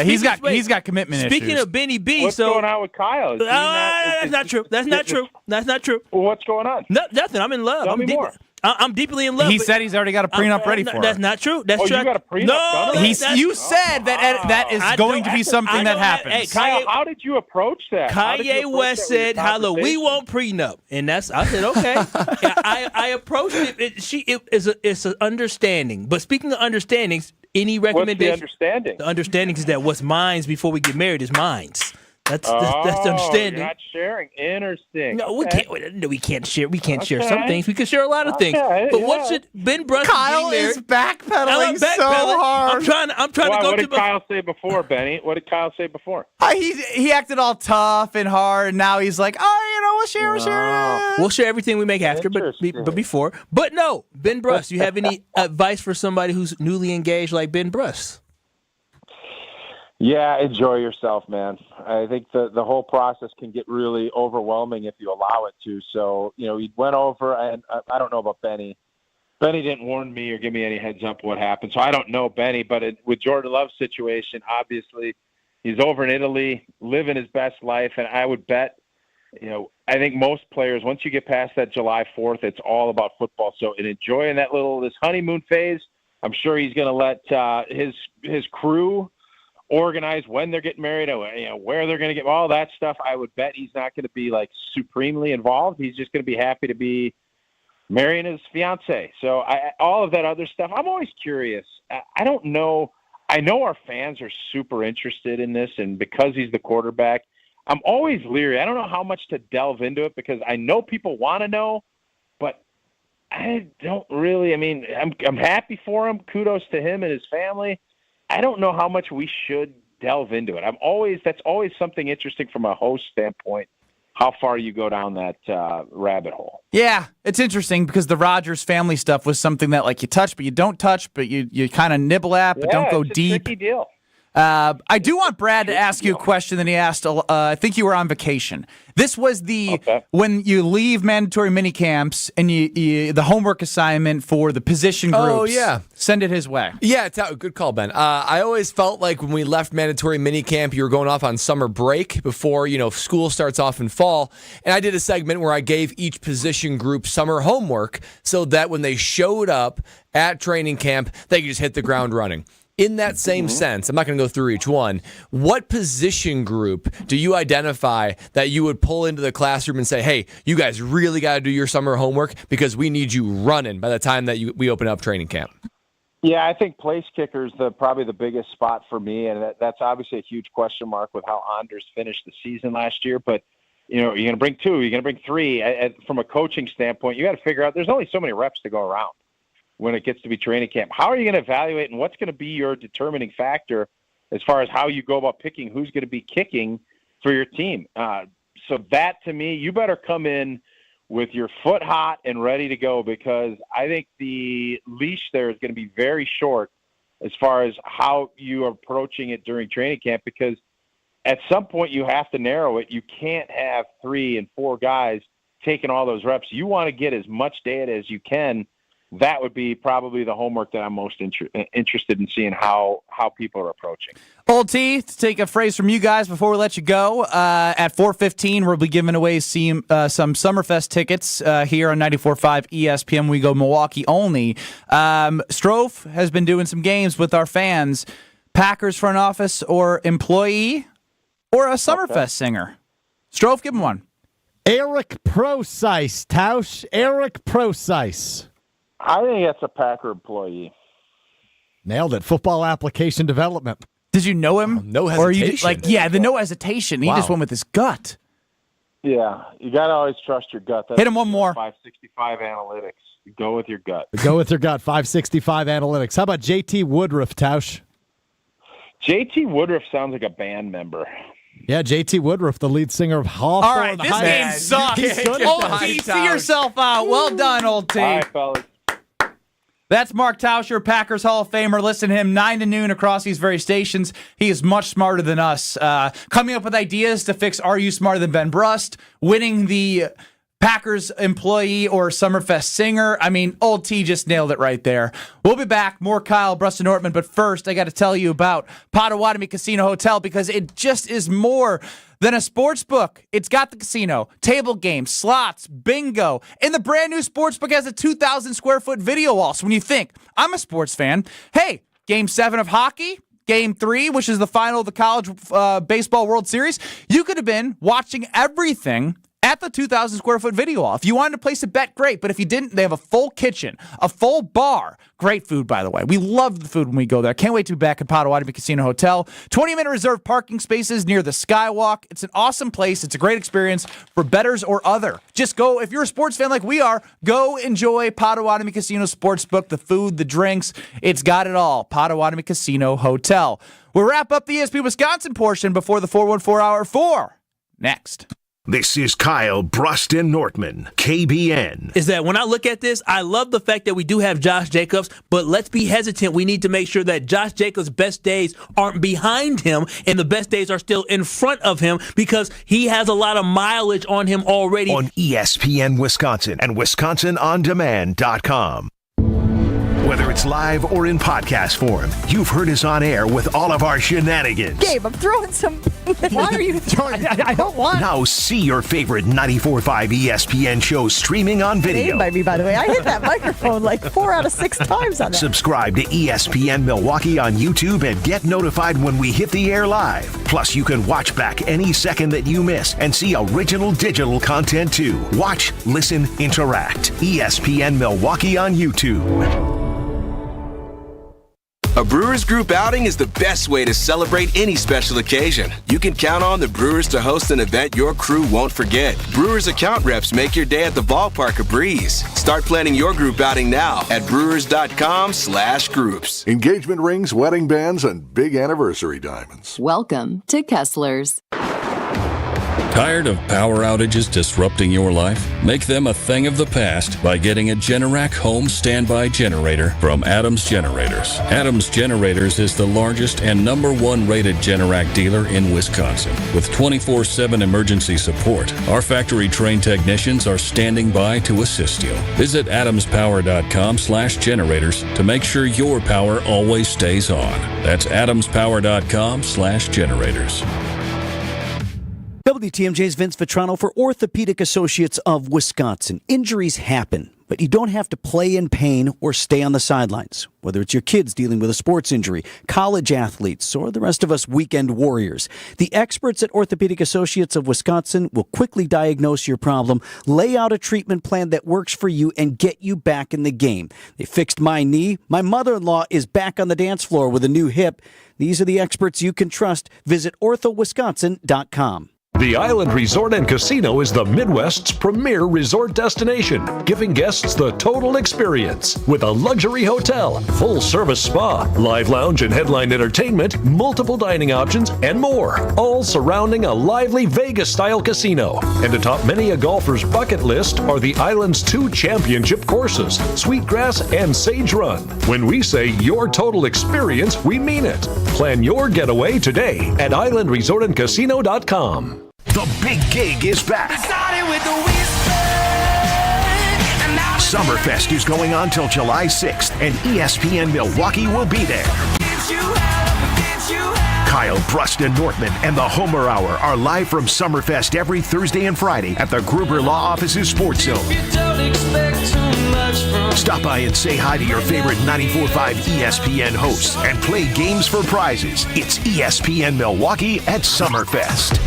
He's got commitment issues. Speaking of Benny B, what's going on with Kyle? That's not true. That's not true. Well, what's going on? Nothing. I'm in love. Tell me more. I'm deeply in love. He said he's already got a prenup ready for That's her. not true. That's true. You got a prenup? No, you said that is going to be something that happens. Hey, Kyle, how did you approach that? Kanye West said, "Hello, we want prenup," and I said, "Okay." I approached it. It's an understanding. But speaking of understandings, any recommendation? What's the understanding? The understanding is that what's mine's before we get married is mine's. That's the understanding. You're not sharing. Interesting. No, okay. we can't share. We can't share some things. We can share a lot of things. But what should Ben Brust? Kyle is backpedaling so hard. I'm trying to go. What did Kyle say before, Benny? What did Kyle say before? He acted all tough and hard, and now he's like, we'll share. We'll share everything we make after, but before. But no, Ben Brust. You have any advice for somebody who's newly engaged like Ben Brust? Yeah, enjoy yourself, man. I think the whole process can get really overwhelming if you allow it to. So, he went over, and I don't know about Benny. Benny didn't warn me or give me any heads up what happened. So I don't know Benny, but with Jordan Love's situation, obviously he's over in Italy, living his best life. And I would bet, I think most players, once you get past that July 4th, it's all about football. So in enjoying this honeymoon phase, I'm sure he's going to let his crew organize when they're getting married, where they're going to get all that stuff. I would bet he's not going to be like supremely involved. He's just going to be happy to be marrying his fiance. So all of that other stuff, I'm always curious. I don't know. I know our fans are super interested in this, and because he's the quarterback, I'm always leery. I don't know how much to delve into it because I know people want to know, but I don't really. I mean, I'm happy for him. Kudos to him and his family. I don't know how much we should delve into it. That's always something interesting from a host standpoint, how far you go down that rabbit hole. Yeah, it's interesting because the Rodgers family stuff was something that you touch, but you don't touch, but you kind of nibble at, but don't go deep. Tricky deal. I do want Brad to ask you a question that he asked. I think you were on vacation. This was when you leave mandatory mini camps and the homework assignment for the position groups. Oh, yeah. Send it his way. Yeah, good call, Ben. I always felt like when we left mandatory mini camp, you were going off on summer break before, school starts off in fall. And I did a segment where I gave each position group summer homework so that when they showed up at training camp, they could just hit the ground running. In that same sense, I'm not going to go through each one. What position group do you identify that you would pull into the classroom and say, hey, you guys really got to do your summer homework because we need you running by the time that we open up training camp? Yeah, I think place kicker's probably the biggest spot for me, and that's obviously a huge question mark with how Anders finished the season last year. But, you're going to bring two, you're going to bring three. From a coaching standpoint, you got to figure out there's only so many reps to go around when it gets to be training camp. How are you going to evaluate, and what's going to be your determining factor as far as how you go about picking who's going to be kicking for your team? So that, to me, you better come in with your foot hot and ready to go because I think the leash there is going to be very short as far as how you are approaching it during training camp because at some point you have to narrow it. You can't have 3 and 4 guys taking all those reps. You want to get as much data as you can. That would be probably the homework that I'm most interested in seeing how people are approaching. Old T, to take a phrase from you guys before we let you go, at 4:15 we'll be giving away some Summerfest tickets here on 94.5 ESPN. We go Milwaukee only. Strofe has been doing some games with our fans. Packers front office or employee or a Summerfest singer? Strofe, give him one. Eric Procyse, Tausch. Eric Procyse. I think that's a Packer employee. Nailed it. Football application development. Did you know him? No hesitation. Or the no hesitation. He just went with his gut. Yeah, you got to always trust your gut. That's hit him one more. 565 analytics. Go with your gut. Go with your gut. 565 Analytics. How about JT Woodruff, Tausch? JT Woodruff sounds like a band member. Yeah, JT Woodruff, the lead singer of Hawthorne. All right, this game sucks. Old T, see yourself out. Well done, Old T. All right, fellas. That's Mark Tauscher, Packers Hall of Famer. Listen to him 9 to noon across these very stations. He is much smarter than us. Coming up with ideas to fix Are You Smarter Than Ben Brust? Winning the Packers employee or Summerfest singer. I mean, Old T just nailed it right there. We'll be back. More Kyle, Brust, and Nortman. But first, I got to tell you about Potawatomi Casino Hotel because it just is more than a sports book. It's got the casino, table games, slots, bingo, and the brand new sports book has a 2,000 square foot video wall. So when you think, I'm a sports fan, hey, Game 7 of hockey, Game 3, which is the final of the College Baseball World Series, you could have been watching everything at the 2,000 square foot video wall. If you wanted to place a bet, great. But if you didn't, they have a full kitchen, a full bar. Great food, by the way. We love the food when we go there. Can't wait to be back at Potawatomi Casino Hotel. 20-minute reserved parking spaces near the Skywalk. It's an awesome place. It's a great experience for bettors or other. Just go, if you're a sports fan like we are, go enjoy Potawatomi Casino Sportsbook, the food, the drinks. It's got it all. Potawatomi Casino Hotel. We'll wrap up the ESPN Wisconsin portion before the 414 Hour 4. Next. This is Kyle, Brust, and Nortman, KBN. Is that when I look at this, I love the fact that we do have Josh Jacobs, but let's be hesitant. We need to make sure that Josh Jacobs' best days aren't behind him and the best days are still in front of him because he has a lot of mileage on him already. On ESPN Wisconsin and WisconsinOnDemand.com. Whether it's live or in podcast form, you've heard us on air with all of our shenanigans. Gabe, I'm throwing some. Why are you throwing? I don't want. Now see your favorite 94.5 ESPN shows streaming on video. By me, by the way. I hit that microphone like 4 out of 6 times on that. Subscribe to ESPN Milwaukee on YouTube and get notified when we hit the air live. Plus, you can watch back any second that you miss and see original digital content too. Watch, listen, interact. ESPN Milwaukee on YouTube. A Brewers Group outing is the best way to celebrate any special occasion. You can count on the Brewers to host an event your crew won't forget. Brewers account reps make your day at the ballpark a breeze. Start planning your group outing now at brewers.com/groups. Engagement rings, wedding bands, and big anniversary diamonds. Welcome to Kessler's. Tired of power outages disrupting your life? Make them a thing of the past by getting a Generac home standby generator from Adams Generators. Adams Generators is the largest and #1 rated Generac dealer in Wisconsin. With 24/7 emergency support, our factory-trained technicians are standing by to assist you. Visit adamspower.com/generators to make sure your power always stays on. That's adamspower.com/generators. WTMJ's Vince Vitrano for Orthopedic Associates of Wisconsin. Injuries happen, but you don't have to play in pain or stay on the sidelines. Whether it's your kids dealing with a sports injury, college athletes, or the rest of us weekend warriors, the experts at Orthopedic Associates of Wisconsin will quickly diagnose your problem, lay out a treatment plan that works for you, and get you back in the game. They fixed my knee. My mother-in-law is back on the dance floor with a new hip. These are the experts you can trust. Visit orthowisconsin.com. The Island Resort and Casino is the Midwest's premier resort destination, giving guests the total experience. With a luxury hotel, full-service spa, live lounge and headline entertainment, multiple dining options, and more, all surrounding a lively Vegas-style casino. And atop many a golfer's bucket list are the island's 2 championship courses, Sweetgrass and Sage Run. When we say your total experience, we mean it. Plan your getaway today at islandresortandcasino.com. The big gig is back. Summerfest is going on till July 6th, and ESPN Milwaukee will be there. Kyle, Brust, and Nortman and the Homer Hour are live from Summerfest every Thursday and Friday at the Gruber Law Office's Sports Zone. Stop by and say hi to your favorite 94.5 ESPN hosts and play games for prizes. It's ESPN Milwaukee at Summerfest.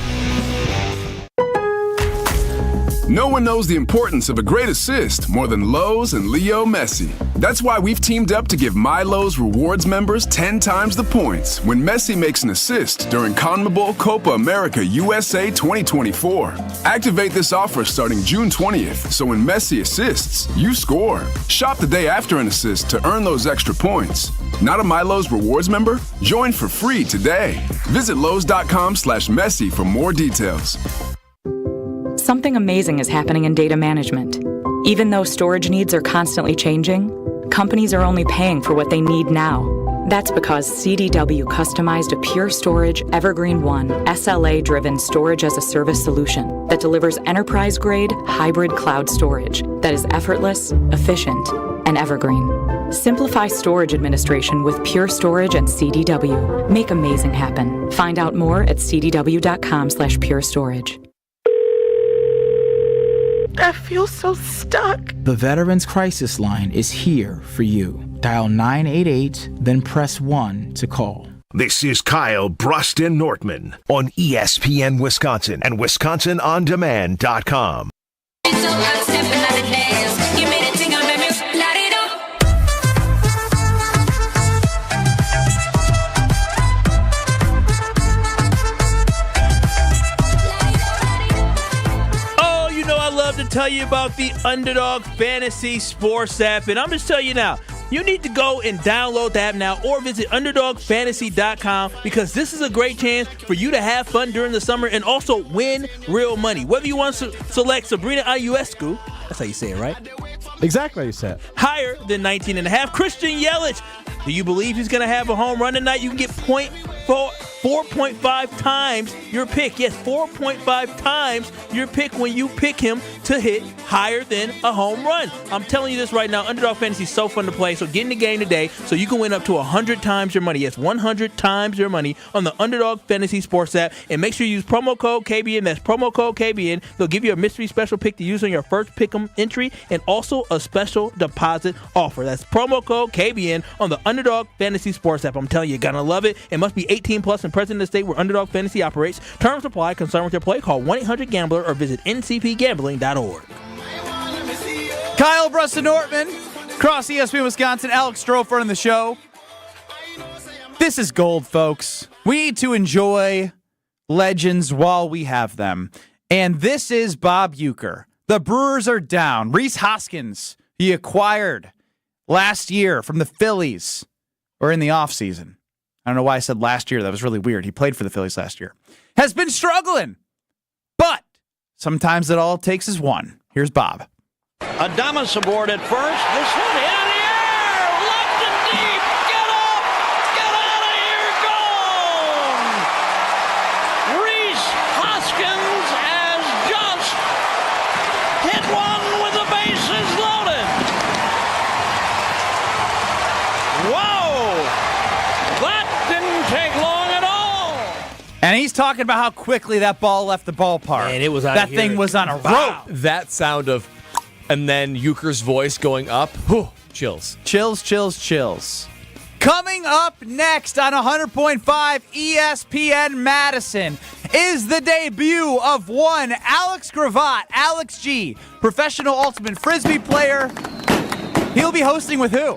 No one knows the importance of a great assist more than Lowe's and Leo Messi. That's why we've teamed up to give My Lowe's Rewards members 10 times the points when Messi makes an assist during CONMEBOL Copa America USA 2024. Activate this offer starting June 20th, so when Messi assists, you score. Shop the day after an assist to earn those extra points. Not a My Lowe's Rewards member? Join for free today. Visit Lowe's.com/Messi for more details. Something amazing is happening in data management. Even though storage needs are constantly changing, companies are only paying for what they need now. That's because CDW customized a Pure Storage Evergreen One SLA-driven storage as a service solution that delivers enterprise-grade hybrid cloud storage that is effortless, efficient, and evergreen. Simplify storage administration with Pure Storage and CDW. Make amazing happen. Find out more at cdw.com/purestorage. I feel so stuck. The Veterans Crisis Line is here for you. Dial 988, then press 1 to call. This is Kyle, Brust, and Nortman on ESPN Wisconsin and WisconsinOnDemand.com. To tell you about the Underdog Fantasy Sports app, and I'm just telling you now, you need to go and download the app now or visit UnderdogFantasy.com because this is a great chance for you to have fun during the summer and also win real money. Whether you want to select Sabrina Ionescu, that's how you say it, right? Exactly how you say it. Higher than 19.5. Christian Yelich, do you believe he's going to have a home run tonight? You can get 4.5 times your pick. Yes, 4.5 times your pick when you pick him to hit higher than a home run. I'm telling you this right now. Underdog Fantasy is so fun to play. So get in the game today so you can win up to 100 times your money. Yes, 100 times your money on the Underdog Fantasy Sports app. And make sure you use promo code KBN. That's promo code KBN. They'll give you a mystery special pick to use on your first pick'em entry and also a special deposit offer. That's promo code KBN on the Underdog Fantasy Sports app. I'm telling you, you're going to love it. It must be 18 plus and present in the state where Underdog Fantasy operates. Terms apply. Concerned with your play? Call 1-800-GAMBLER or visit ncpgambling.org. Kyle, Brust, and Nortman, across ESPN Wisconsin. Alex Strofer on the show. This is gold, folks. We need to enjoy legends while we have them. And this is Bob Uecker. The Brewers are down. Rhys Hoskins, he acquired last year from the Phillies, or in the offseason. I don't know why I said last year. That was really weird. He played for the Phillies last year. Has been struggling. But sometimes it all it takes is one. Here's Bob. Adames aboard at first. This one in the air. Left and deep. Get up. Get out of here. Gone. Rhys Hoskins has just hit one with the bases loaded. Whoa. That didn't take long at all. And he's talking about how quickly that ball left the ballpark. Man, it was out that of here. thing was on a rope. That sound of, and then Uecker's voice going up. Whew, chills. Chills. Coming up next on 100.5 ESPN Madison is the debut of one Alex Gravatt, Alex G, professional ultimate frisbee player. He'll be hosting with who?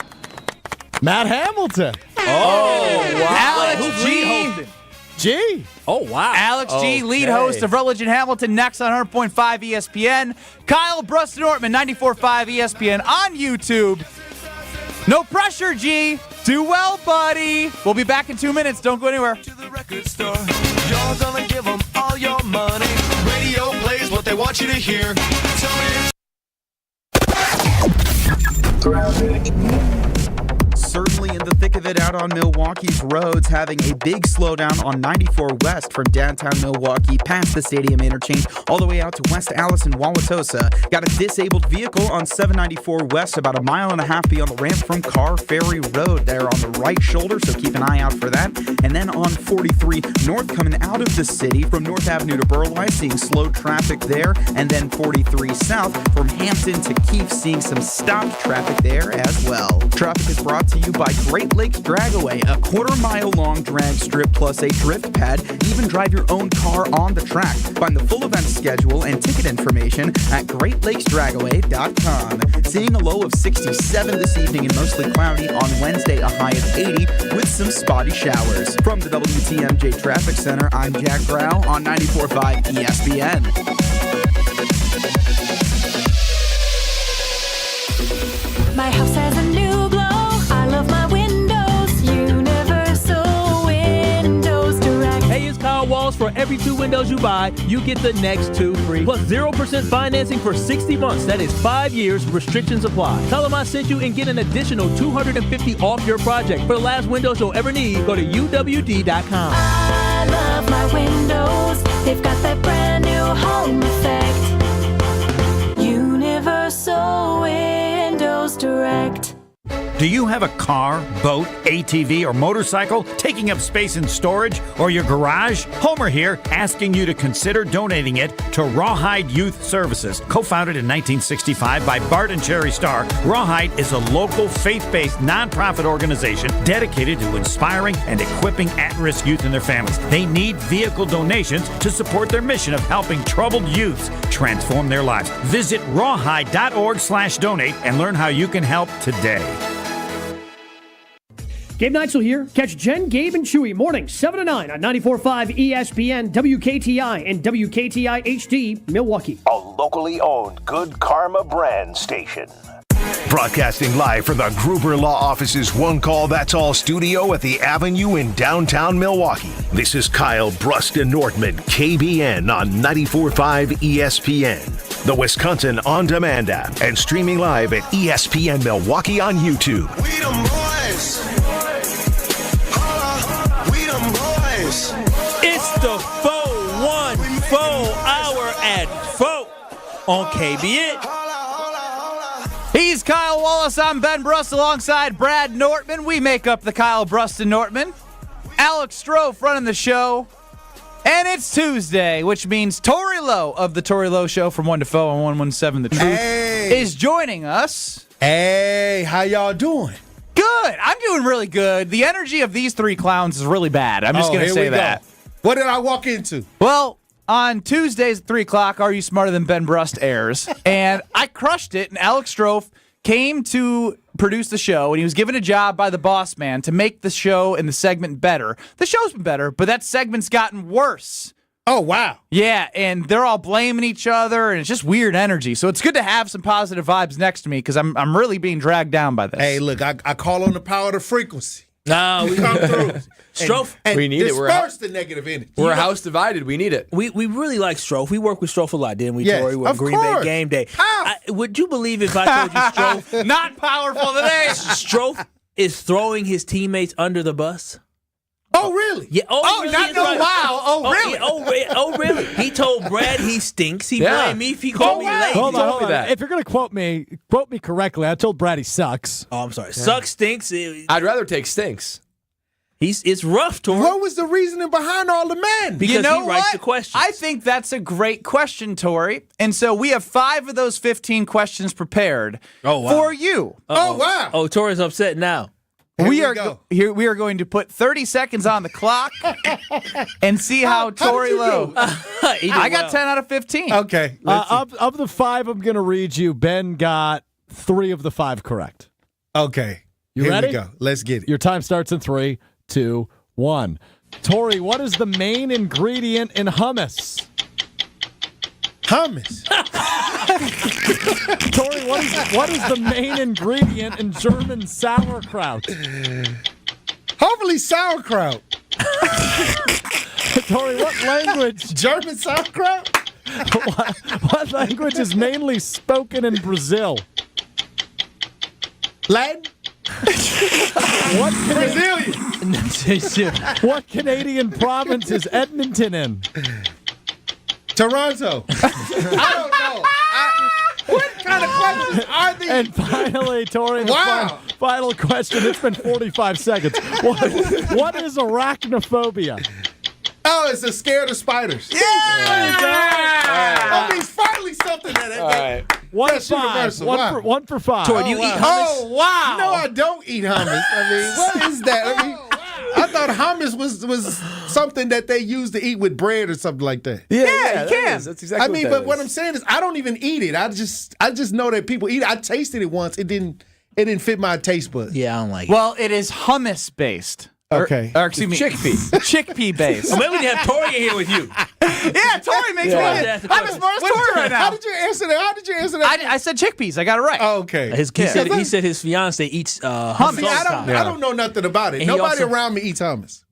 Matt Hamilton. Oh, wow. Alex Who's G. hosting? G. Oh, wow. Alex G, lead host of Rutledge and Hamilton, next on 100.5 ESPN. Kyle, Brust, and Nortman, 94.5 ESPN on YouTube. No pressure, G. Do well, buddy. We'll be back in 2 minutes. Don't go anywhere. To the record store. You're gonna give them all your money. Radio plays what they want you to hear. Certainly in the thick of it out on Milwaukee's roads, having a big slowdown on 94 West from downtown Milwaukee past the stadium interchange all the way out to West Allis and Wauwatosa. Got a disabled vehicle on 794 West about a mile and a half beyond the ramp from Carr Ferry Road there on the right shoulder, so keep an eye out for that. And then on 43 North coming out of the city from North Avenue to Burleigh, seeing slow traffic there. And then 43 South from Hampton to Keefe, seeing some stopped traffic there as well. Traffic is brought to you by Great Lakes Dragaway, a quarter-mile-long drag strip plus a drift pad. Even drive your own car on the track. Find the full event schedule and ticket information at GreatLakesDragaway.com. Seeing a low of 67 this evening and mostly cloudy. On Wednesday, a high of 80 with some spotty showers. From the WTMJ Traffic Center, I'm Jack Brow on 94.5 ESPN. My house has a new glow. I love my windows. Universal Windows Direct. Hey, it's Kyle Walls. For every 2 windows you buy, you get the next 2 free. Plus 0% financing for 60 months. That is 5 years. Restrictions apply. Tell them I sent you and get an additional $250 off your project. For the last windows you'll ever need, go to UWD.com. I love my windows. They've got that brand new home effect. Universal Windows Direct. Do you have a car, boat, ATV, or motorcycle taking up space in storage or your garage? Homer here, asking you to consider donating it to Rawhide Youth Services. Co-founded in 1965 by Bart and Cherry Starr, Rawhide is a local faith-based nonprofit organization dedicated to inspiring and equipping at-risk youth and their families. They need vehicle donations to support their mission of helping troubled youths transform their lives. Visit rawhide.org/donate and learn how you can help today. Gabe Neitzel here. Catch Jen, Gabe, and Chewy mornings 7 to 9 on 94.5 ESPN, WKTI, and WKTI HD, Milwaukee. A locally owned Good Karma brand station. Broadcasting live from the Gruber Law Office's One Call That's All studio at the Avenue in downtown Milwaukee. This is Kyle, Brust, and Nortman, KBN on 94.5 ESPN. The Wisconsin On Demand app and streaming live at ESPN Milwaukee on YouTube. We them boys. We them boys. It's the 414 hour at 4 on KBN. He's Kyle Wallace. I'm Ben Brust alongside Brad Nortman. We make up the Kyle, Brust, and Nortman. Alex Strofe running the show. And it's Tuesday, which means Tori Lowe of the Tori Lowe Show from 1 to 4 on 117 The Truth is joining us. Hey, how y'all doing? Good. I'm doing really good. The energy of these 3 clowns is really bad. I'm just going to say that. What did I walk into? Well, on Tuesdays at 3 o'clock, Are You Smarter Than Ben Brust airs. And I crushed it, and Alex Strofe came to produce the show, and he was given a job by the boss man to make the show and the segment better. The show's been better, but that segment's gotten worse. Oh, wow. Yeah, and they're all blaming each other, and it's just weird energy. So it's good to have some positive vibes next to me because I'm really being dragged down by this. Hey, look, I call on the power of the frequency. No, we come through. Strofe, and we need it. Disperse the negative energy. We're a house divided. We need it. We really like Strofe. We work with Strofe a lot, didn't we, Yes, Tori? We're of Green course. Bay game day. Would you believe if I told you Strofe Not powerful today. Strofe is throwing his teammates under the bus? Oh, really? Yeah. Oh, really not is no right. wow. Oh, really? Oh, really? He told Brad he stinks. He blamed me if he called me lazy. Hold on. that. If you're going to quote me correctly. I told Brad he sucks. Oh, I'm sorry. Sucks, stinks. I'd rather take stinks. It's rough, Tori. What was the reasoning behind all the men? Because you know he writes what? the questions. I think that's a great question, Tori. And so we have 5 of those 15 questions prepared for you. Oh, wow. Oh, Tori's upset now. We are going to put 30 seconds on the clock and see how Tori Lowe. I got 10 out of 15. Okay. Of the 5 I'm going to read you, Ben got 3 of the 5 correct. Okay. You ready? Here we go. Let's get it. Your time starts in 3, 2, 1. Tori, what is the main ingredient in hummus? Hummus. Tori, what is the main ingredient in German sauerkraut? Hopefully sauerkraut. Tori, what language? German sauerkraut? What language is mainly spoken in Brazil? Latin? Brazilian. What Canadian province is Edmonton in? Toronto. I don't know. What kind of questions are these? And finally, Tori, the final question. It's been 45 seconds. What is arachnophobia? Oh, it's a scared of spiders. Yeah! That means finally something that 1 That's for 5. universal. One Wow. for 1 for 5. Tori, do you eat hummus? Oh, wow. No, I don't eat hummus. I mean, what is that? I mean, I thought hummus was something that they used to eat with bread or something like that. Yeah, you that can. is. That's exactly I mean, what that but what is. I'm saying is I don't even eat it. I just know that people eat it. I tasted it once. It didn't fit my taste buds. Yeah, I don't like it. Well, it is hummus based. Okay. Or excuse me, chickpea based. Maybe we can have Tori in here with you. Yeah, Tori makes me. I'm as smart as Tori right now. How did you answer that? I said chickpeas. I got it right. Oh, okay. He said his fiance eats hummus. See, I don't know nothing about it. And he Nobody also- around me eats hummus.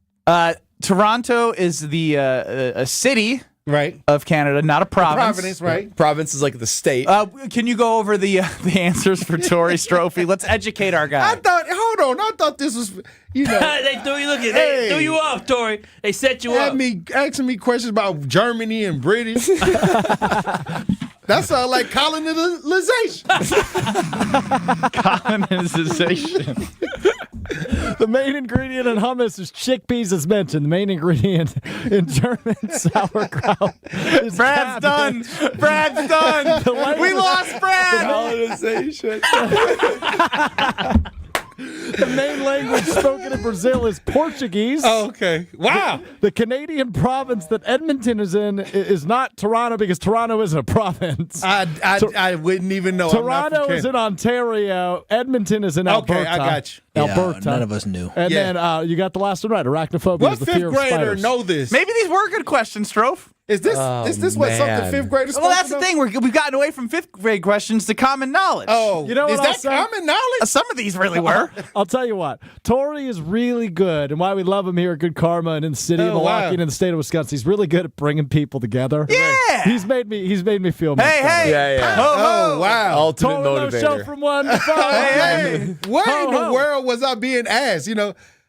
Toronto is the a city Right. of Canada, not a province. Providence, right? Province is like the state. Can you go over the answers for Tori Strophe? Let's educate our guy. Hold on. I thought this was, They threw you. They threw you off, Tori. They set you up. asking me questions about Germany and British. That sounds like colonization. Colonization. The main ingredient in hummus is chickpeas, as mentioned. The main ingredient in German sauerkraut is Brad's done. cabbage. Brad's done. We lost Brad. Colonization. The main language spoken in Brazil is Portuguese. Oh, okay. Wow. The Canadian province that Edmonton is in is not Toronto because Toronto isn't a province. I wouldn't even know. Toronto is in Ontario. Edmonton is in Alberta. Okay, I got you. Alberta. None of us knew. And then you got the last one right. Arachnophobia What is the fifth fear of grader spiders. know this? Maybe these were good questions, Strofe. Is this what something man. fifth graders? Well, that's the supposed to thing. We've gotten away from fifth grade questions to common knowledge. know? Oh, You know is what I'll that say? common knowledge? Some of these really were. I'll tell you what. Tori is really good, and why we love him here at Good Karma and in the city of Oh, Milwaukee wow. and in the state of Wisconsin. He's really good at bringing people together. Yeah. He's made me feel much better. Hey. Yeah. Oh, wow. Ultimate Tori Lowe Show motivator. from 1 to 5. What Ho, in the ho. world was I being asked?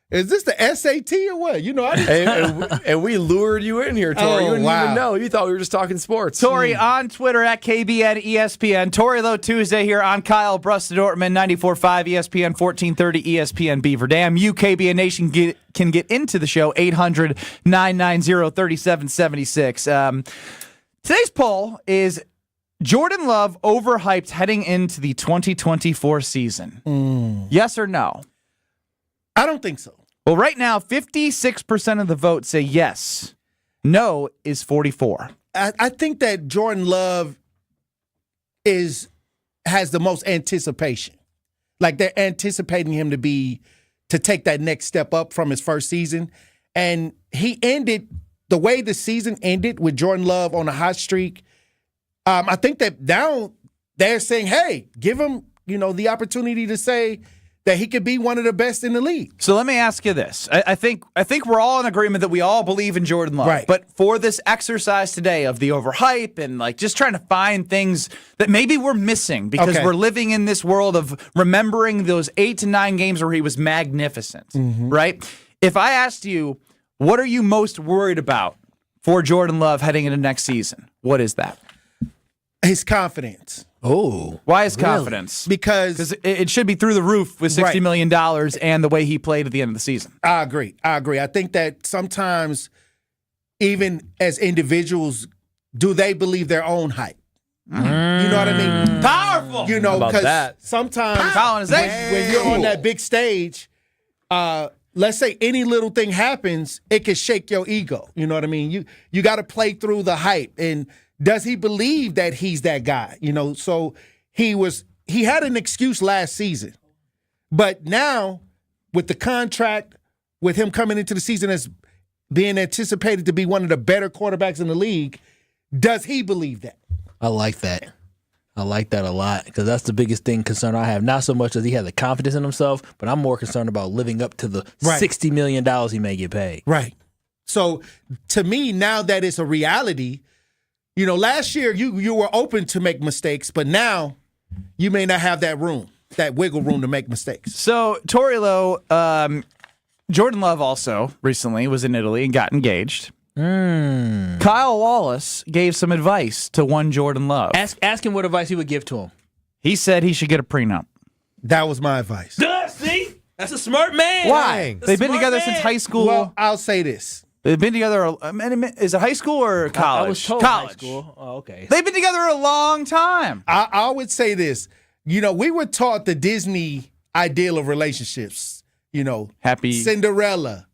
Is this the SAT or what? I didn't. and we lured you in here, Tori. You Oh, didn't wow. even know. You thought we were just talking sports. Tori on Twitter at KBN ESPN. Tori Lowe Tuesday here on Kyle Brust Nortman 94.5 ESPN 1430 ESPN Beaver Dam. You KBN Nation can get into the show 800-990-3776. Today's poll is Jordan Love overhyped heading into the 2024 season. Yes or no? I don't think so. Well, right now 56% of the vote say yes. No is 44. I think that Jordan Love has the most anticipation. Like they're anticipating him to take that next step up from his first season. And he ended the way the season ended with Jordan Love on a hot streak. I think that now they're saying, hey, give him, the opportunity to say that he could be one of the best in the league. So let me ask you this. I think we're all in agreement that we all believe in Jordan Love. Right. But for this exercise today of the overhype and just trying to find things that maybe we're missing because we're living in this world of remembering those 8 to 9 games where he was magnificent, right? If I asked you, what are you most worried about for Jordan Love heading into next season? What is that? His confidence. Oh. Why is confidence? Because it should be through the roof with $60 million and the way he played at the end of the season. I agree. I think that sometimes, even as individuals, do they believe their own hype? You know what I mean? Powerful. Because sometimes when you're on that big stage, let's say any little thing happens, it can shake your ego. You know what I mean? You got to play through the hype. And does he believe that he's that guy? So he had an excuse last season. But now, with the contract, with him coming into the season as being anticipated to be one of the better quarterbacks in the league, does he believe that? I like that. I like that a lot because that's the biggest concern I have. Not so much as he has the confidence in himself, but I'm more concerned about living up to the $60 million he may get paid. Right. So to me, now that it's a reality, last year you were open to make mistakes, but now you may not have that wiggle room to make mistakes. So Tori Lowe, Jordan Love also recently was in Italy and got engaged. Kyle Wallace gave some advice to one Jordan Love. Ask him what advice he would give to him. He said he should get a prenup. That was my advice. See? That's a smart man. Why? They've been together since high school. Well, I'll say this. They've been together. Is it high school or college? I was told college. high school. Oh, okay. They've been together a long time. I would say this. We were taught the Disney ideal of relationships. Happy Cinderella.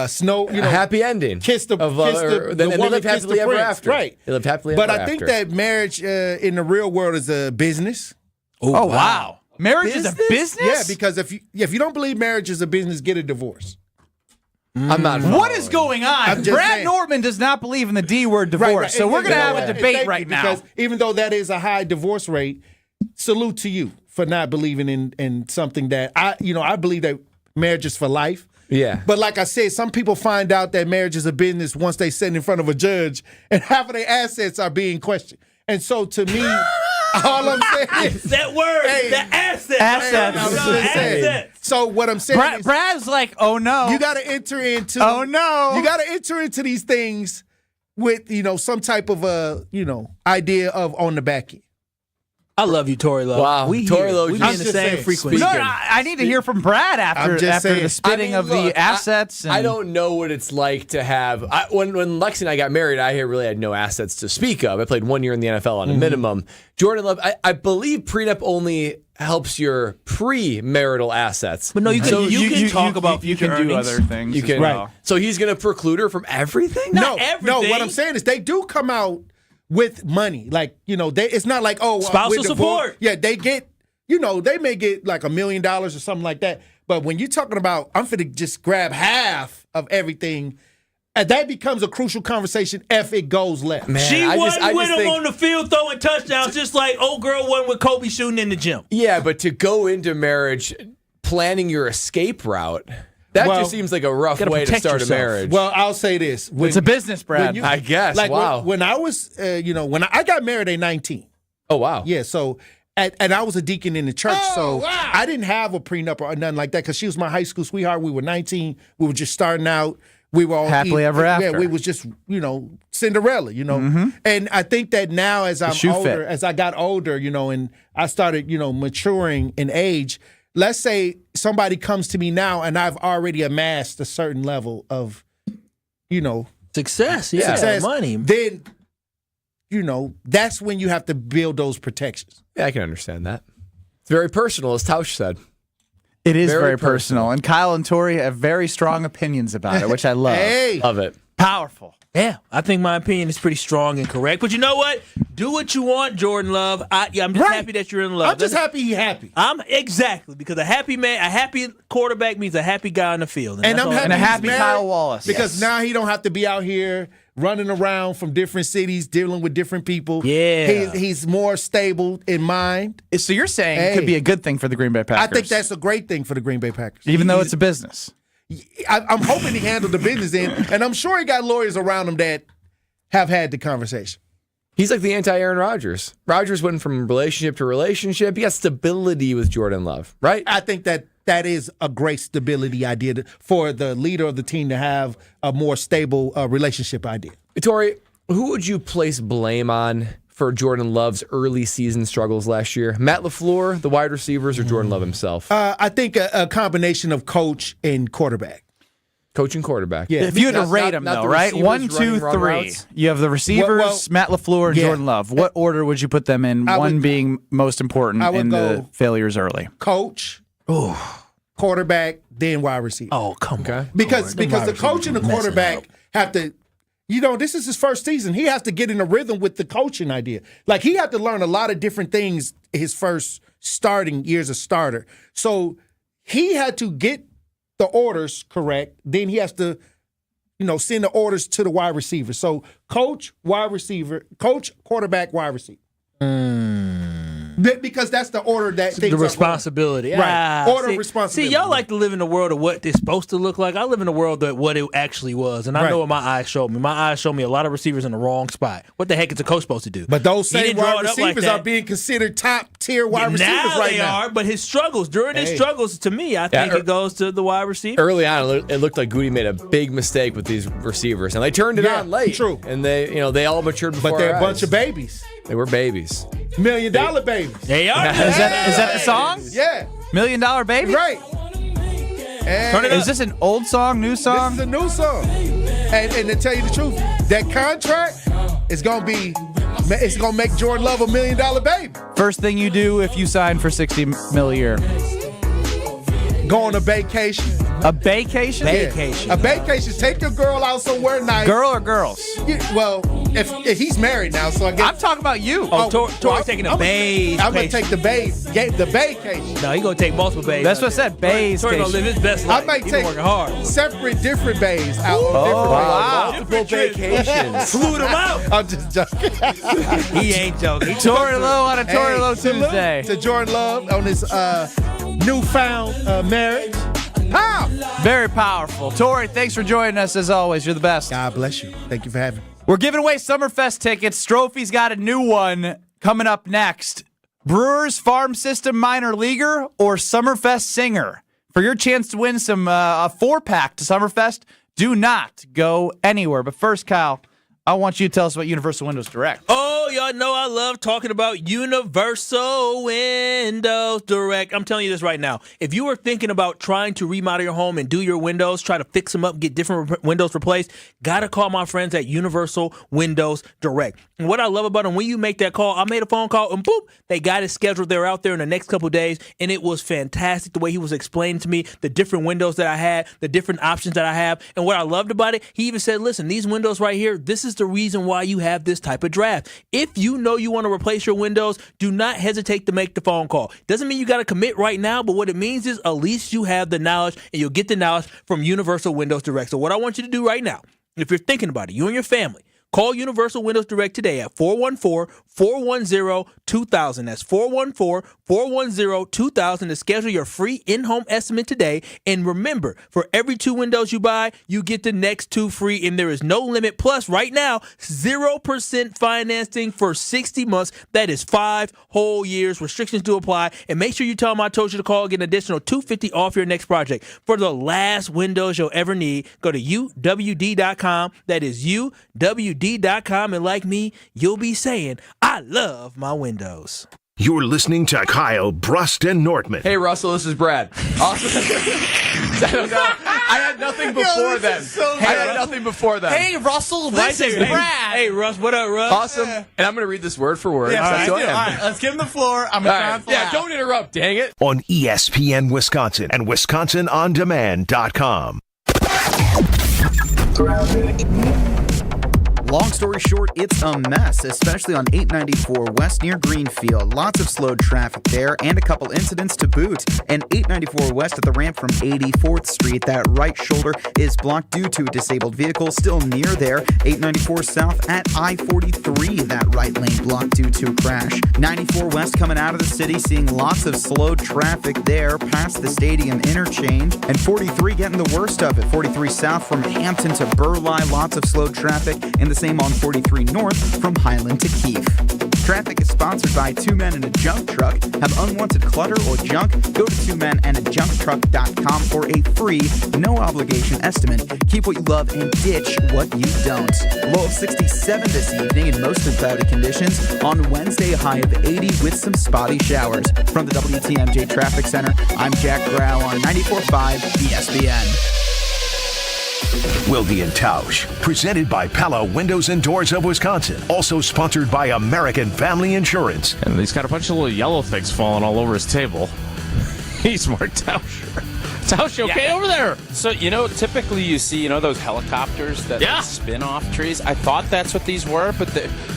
Snow. A happy ending. Kiss the then they woman, live happily kiss the ever prince. after. Right. They live happily But ever I think after. that marriage in the real world is a business. Oh wow. Marriage is a business? Yeah, because if you don't believe marriage is a business, get a divorce. I'm not. What is going on? Brad Nortman does not believe in the D word divorce. Right. So we're going to have a debate right now. Because even though that is a high divorce rate, salute to you for not believing in something that I believe that marriage is for life. Yeah. But like I said, some people find out that marriage is a business once they sit in front of a judge and half of their assets are being questioned. And so to me, all I'm saying is that word, the assets. Assets. So what I'm saying is, Brad's like, oh no. You got to enter into. Oh no. You got to enter into these things with some type of idea of on the back end. I love you, Tory Love. Wow. We Tory Love, in I'm the just same saying, frequency. No, I need to hear from Brad after the spitting of the assets. I don't know what it's like to have. When Lexi and I got married, I really had no assets to speak of. I played 1 year in the NFL on a minimum. Jordan Love, I believe prenup only helps your pre-marital assets. But no, you can talk about you future can do earnings. other things. You can, right. So he's going to preclude her from everything? Not everything. No, what I'm saying is they do come out with money. Like, it's not like, spousal support. Yeah, they get, they may get like $1 million or something like that. But when you're talking about, I'm finna just grab half of everything, and that becomes a crucial conversation if it goes left. Man, she wasn't with him on the field throwing touchdowns, just like old girl wasn't with Kobe shooting in the gym. Yeah, but to go into marriage planning your escape route, that just seems like a rough way to start a marriage. Well, I'll say this. It's a business, Brad. I guess. Like wow. when I was, when I got married at 19. Oh, wow. Yeah, so, and I was a deacon in the church, I didn't have a prenup or nothing like that because she was my high school sweetheart. We were 19. We were just starting out. We were all happily ever after. Yeah, we was just, Cinderella, Mm-hmm. And I think that now as I'm older, as I got older, and I started, maturing in age, let's say somebody comes to me now and I've already amassed a certain level of, success, money. Then, that's when you have to build those protections. Yeah, I can understand that. It's very personal, as Tausch said. It is very personal. And Kyle and Tori have very strong opinions about it, which I love. Hey. Love it. Powerful. Yeah, I think my opinion is pretty strong and correct. But you know what? Do what you want, Jordan Love. I'm just happy that you're in love. I'm just happy he's happy. Exactly, because a happy man, a happy quarterback means a happy guy on the field. And I'm happy and a happy he's Kyle Wallace. Because now he don't have to be out here running around from different cities, dealing with different people. Yeah. He's more stable in mind. So you're saying it could be a good thing for the Green Bay Packers? I think that's a great thing for the Green Bay Packers. Even though it's a business. I'm hoping he handled the business end, and I'm sure he got lawyers around him that have had the conversation. He's like the anti-Aaron Rodgers. Rodgers went from relationship to relationship. He got stability with Jordan Love, right? I think that is a great stability idea for the leader of the team to have a more stable relationship idea. Tori, who would you place blame on for Jordan Love's early season struggles last year? Matt LaFleur, the wide receivers, or Jordan Love himself? I think a combination of coach and quarterback. Coach and quarterback. Yeah. If you had to rate them, though, right? 1, 2, 3. You have the receivers, Matt LaFleur, and Jordan Love. What order would you put them in? One being most important and the failures early. Coach, quarterback, then wide receiver. Oh, come on. Because the coach and the quarterback have to, this is his first season. He has to get in a rhythm with the coaching idea. Like, he had to learn a lot of different things his first starting year as a starter. So he had to get the orders correct. Then he has to, send the orders to the wide receiver. So coach, wide receiver, coach, quarterback, wide receiver. Because that's the order that things the responsibility. Right. Order responsibility. See, y'all like to live in the world of what it's supposed to look like. I live in a world of what it actually was. And I know what my eyes showed me. My eyes showed me a lot of receivers in the wrong spot. What the heck is a coach supposed to do? But those He same didn't draw wide it up like receivers that. are being considered top tier wide receivers now right they now. are, but his struggles, during his struggles, to me, I think it goes to the wide receiver. Early on, it looked like Goody made a big mistake with these receivers, and they turned it on late. True. And they all matured before But they're our a bunch eyes. of babies. They were babies. $1 million babies. They are. Is that the song? Yeah. $1 Million Baby? Right. Turn it up. Is this an old song, new song? This is a new song. And to tell you the truth, that contract is gonna make Jordan Love $1 million baby. First thing you do if you sign for $60 million a year. Go on a vacation. A vacation? Yeah. A vacation. Take your girl out somewhere nice. Girl or girls? Yeah, well, if he's married now, so I guess. I'm talking about you. Tori's taking a babe. I'm going to take the vacation. No, he's going to take multiple babes. That's what I said, bays. Tori's going to live his best life. I might He's take working hard. separate different bays out on different wow. Multiple vacations. Flew them out. I'm just joking. He ain't joking. Tory Lowe on a Tory Lowe Tuesday. To Jordan Love on his newfound marriage. How? Very powerful. Tori, thanks for joining us as always. You're the best. God bless you. Thank you for having me. We're giving away Summerfest tickets. Strophy's got a new one coming up next. Brewers Farm System Minor Leaguer or Summerfest Singer. For your chance to win a 4-pack to Summerfest, do not go anywhere. But first, Kyle, I want you to tell us about Universal Windows Direct. Oh, y'all know I love talking about Universal Windows Direct. I'm telling you this right now. If you are thinking about trying to remodel your home and do your windows, try to fix them up, get different windows replaced, gotta call my friends at Universal Windows Direct. And what I love about them, when you make that call, I made a phone call and boop, they got it scheduled. They're out there in the next couple of days, and it was fantastic the way he was explaining to me the different windows that I had, the different options that I have. And what I loved about it, he even said, listen, these windows right here, this is the reason why you have this type of draft. If you know you want to replace your windows, do not hesitate to make the phone call. Doesn't mean you got to commit right now, but what it means is at least you have the knowledge, and you'll get the knowledge from Universal Windows Direct. So what I want you to do right now, if you're thinking about it, you and your family, call Universal Windows Direct today at 414-410-2000. That's 414-410-2000 to schedule your free in-home estimate today. And remember, for every 2 windows you buy, you get the next 2 free, and there is no limit. Plus, right now, 0% financing for 60 months. That is 5 whole years. Restrictions do apply. And make sure you tell them I told you to call, get an additional $250 off your next project. For the last windows you'll ever need, go to UWD.com. That is UWD.com, and like me, you'll be saying, I love my windows. You're listening to Kyle, Brust, and Nortman. Hey, Russell, this is Brad. Awesome. I had nothing before them. I had nothing before them. Hey, Russell, this is Brad. Hey, Russ, what up, Russ? Awesome. And I'm going to read this word for word. Yeah, That's who I am. all right, let's give him the floor. I'm going to try and Yeah, don't interrupt, dang it. On ESPN Wisconsin and WisconsinOnDemand.com. Long story short, it's a mess, especially on 894 West near Greenfield. Lots of slowed traffic there and a couple incidents to boot. And 894 West at the ramp from 84th Street, that right shoulder is blocked due to a disabled vehicle still near there. 894 South at I-43, that right lane blocked due to a crash. 94 West coming out of the city, seeing lots of slowed traffic there past the stadium interchange. And 43 getting the worst of it. 43 South from Hampton to Burleigh, lots of slowed traffic. And the same on 43 North from Highland to Keefe. Traffic is sponsored by Two Men and a Junk Truck. Have unwanted clutter or junk? Go to twomenandajuncktruck.com for a free, no obligation estimate. Keep what you love and ditch what you don't. Low of 67 this evening in mostly cloudy conditions. On Wednesday, a high of 80 with some spotty showers. From the WTMJ Traffic Center, I'm Jack Grau on 94.5 ESPN. Wilde and Tausch, presented by Pella Windows and Doors of Wisconsin. Also sponsored by American Family Insurance. And he's got a bunch of little yellow things falling all over his table. He's more Tauscher. Tausch, you okay over there? So, typically you see, those helicopters that spin off trees. I thought that's what these were, but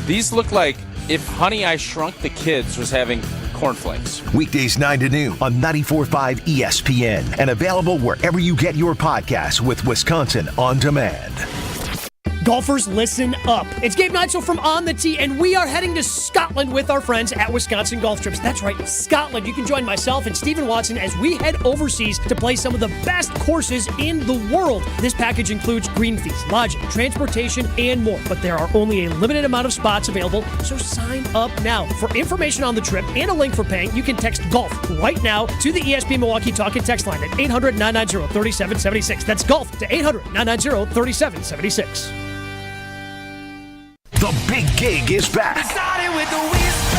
these look like if Honey, I Shrunk the Kids was having cornflakes. Weekdays 9 to noon on 94.5 ESPN and available wherever you get your podcasts with Wisconsin On Demand. Golfers, listen up. It's Gabe Neitzel from On the Tee, and we are heading to Scotland with our friends at Wisconsin Golf Trips. That's right, Scotland. You can join myself and Stephen Watson as we head overseas to play some of the best courses in the world. This package includes green fees, lodging, transportation, and more. But there are only a limited amount of spots available, so sign up now. For information on the trip and a link for paying, you can text GOLF right now to the ESPN Milwaukee Talk and Text line at 800-990-3776. That's GOLF to 800-990-3776. The big gig is back. It started with the whisper,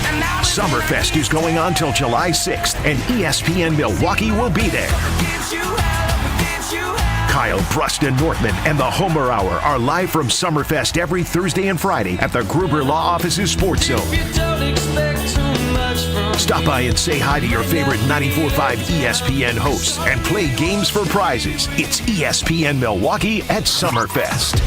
and now Summerfest is going on till July 6th, and ESPN Milwaukee will be there. Kyle, Brust, and Nortman and the Homer Hour are live from Summerfest every Thursday and Friday at the Gruber Law Office's Sports Zone. Stop by and say hi to your favorite 94.5 ESPN hosts and play games for prizes. It's ESPN Milwaukee at Summerfest.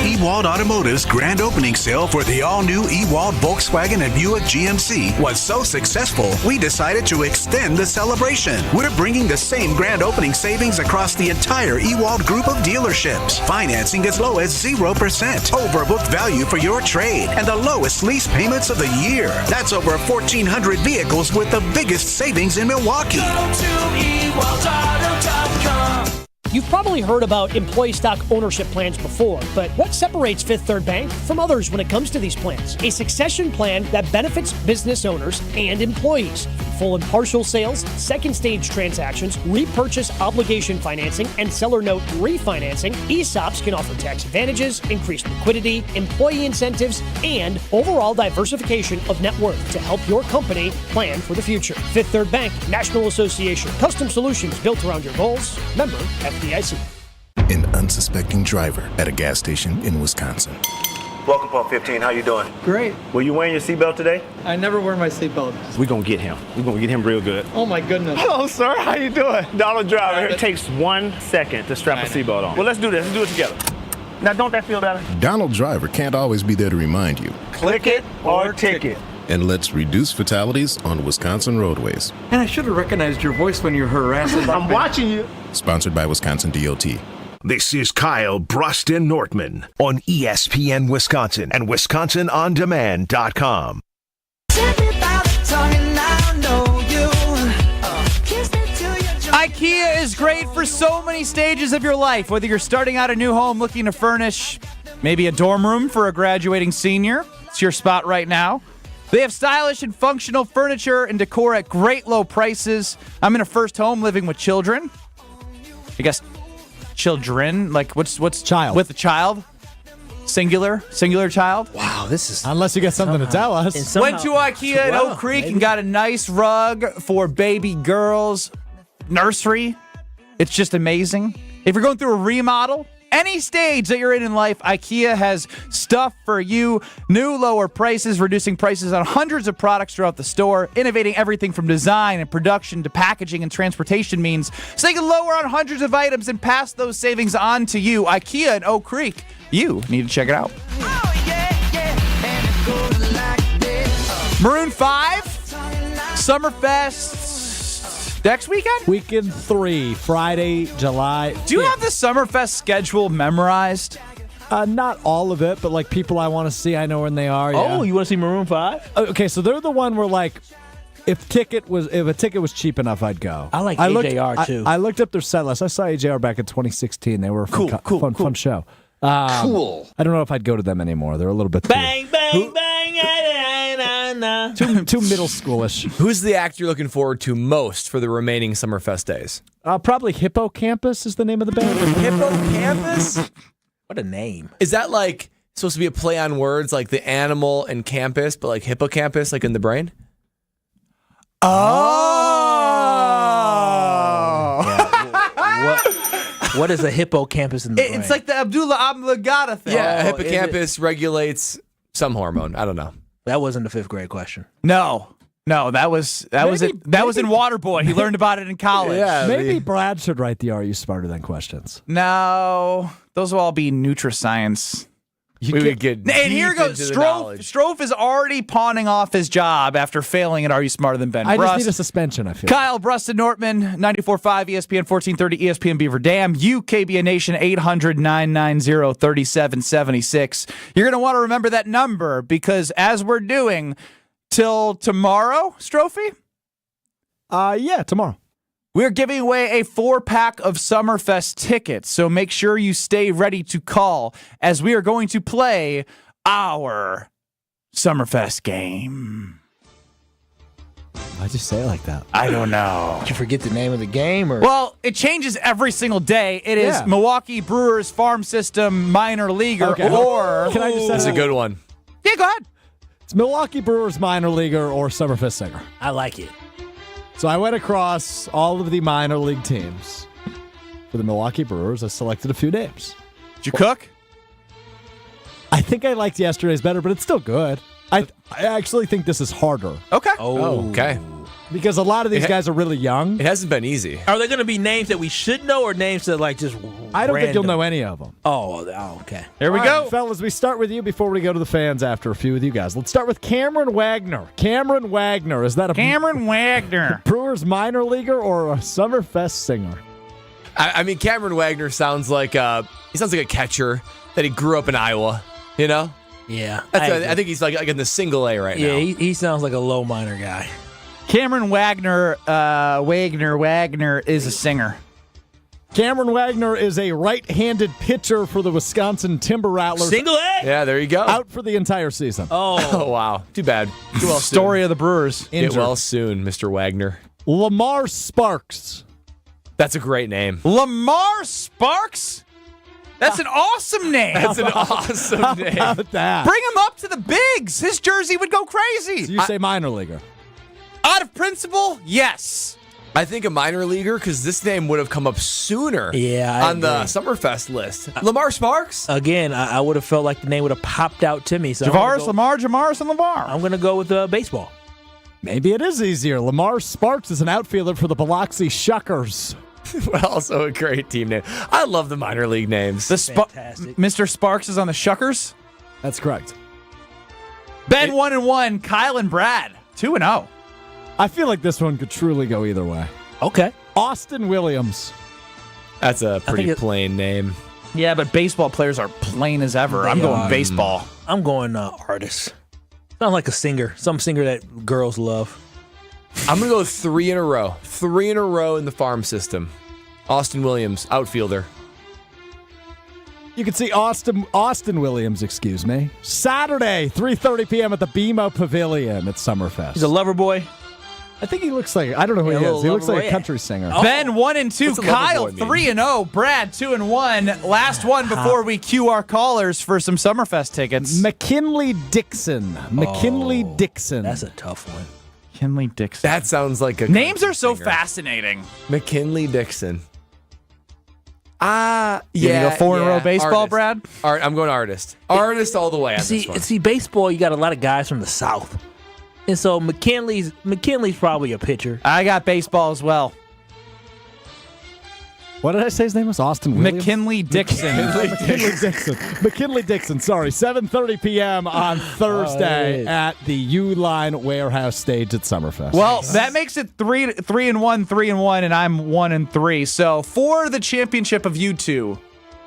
Ewald Automotive's grand opening sale for the all-new Ewald Volkswagen and Buick GMC was so successful, we decided to extend the celebration. We're bringing the same grand opening savings across the entire Ewald group of dealerships. Financing as low as 0%, overbooked value for your trade, and the lowest lease payments of the year. That's over 1,400 vehicles with the biggest savings in Milwaukee. Go to ewaldauto.com. You've probably heard about employee stock ownership plans before, but what separates Fifth Third Bank from others when it comes to these plans? A succession plan that benefits business owners and employees. Full and partial sales, second stage transactions, repurchase obligation financing, and seller note refinancing, ESOPs can offer tax advantages, increased liquidity, employee incentives, and overall diversification of net worth to help your company plan for the future. Fifth Third Bank, National Association. Custom solutions built around your goals. Member FDIC. An unsuspecting driver at a gas station in Wisconsin. Welcome, Pump 15. How you doing? Great. Were you wearing your seatbelt today? I never wear my seatbelt. We're going to get him. We're going to get him real good. Oh, my goodness. Hello, sir. How you doing? Donald Driver. It takes 1 second to strap a seatbelt on. Well, let's do this. Let's do it together. Now, don't that feel better? Donald Driver can't always be there to remind you. Click it or ticket. And let's reduce fatalities on Wisconsin roadways. And I should have recognized your voice when you're harassing. I'm watching you. Sponsored by Wisconsin DOT. This is Kyle, Brust, and Nortman on ESPN Wisconsin and WisconsinOnDemand.com. IKEA is great for so many stages of your life, whether you're starting out a new home looking to furnish maybe a dorm room for a graduating senior. It's your spot right now. They have stylish and functional furniture and decor at great low prices. I'm in a first home living with children. I guess children, like what's child with a child? Singular child. Wow, this is unless you got something to tell us. Went to IKEA in Oak Creek and got a nice rug for baby girls nursery. It's just amazing. If you're going through a remodel, any stage that you're in life, IKEA has stuff for you. New lower prices, reducing prices on hundreds of products throughout the store, innovating everything from design and production to packaging and transportation means so they can lower on hundreds of items and pass those savings on to you. IKEA in Oak Creek. You need to check it out. Maroon 5, Summerfest. Next weekend? Weekend 3, Friday, July 5th. Do you have the Summerfest schedule memorized? Not all of it, but like people I want to see, I know when they are. Oh, you want to see Maroon 5? Okay, so they're the one where like, if a ticket was cheap enough, I'd go. I like AJR too. I looked up their set list. I saw AJR back in 2016. They were a fun show. Cool. I don't know if I'd go to them anymore. They're a little bit bang, bang, bang. Too middle schoolish. Who's the act you're looking forward to most for the remaining Summerfest days? Probably Hippocampus is the name of the band. Hippocampus? What a name. Is that like supposed to be a play on words like the animal and campus, but like hippocampus, like in the brain? What is a hippocampus in the brain? It's like the Abdullah Oblongata thing. Yeah, a hippocampus regulates some hormone. I don't know. That wasn't a 5th grade question. No, that was in Waterboy. He learned about it in college. Yeah, Maybe Brad should write the "Are You Smarter Than" questions. No, those will all be NutriScience. We would get and here goes Strofe is already pawning off his job after failing at Are You Smarter Than Ben? I Brust, just need a suspension, I feel. Kyle, Brust, and Nortman, 94.5 ESPN 1430 ESPN Beaver Dam, KBN Nation 800-990-3776. You're going to want to remember that number because as we're doing till tomorrow, Strophe? Yeah, tomorrow. We're giving away a 4-pack of Summerfest tickets, so make sure you stay ready to call as we are going to play our Summerfest game. Why'd you say it like that? I don't know. Did you forget the name of the game? Or Well, it changes every single day. It is Yeah. Milwaukee Brewers Farm System Minor Leaguer or... Can I just say That's a good one. Yeah, go ahead. It's Milwaukee Brewers minor leaguer or Summerfest singer. I like it. So I went across all of the minor league teams. For the Milwaukee Brewers, I selected a few names. Did you cook? I think I liked yesterday's better, but it's still good. I actually think this is harder. Okay. Oh, okay. Because a lot of these guys are really young. It hasn't been easy. Are they going to be names that we should know or names that like just I don't think you'll random? know any of them. Oh, okay. Here we All go. right, fellas, we start with you before we go to the fans after a few with you guys. Let's start with Cameron Wagner. Cameron Wagner. Is that a Cameron Wagner. Brewers minor leaguer or a Summerfest singer? I mean, Cameron Wagner sounds like a catcher that he grew up in Iowa. You know? Yeah. I think he's like in the single A right now. Yeah, he sounds like a low minor guy. Cameron Wagner, Wagner is a singer. Cameron Wagner is a right-handed pitcher for the Wisconsin Timber Rattlers. Single A? Yeah, there you go. Out for the entire season. Oh wow. Too bad. Get well Story of the Brewers. soon. Get well soon, Mr. Wagner. Lamar Sparks. That's a great name. Lamar Sparks? That's an awesome name. That's an awesome name. How about that? Bring him up to the bigs. His jersey would go crazy. So you say minor leaguer. Out of principle, yes. I think a minor leaguer because this name would have come up sooner. Yeah, I on the agree. Summerfest list. Lamar Sparks. Again, I would have felt like the name would have popped out to me. So Javaris, Lamar, Jamaris, and LeVar. I'm going to go with baseball. Maybe it is easier. Lamar Sparks is an outfielder for the Biloxi Shuckers. Also a great team name. I love the minor league names. Fantastic. Mr. Sparks is on the Shuckers. That's correct. Ben 1-1. Kyle and Brad 2-0. I feel like this one could truly go either way. Okay. Austin Williams. That's a pretty think plain name. Yeah, but baseball players are plain as ever. I'm going baseball. I'm going artist. Sounds like a singer. Some singer that girls love. I'm going to go 3 in a row. 3 in a row in the farm system. Austin Williams, outfielder. You can see Austin Williams, excuse me, Saturday, 3:30 p.m. at the BMO Pavilion at Summerfest. He's a lover boy. I think he looks like, I don't know who Yeah, he a is. He little looks like lover a boy. country singer. Ben 1-2. What's a lover Kyle boy mean? 3-0. Brad 2-1. Last one before we cue our callers for some Summerfest tickets. McKinley Dixon. McKinley Dixon. That's a tough one. McKinley Dixon. That sounds like a Names country are so singer. fascinating. McKinley Dixon. Yeah. You gonna go 4 in a row baseball, artist. Brad? I'm going artist. Artist all the way on this one. See, baseball, you got a lot of guys from the South. And so McKinley's probably a pitcher. I got baseball as well. What did I say his name was? Austin Williams? McKinley Dixon. McKinley Dixon. McKinley Dixon, sorry. 7:30 p.m. on Thursday at the Uline Warehouse stage at Summerfest. Well, that makes it 3-1, and I'm 1-3. So for the championship of you two,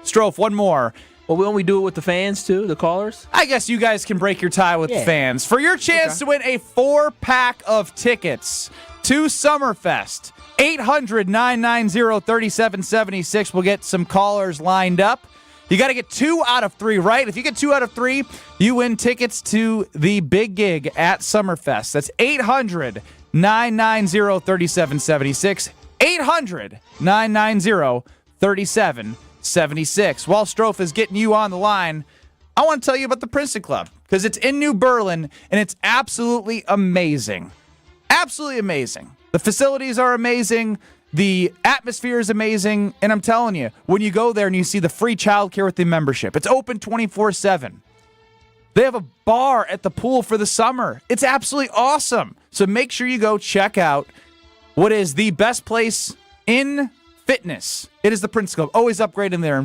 Strofe, one more. Well, won't we do it with the fans too, the callers? I guess you guys can break your tie with the fans. For your chance to win a 4-pack of tickets to Summerfest, 800-990-3776. We'll get some callers lined up. You got to get 2 out of 3 right. If you get 2 out of 3, you win tickets to the big gig at Summerfest. That's 800-990-3776. 800-990-3776. While Strofe is getting you on the line, I want to tell you about the Princeton Club because it's in New Berlin and it's absolutely amazing. Absolutely amazing. The facilities are amazing. The atmosphere is amazing. And I'm telling you, when you go there and you see the free childcare with the membership, it's open 24/7. They have a bar at the pool for the summer. It's absolutely awesome. So make sure you go check out what is the best place in fitness. It is the Princeton Club. Always upgrading their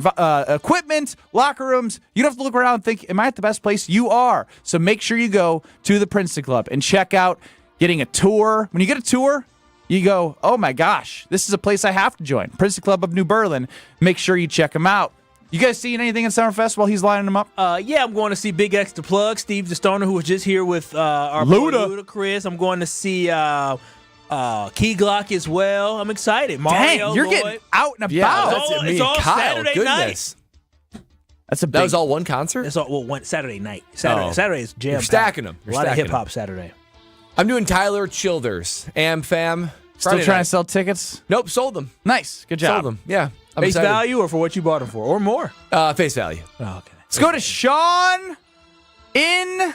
equipment, locker rooms. You don't have to look around and think, am I at the best place? You are. So make sure you go to the Princeton Club and check out getting a tour. When you get a tour, you go, oh my gosh, this is a place I have to join. Princeton Club of New Berlin. Make sure you check them out. You guys seen anything at Summerfest while he's lining them up? Yeah, I'm going to see Big X the Plug, Steve the Stoner, who was just here with our boy Ludacris. I'm going to see Key Glock as well. I'm excited. Mario, Dang, you're Lloyd. getting out and about. Yeah, that's it. Me It's and all Kyle. Saturday Goodness. That's a big. That was all one concert? It's all one Saturday night. Saturday is jam. You're stacking them. A lot of hip hop Saturday. I'm doing Tyler Childers. Fam. Still trying to sell tickets? Nope, sold them. Nice. Good job. Sold them. Yeah. I'm Face excited. value or for what you bought them for, or more? Face value. Oh, okay. Let's go to Sean in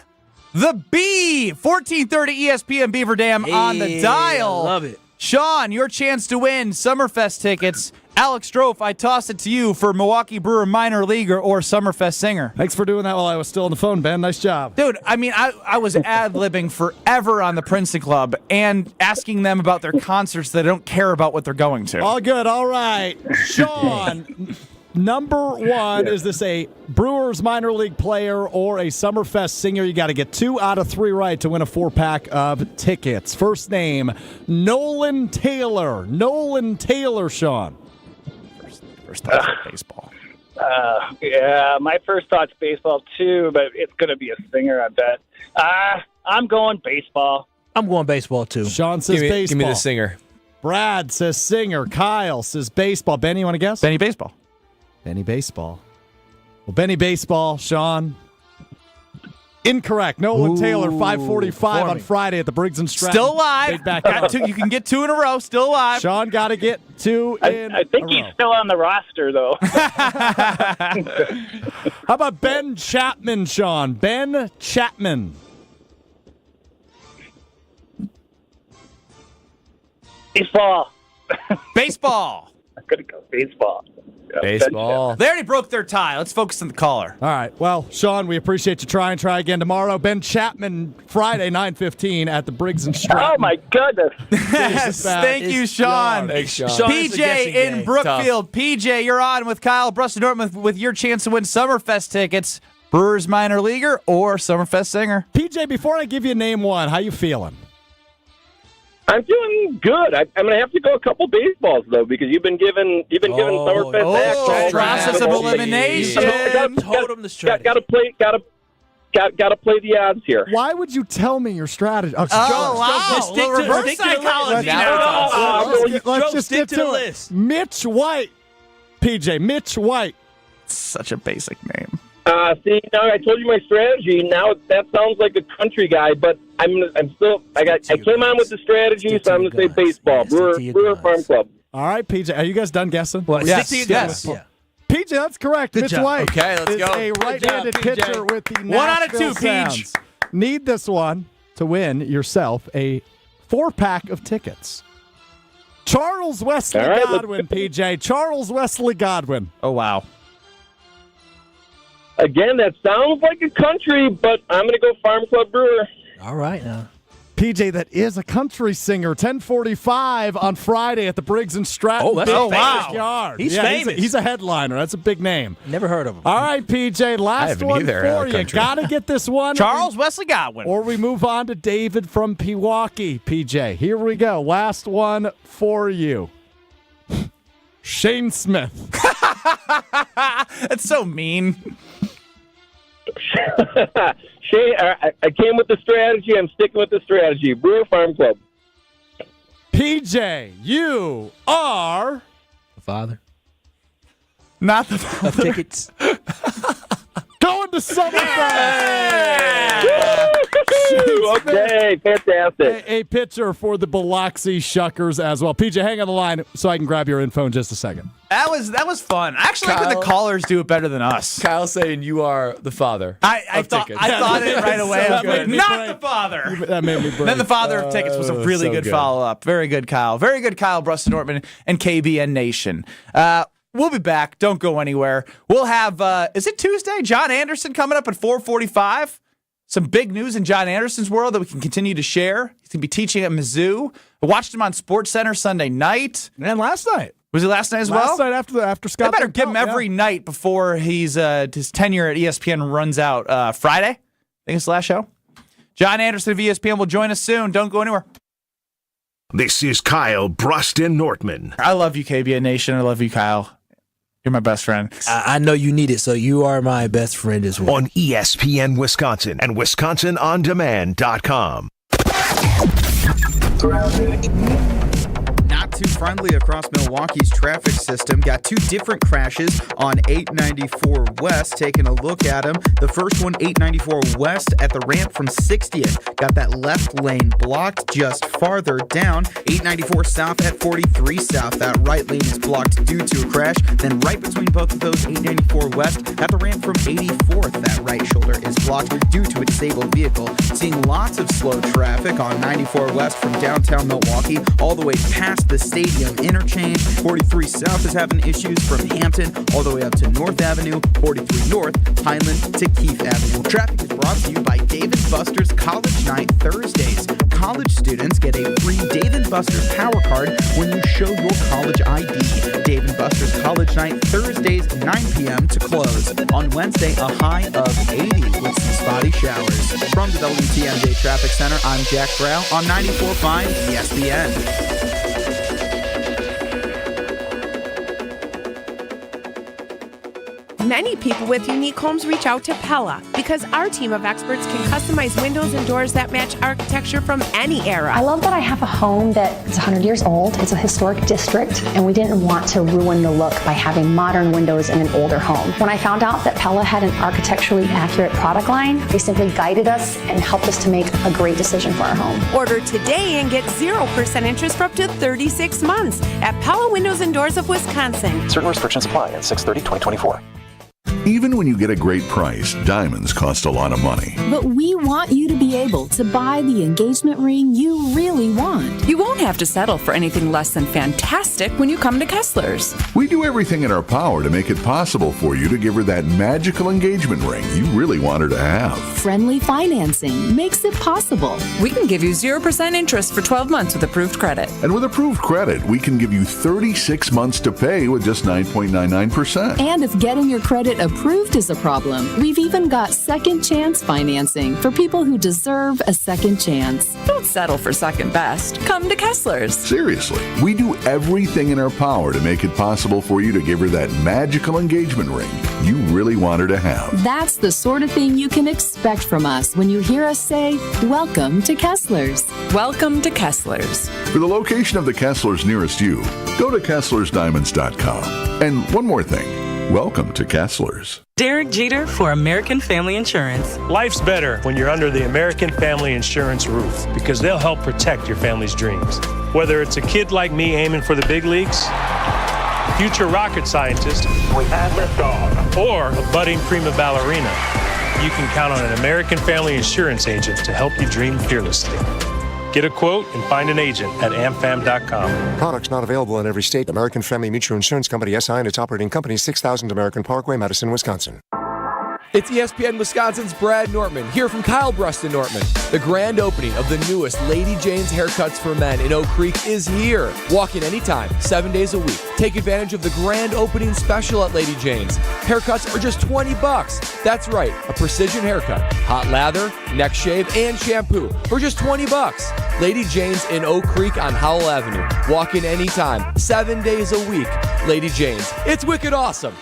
the B. 1430 ESPN Beaver Dam on the dial. Love it. Sean, your chance to win Summerfest tickets. Alex Strofe, I toss it to you for Milwaukee Brewer minor leaguer or Summerfest singer. Thanks for doing that while I was still on the phone, Ben. Nice job. Dude, I mean, I was ad-libbing forever on the Princeton Club and asking them about their concerts that I don't care about what they're going to. All good. All right. Sean, number one, is this a Brewers minor league player or a Summerfest singer? You got to get 2 out of 3 right to win a 4-pack of tickets. First name, Nolan Taylor. Nolan Taylor, Sean. First thoughts baseball. Yeah, my first thought's baseball too, but it's going to be a singer, I bet. I'm going baseball. I'm going baseball too. Sean says baseball. Give me the singer. Brad says singer. Kyle says baseball. Benny, you want to guess? Benny Baseball. Benny Baseball. Well, Benny Baseball, Sean. Incorrect. Nolan Taylor, 5:45 on Friday at the Briggs and Stratton. Still alive. Got 2, you can get 2 in a row. Still alive. Sean got to get 2 in I think he's still on the roster, though. How about Ben Chapman, Sean? Ben Chapman. Baseball. Baseball. I'm going to go baseball. Yeah, Baseball. They already broke their tie. Let's focus on the caller. All right. Well, Sean, we appreciate you. Try again tomorrow. Ben Chapman, Friday, 9:15 at the Briggs and Stratton. Oh, my goodness. Yes, thank you, Sean. Thanks, Sean. PJ in Brookfield. PJ, you're on with Kyle, Brust, and Nortman with your chance to win Summerfest tickets. Brewers minor leaguer or Summerfest singer? PJ, before I give you name one, how you feeling? I'm feeling good. I'm going to have to go a couple baseballs though, because you've been given Summerfest acts. Process of elimination. Told him the strategy. Got to play the odds here. Why would you tell me your strategy? Wow. Reverse psychology. Let's just stick get to the it. list. Mitch White. PJ, Mitch White. Such a basic name. See, now I told you my strategy. Now that sounds like a country guy, but I came on with the strategy, so I'm going to say baseball. Brewer Farm Club. All right, PJ. Are you guys done guessing? Well, yes. Yeah. PJ, that's correct. Good Mitch job. White Okay, let's is go. a right-handed Good job, pitcher PJ. with the 1 out of 2, Nashville Peach. Sounds. Need this one to win yourself a 4-pack of tickets. Charles Wesley All right, Godwin, PJ. Charles Wesley Godwin. Oh, wow. Again, that sounds like a country, but I'm going to go Farm Club Brewer. All right now. PJ, that is a country singer. 10:45 on Friday at the Briggs and Stratton. Oh, that's Big famous. Backyard. He's Yeah, famous. He's a headliner. That's a big name. Never heard of him. All right, PJ, last haven't one either, for you. country. Got to get this one. Charles Wesley Godwin. Or we move on to David from Pewaukee, PJ. Here we go. Last one for you. Shane Smith. That's so mean. Shay, I came with the strategy. I'm sticking with the strategy. Brewer Farm Club. PJ, you are The father Not the of tickets. going to Summerfest. Okay, fantastic. A pitcher for the Biloxi Shuckers as well. PJ, hang on the line so I can grab your info in just a second. That was fun. I actually like when the callers do it better than us. Kyle saying you are the father. I thought it right away. I was like, not the father. That made me break. Then the father of tickets was a really so good good. follow-up. Very good, Kyle. Very good, Kyle, Brust, Nortman, and KBN Nation. We'll be back. Don't go anywhere. We'll have, is it Tuesday? John Anderson coming up at 4:45. Some big news in John Anderson's world that we can continue to share. He's going to be teaching at Mizzou. I watched him on SportsCenter Sunday night. And last night. Was it last night as well? Last night after Scott. They better give him every night before his tenure at ESPN runs out Friday. I think it's the last show. John Anderson of ESPN will join us soon. Don't go anywhere. This is Kyle, Brust, and Nortman. I love you, KBN Nation. I love you, Kyle. You're my best friend. I know you need it, so you are my best friend as well. On ESPN Wisconsin and WisconsinOnDemand.com. Not not too friendly across Milwaukee's traffic system. Got two different crashes on 894 West. Taking a look at them. The first one, 894 West at the ramp from 60th. Got that left lane blocked just farther down. 894 South at 43 South. That right lane is blocked due to a crash. Then right between both of those, 894 West at the ramp from 84th. That right shoulder is blocked due to a disabled vehicle. Seeing lots of slow traffic on 94 West from downtown Milwaukee all the way past the stadium interchange. 43 South is having issues from Hampton all the way up to North Avenue. 43 North, Highland to Keith Avenue. Traffic is brought to you by Dave & Buster's College Night Thursdays. College students get a free Dave & Buster's Power Card when you show your college ID. Dave & Buster's College Night Thursdays, 9 p.m. to close. On Wednesday, a high of 80 with some spotty showers. From the WTMJ Traffic Center, I'm Jack Brow on 94.5 ESPN. Many people with unique homes reach out to Pella because our team of experts can customize windows and doors that match architecture from any era. I love that I have a home that is 100 years old. It's a historic district, and we didn't want to ruin the look by having modern windows in an older home. When I found out that Pella had an architecturally accurate product line, they simply guided us and helped us to make a great decision for our home. Order today and get 0% interest for up to 36 months at Pella Windows and Doors of Wisconsin. Certain restrictions apply at 6/30/2024. Even when you get a great price, diamonds cost a lot of money. But we want you to be able to buy the engagement ring you really want. You won't have to settle for anything less than fantastic when you come to Kessler's. We do everything in our power to make it possible for you to give her that magical engagement ring you really want her to have. Friendly financing makes it possible. We can give you 0% interest for 12 months with approved credit. And with approved credit, we can give you 36 months to pay with just 9.99%. And if getting your credit approved is a problem, we've even got second chance financing for people who deserve a second chance. Don't settle for second best. Come to Kessler's. Seriously, we do everything in our power to make it possible for you to give her that magical engagement ring you really want her to have. That's the sort of thing you can expect from us when you hear us say, "Welcome to Kessler's." Welcome to Kessler's. For the location of the Kesslers nearest you, go to KesslersDiamonds.com. And one more thing. Welcome to Kessler's. Derek Jeter for American Family Insurance. Life's better when you're under the American Family Insurance roof because they'll help protect your family's dreams. Whether it's a kid like me aiming for the big leagues, a future rocket scientist, we have liftoff, or a budding prima ballerina, you can count on an American Family Insurance agent to help you dream fearlessly. Get a quote and find an agent at amfam.com. Products not available in every state. American Family Mutual Insurance Company, SI, and its operating company, 6000 American Parkway, Madison, Wisconsin. It's ESPN Wisconsin's Brad Nortman, here from Kyle Brust and Nortman. The grand opening of the newest Lady Jane's Haircuts for Men in Oak Creek is here. Walk in anytime, 7 days a week. Take advantage of the grand opening special at Lady Jane's. Haircuts are just $20. That's right, a precision haircut. Hot lather, neck shave, and shampoo for just $20. Lady Jane's in Oak Creek on Howell Avenue. Walk in anytime, 7 days a week. Lady Jane's. It's wicked awesome.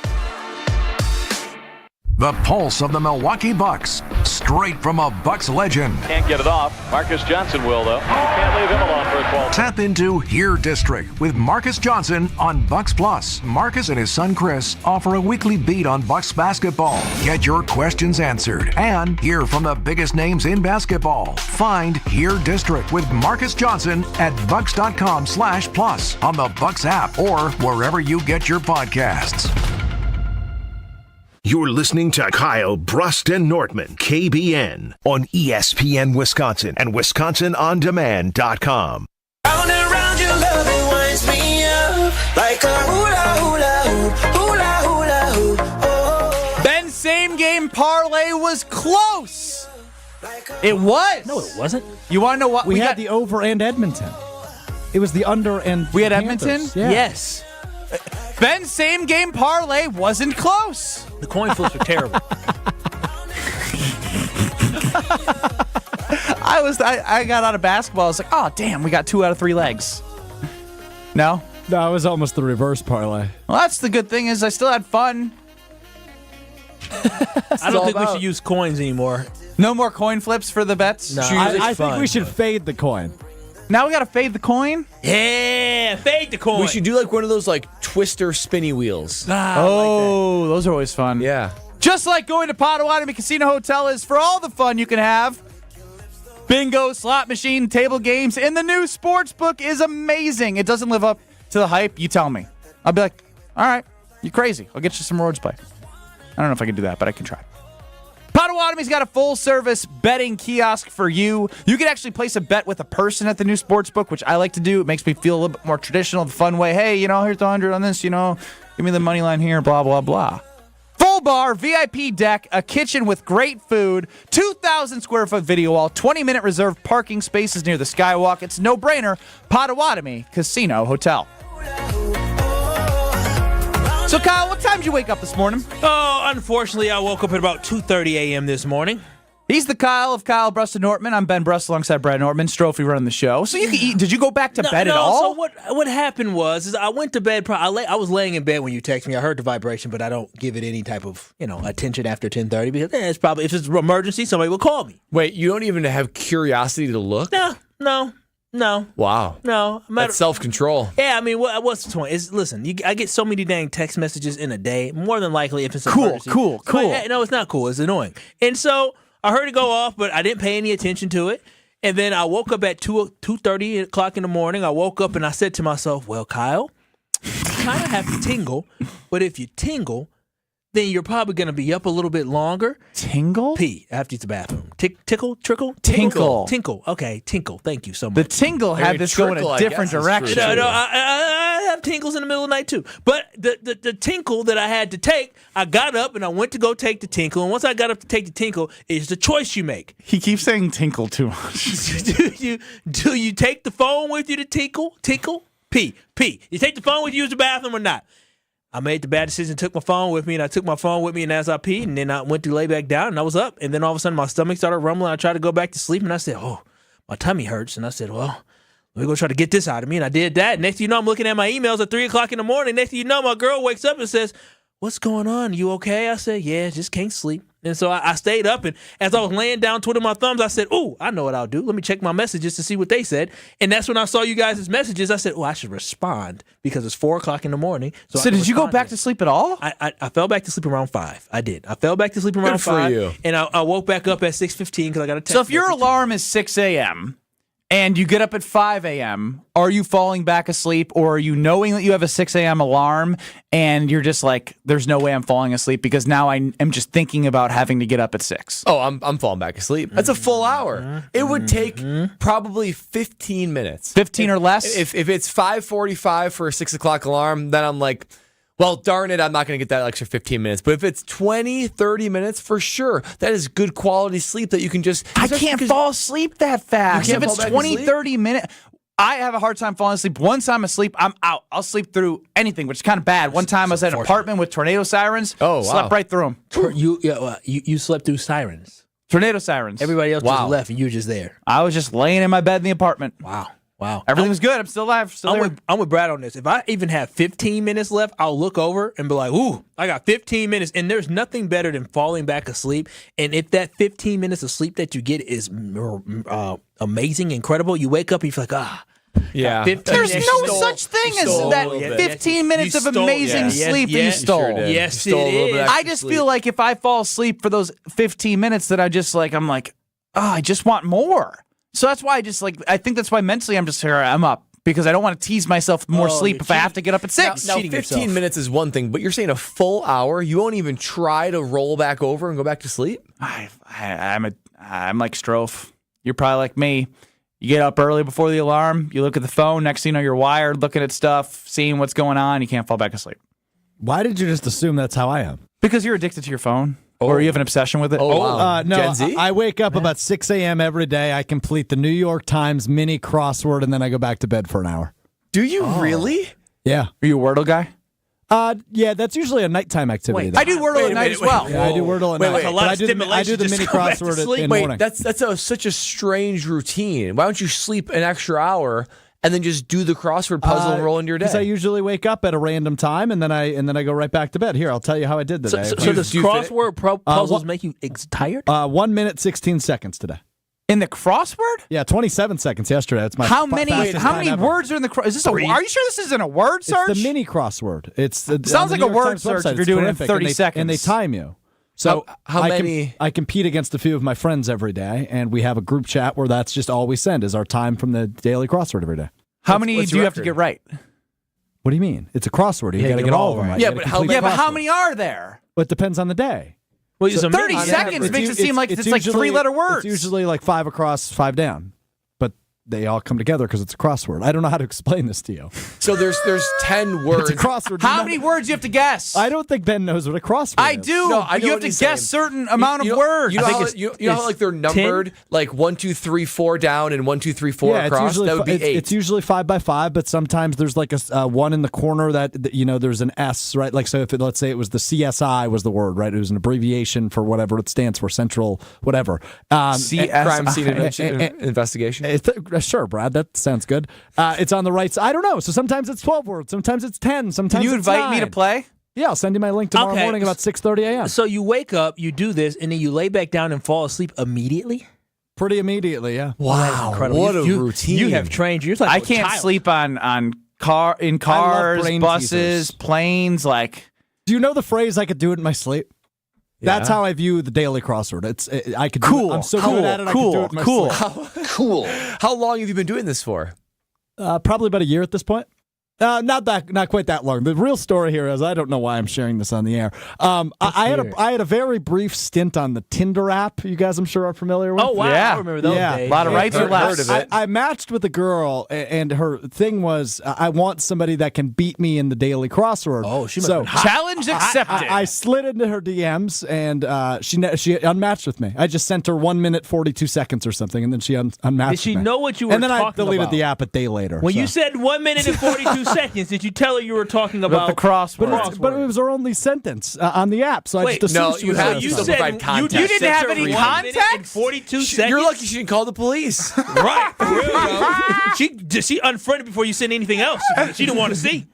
The pulse of the Milwaukee Bucks, straight from a Bucks legend. Can't get it off. Marcus Johnson will, though. Can't leave him alone for a 12. Tap into Here District with Marcus Johnson on Bucks Plus. Marcus and his son Chris offer a weekly beat on Bucks basketball. Get your questions answered and hear from the biggest names in basketball. Find Here District with Marcus Johnson at bucks.com/plus on the Bucks app or wherever you get your podcasts. You're listening to Kyle Brust and Nortman, KBN, on ESPN Wisconsin and WisconsinOnDemand.com. Round and round your love, it winds me up like a hula hula hoop, hula hula hoop. Oh. Ben's same game parlay was close. It was. No, it wasn't. You want to know what? We had the over and Edmonton. It was the under and we had Panthers. Edmonton? Yeah. Yes. Ben's same game parlay wasn't close. The coin flips were terrible. I got out of basketball. I was like, oh, damn, we got 2 out of 3 legs. No? No, it was almost the reverse parlay. Well, that's the good thing is I still had fun. I don't think we should use coins anymore. No more coin flips for the bets? No, I think we should fade the coin. Now we got to fade the coin? Yeah, fade the coin. We should do like one of those like twister spinny wheels. Oh, those are always fun. Yeah. Just like going to Potawatomi Casino Hotel is for all the fun you can have. Bingo, slot machine, table games, and the new sports book is amazing. It doesn't live up to the hype, you tell me. I'll be like, all right, you're crazy. I'll get you some roads play. I don't know if I can do that, but I can try. Potawatomi's got a full-service betting kiosk for you. You can actually place a bet with a person at the new sports book, which I like to do. It makes me feel a little bit more traditional, the fun way. Hey, here's the 100 on this, give me the money line here, blah, blah, blah. Full bar, VIP deck, a kitchen with great food, 2,000 square foot video wall, 20-minute reserved parking spaces near the Skywalk. It's no-brainer. Potawatomi Casino Hotel. So, Kyle, what time did you wake up this morning? Oh, unfortunately, I woke up at about 2:30 a.m. this morning. He's the Kyle of Kyle, Brust, and Nortman. I'm Ben Brust alongside Brad Nortman. Strophy running the show. So you can eat. Did you go back to bed at all? So what happened was I went to bed. I was laying in bed when you texted me. I heard the vibration, but I don't give it any type of attention after 10:30 because it's probably if it's an emergency, somebody will call me. Wait, you don't even have curiosity to look? No. Wow. No. That's self-control. Yeah, I mean, what's the point? Listen, I get so many dang text messages in a day. More than likely, if it's an emergency. Cool. No, it's not cool. It's annoying. And so I heard it go off, but I didn't pay any attention to it. And then I woke up at 2:30 o'clock in the morning. I woke up and I said to myself, well, Kyle, you kind of have to tingle. But if you tingle, then you're probably going to be up a little bit longer. Tingle? Pee. I have to use the bathroom. Tickle? Trickle? Tinkle. Tinkle. Okay, tinkle. Thank you so much. The tingle had this go in a different direction. No, I have tinkles in the middle of the night too. But the tinkle that I had to take, I got up and I went to go take the tinkle. And once I got up to take the tinkle, it's the choice you make. He keeps saying tinkle too much. Do you take the phone with you to tinkle? Tinkle? Pee. You take the phone with you to use the bathroom or not? I made the bad decision, took my phone with me, and I took my phone with me, and as I peed, and then I went to lay back down, and I was up, and then all of a sudden my stomach started rumbling. I tried to go back to sleep, and I said, oh, my tummy hurts, and I said, well, let me go try to get this out of me, and I did that. Next thing you know, I'm looking at my emails at 3 o'clock in the morning. Next thing you know, my girl wakes up and says, what's going on? You okay? I said, yeah, just can't sleep. And so I stayed up, and as I was laying down twiddling my thumbs, I said, ooh, I know what I'll do. Let me check my messages to see what they said. And that's when I saw you guys' messages. I said, oh, I should respond because it's 4 o'clock in the morning. So did you go back to sleep at all? I fell back to sleep around 5. I did. I fell back to sleep around 5. For you. And I woke back up at 6:15 because I got a text. So if your alarm is 6 a.m., and you get up at 5 a.m., are you falling back asleep, or are you knowing that you have a 6 a.m. alarm and you're just like, there's no way I'm falling asleep because now I am just thinking about having to get up at 6? Oh, I'm falling back asleep. That's a full hour. It would take probably 15 minutes. 15 or less? If it's 5:45 for a 6 o'clock alarm, then I'm like, well, darn it, I'm not going to get that extra 15 minutes. But if it's 20, 30 minutes, for sure, that is good quality sleep that you can just... I can't fall asleep that fast. If it's 20, 30 minutes... I have a hard time falling asleep. Once I'm asleep, I'm out. I'll sleep through anything, which is kind of bad. One time I was at an apartment with tornado sirens. Oh, wow. Slept right through them. You slept through sirens. Tornado sirens. Everybody else just left and you were just there. I was just laying in my bed in the apartment. Wow. Everything was good. I'm still alive. I'm with Brad on this. If I even have 15 minutes left, I'll look over and be like, ooh, I got 15 minutes. And there's nothing better than falling back asleep. And if that 15 minutes of sleep that you get is amazing, incredible, you wake up and you feel like, yeah. There's no such thing as that 15 minutes of amazing sleep that you stole. Yes, it is. I just feel like if I fall asleep for those 15 minutes that I'm like, I just want more. So that's why I think that's why mentally I'm up because I don't want to tease myself with more sleep if I have to get up at 6. Now 15 minutes is one thing, but you're saying a full hour? You won't even try to roll back over and go back to sleep? I'm like Strofe. You're probably like me. You get up early before the alarm. You look at the phone. Next thing you know, you're wired, looking at stuff, seeing what's going on. You can't fall back asleep. Why did you just assume that's how I am? Because you're addicted to your phone. Or you have an obsession with it? Oh, wow. No, Gen Z? I wake up about 6 a.m. every day. I complete the New York Times mini crossword, and then I go back to bed for an hour. Do you really? Yeah. Are you a Wordle guy? Yeah, that's usually a nighttime activity. I do Wordle at night as well. Yeah, I do Wordle at night. That's a lot of I do the mini crossword in the morning. That's such a strange routine. Why don't you sleep an extra hour and then just do the crossword puzzle and roll into your day? Because I usually wake up at a random time and then I go right back to bed. Here, I'll tell you how I did today. So does crossword puzzles make you tired? 1 minute, 16 seconds today. In the crossword? Yeah, 27 seconds yesterday. That's my How many ever. words are in the crossword? Is this are you sure this isn't a word search? It's the mini crossword. Sounds like a word search if you're doing it in 30 seconds. And they time you. So how many? I compete against a few of my friends every day, and we have a group chat where that's just all we send is our time from the daily crossword every day. How many do you have to get right? What do you mean? It's a crossword. You got to get all of them right. Yeah, but how many are there? Well, it depends on the day. Well, so 30 seconds makes it seem like it's like 3-letter words. It's usually like 5 across, 5 down. But they all come together because it's a crossword. I don't know how to explain this to you. So there's 10 words. It's a crossword. How many words do you have to guess? I don't think Ben knows what a crossword is. I do. No, I know you have what to guess certain amount of words. You know how like they're numbered, 10? like 1, 2, 3, 4 down and 1, 2, 3, 4 across? That would be 8. It's usually 5 by 5, but sometimes there's like a one in the corner that there's an S, right? Like, so if let's say it was the CSI was the word, right? It was an abbreviation for whatever it stands for, Central whatever. CSI. Crime Scene Investigation? Sure, Brad, that sounds good. It's on the right side. I don't know. So sometimes it's 12 words, sometimes it's 10, sometimes Can you it's invite 9. me to play? Yeah, I'll send you my link tomorrow morning about 6:30 a.m. So you wake up, you do this, and then you lay back down and fall asleep immediately? Pretty immediately, yeah. Wow, incredible. What a routine. You have trained. You're like I can't sleep in cars, brain buses, teasers. planes. Like, do you know the phrase "I could do it in my sleep"? That's how I view the daily crossword. I could cool. Do it. I'm so good at it. I could do it in my sleep. Cool. How long have you been doing this for? Probably about a year at this point. Not quite that long. The real story here is I don't know why I'm sharing this on the air. I had a very brief stint on the Tinder app. You guys, I'm sure, are familiar with. Oh wow, yeah. I remember those days. A lot of rights or lefts. Heard of it. I matched with a girl, and her thing was, I want somebody that can beat me in the daily crossword. Oh, she must have been hot. Challenge accepted. I slid into her DMs, and she unmatched with me. I just sent her 1 minute 42 seconds or something, and then she unmatched. Did she with me. know what you were And then talking I deleted about? the app a day later. When you said 1 minute and 42 seconds, did you tell her you were talking about the crossword? But it was her only sentence on the app, so I just assumed she was you provide context. You didn't have any 1 context? minute and 42 seconds? You're lucky she didn't call the police. Right, for real, though. She unfriended before you said anything else. She didn't want to see.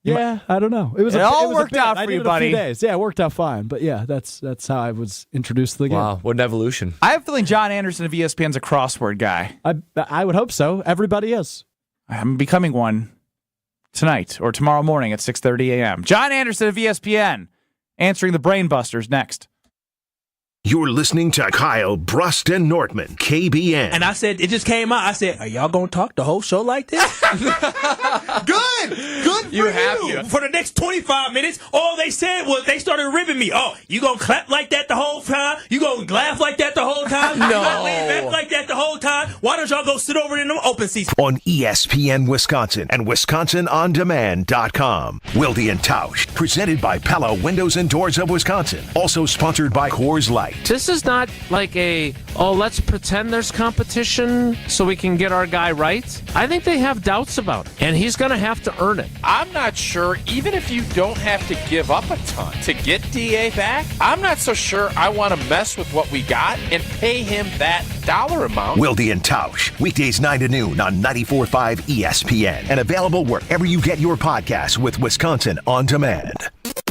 Yeah, I don't know. It all was worked out I for did you, it buddy. A few days. Yeah, it worked out fine. But yeah, that's how I was introduced to the game. Wow, what an evolution. I have a feeling John Anderson of ESPN's a crossword guy. I would hope so. Everybody is. I'm becoming one tonight or tomorrow morning at 6:30 a.m. John Anderson of ESPN answering the Brain Busters next. You're listening to Kyle, Brust, and Nortman, KBN. And I said, it just came out. I said, are y'all going to talk the whole show like this? Good for you. For the next 25 minutes, all they said was they started ribbing me. Oh, you going to clap like that the whole time? You going to laugh like that the whole time? No. You going to lay back like that the whole time? Why don't y'all go sit over in them open seats? On ESPN Wisconsin and WisconsinOnDemand.com. Wilde and Tausch, presented by Pella Windows and Doors of Wisconsin. Also sponsored by Coors Light. This is not like let's pretend there's competition so we can get our guy right. I think they have doubts about it, and he's going to have to earn it. I'm not sure, even if you don't have to give up a ton to get DA back, I'm not so sure I want to mess with what we got and pay him that dollar amount. Wilde and Tausch, weekdays 9 to noon on 94.5 ESPN and available wherever you get your podcasts with Wisconsin On Demand.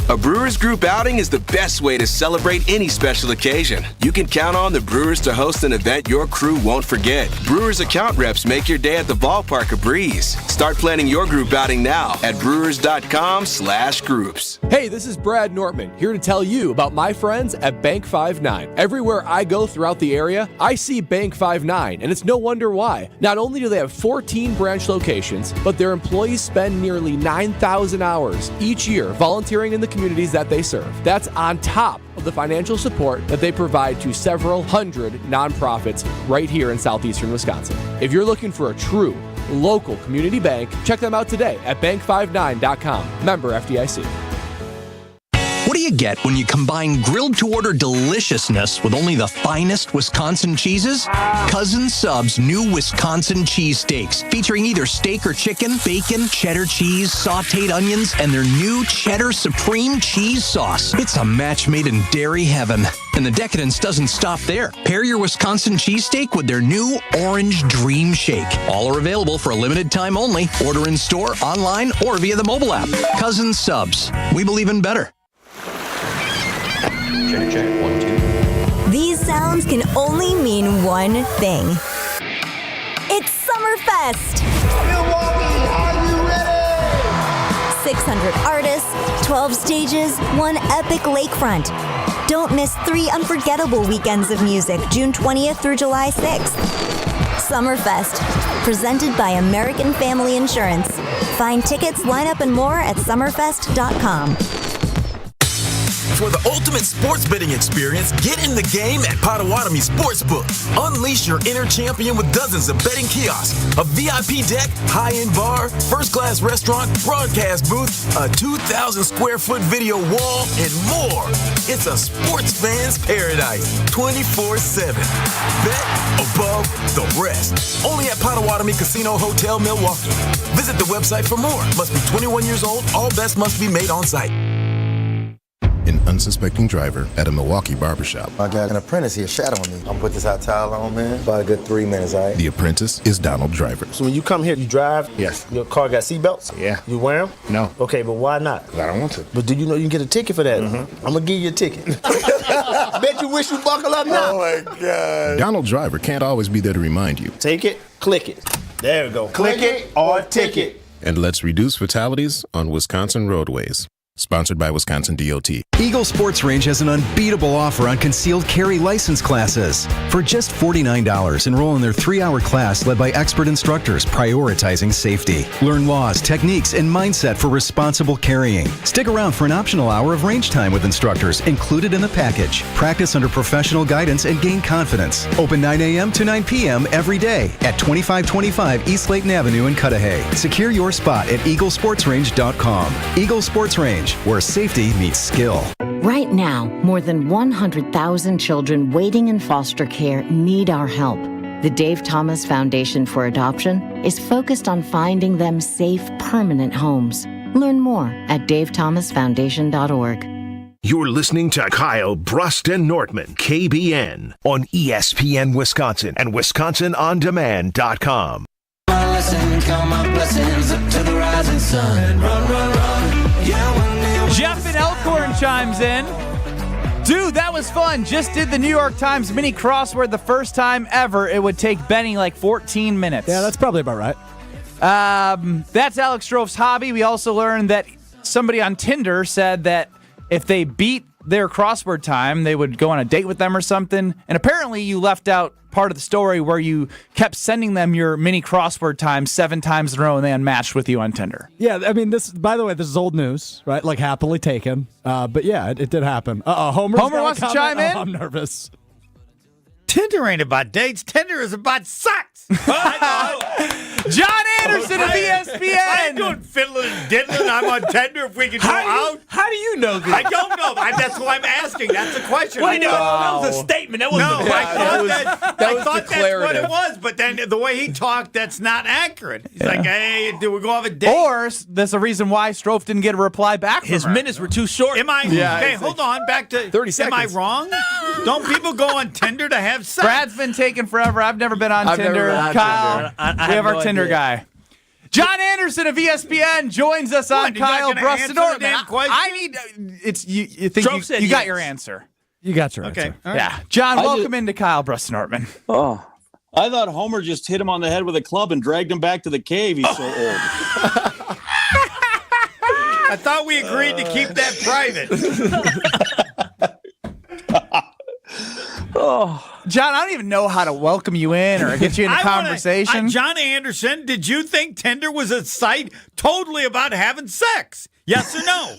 A Brewers Group outing is the best way to celebrate any special occasion. You can count on the Brewers to host an event your crew won't forget. Brewers account reps make your day at the ballpark a breeze. Start planning your group outing now at brewers.com/groups. Hey, this is Brad Nortman, here to tell you about my friends at Bank 5-9. Everywhere I go throughout the area, I see Bank 5-9, and it's no wonder why. Not only do they have 14 branch locations, but their employees spend nearly 9,000 hours each year volunteering in the communities that they serve. That's on top of the financial support that they provide to several hundred nonprofits right here in southeastern Wisconsin. If you're looking for a true local community bank, check them out today at bank59.com. Member FDIC. What do you get when you combine grilled-to-order deliciousness with only the finest Wisconsin cheeses? Cousin Sub's new Wisconsin cheese steaks, featuring either steak or chicken, bacon, cheddar cheese, sautéed onions, and their new Cheddar Supreme cheese sauce. It's a match made in dairy heaven. And the decadence doesn't stop there. Pair your Wisconsin cheesesteak with their new Orange Dream Shake. All are available for a limited time only. Order in store, online, or via the mobile app. Cousin Subs. We believe in better. Check, 1, 2. These sounds can only mean one thing. It's Summerfest! Milwaukee, are you ready? 600 artists, 12 stages, one epic lakefront. Don't miss 3 unforgettable weekends of music, June 20th through July 6th. Summerfest, presented by American Family Insurance. Find tickets, lineup, and more at summerfest.com. For the ultimate sports betting experience, get in the game at Potawatomi Sportsbook. Unleash your inner champion with dozens of betting kiosks, a VIP deck, high-end bar, first-class restaurant, broadcast booth, a 2,000 square foot video wall, and more. It's a sports fan's paradise, 24/7. Bet above the rest. Only at Potawatomi Casino Hotel, Milwaukee. Visit the website for more. Must be 21 years old. All bets must be made on site. An unsuspecting driver at a Milwaukee barbershop. I got an apprentice here shadowing me. I'm gonna put this hot towel on, man. About a good 3 minutes, all right? The apprentice is Donald Driver. So when you come here, you drive? Yes. Your car got seatbelts? Yeah. You wear them? No. Okay, but why not? I don't want to. But do you know you can get a ticket for that? Mm-hmm. I'm gonna give you a ticket. I bet you wish you buckle up now. Oh my God. Donald Driver can't always be there to remind you. Take it, click it. There we go. Click it or ticket. And let's reduce fatalities on Wisconsin roadways. Sponsored by Wisconsin DOT. Eagle Sports Range has an unbeatable offer on concealed carry license classes. For just $49, enroll in their 3-hour class led by expert instructors prioritizing safety. Learn laws, techniques, and mindset for responsible carrying. Stick around for an optional hour of range time with instructors included in the package. Practice under professional guidance and gain confidence. Open 9 a.m. to 9 p.m. every day at 2525 East Layton Avenue in Cudahy. Secure your spot at eaglesportsrange.com. Eagle Sports Range, where safety meets skill. Right now, more than 100,000 children waiting in foster care need our help. The Dave Thomas Foundation for Adoption is focused on finding them safe, permanent homes. Learn more at davethomasfoundation.org. You're listening to Kyle, Brust, and Nortman, KBN, on ESPN Wisconsin and WisconsinOnDemand.com. Count my blessings up to the rising sun. Run, run, run. Jeff in Elkhorn chimes in. Dude, that was fun. Just did the New York Times mini crossword the first time ever. It would take Benny like 14 minutes. Yeah, that's probably about right. That's Alex Strove's hobby. We also learned that somebody on Tinder said that if they beat their crossword time, they would go on a date with them or something. And apparently you left out part of the story where you kept sending them your mini crossword time 7 times in a row and they unmatched with you on Tinder. Yeah, I mean, this, by the way, this is old news, right? Like, happily taken. But yeah, it did happen. Homer wants to chime in? I'm nervous. Tinder ain't about dates. Tinder is about sex. John Anderson of ESPN. I ain't doing fiddling and diddling. I'm on Tinder if we can go out. How do you know this? I don't know. That's what I'm asking. That's the question. Well, that was a statement. That wasn't a question. I thought that's what it was, but then the way he talked, that's not accurate. He's like, hey, do we go have a date? Or that's the reason why Strove didn't get a reply back from His her. minutes were too short. Am I? Yeah, okay, hold on. Back to 30 seconds. Am I wrong? Don't people go on Tinder to have sex? Brad's been taking forever. I've never been on Tinder. Kyle, we have our Tinder guy. John Anderson of ESPN joins us on Kyle, Brust, and Nortman. I need. It's you. You think you got your answer? You got your answer. All right. Yeah, John. Welcome into Kyle, Brust, and Nortman. Oh, I thought Homer just hit him on the head with a club and dragged him back to the cave. He's so old. I thought we agreed to keep that private. John, I don't even know how to welcome you in or get you in a conversation. John Anderson, did you think Tinder was a site totally about having sex? Yes or no?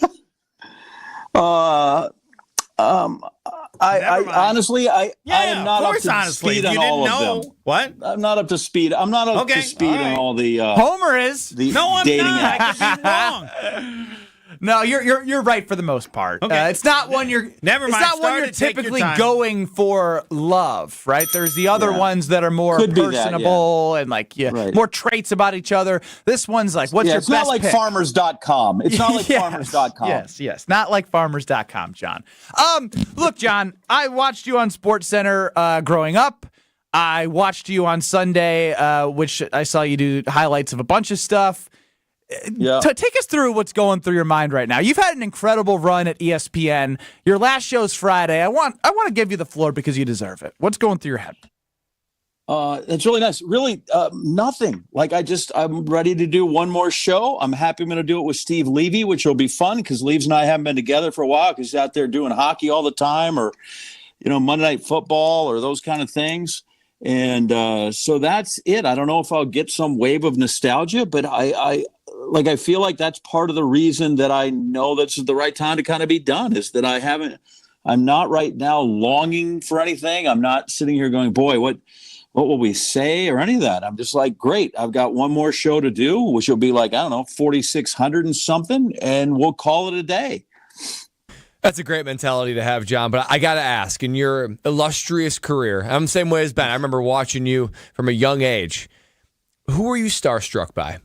I honestly, I am not up to honestly. speed on all of them. What? I'm not up to speed. I'm not up to speed on all the. Homer is. No, I'm dating not. apps. I could be wrong. No, you're right for the most part. Okay. It's not one you're. Never mind. It's not one you're Take your typically time. going for love, right? There's the other ones that are more Could be that, personable and like more traits about each other. This one's like, what's your it's best not like pick? farmers.com. It's not like farmers.com. Yes. Not like farmers.com, John. Look, John, I watched you on SportsCenter growing up. I watched you on Sunday, which I saw you do highlights of a bunch of stuff. Take us through what's going through your mind right now. You've had an incredible run at ESPN. Your last show's Friday. I want to give you the floor because you deserve it. What's going through your head? It's really nice. Really, nothing. Like I'm ready to do one more show. I'm happy I'm going to do it with Steve Levy, which will be fun because Leaves and I haven't been together for a while because he's out there doing hockey all the time, or Monday Night Football or those kind of things. And so that's it. I don't know if I'll get some wave of nostalgia, but I feel like that's part of the reason that I know this is the right time to kind of be done, is that I'm not right now longing for anything. I'm not sitting here going, boy, what will we say or any of that? I'm just like, great. I've got one more show to do, which will be like, I don't know, 4,600 and something, and we'll call it a day. That's a great mentality to have, John. But I got to ask, in your illustrious career, I'm the same way as Ben. I remember watching you from a young age. Who were you starstruck by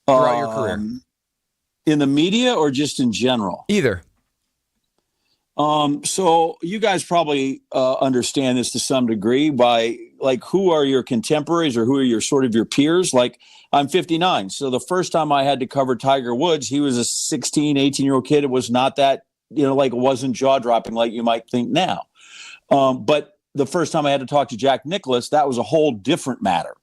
throughout your career? In the media or just in general? Either. So you guys probably understand this to some degree by who are your contemporaries or who are your peers? Like, I'm 59. So the first time I had to cover Tiger Woods, he was a 16, 18-year-old kid. It was not that, it wasn't jaw-dropping like you might think now. But the first time I had to talk to Jack Nicklaus, that was a whole different matter.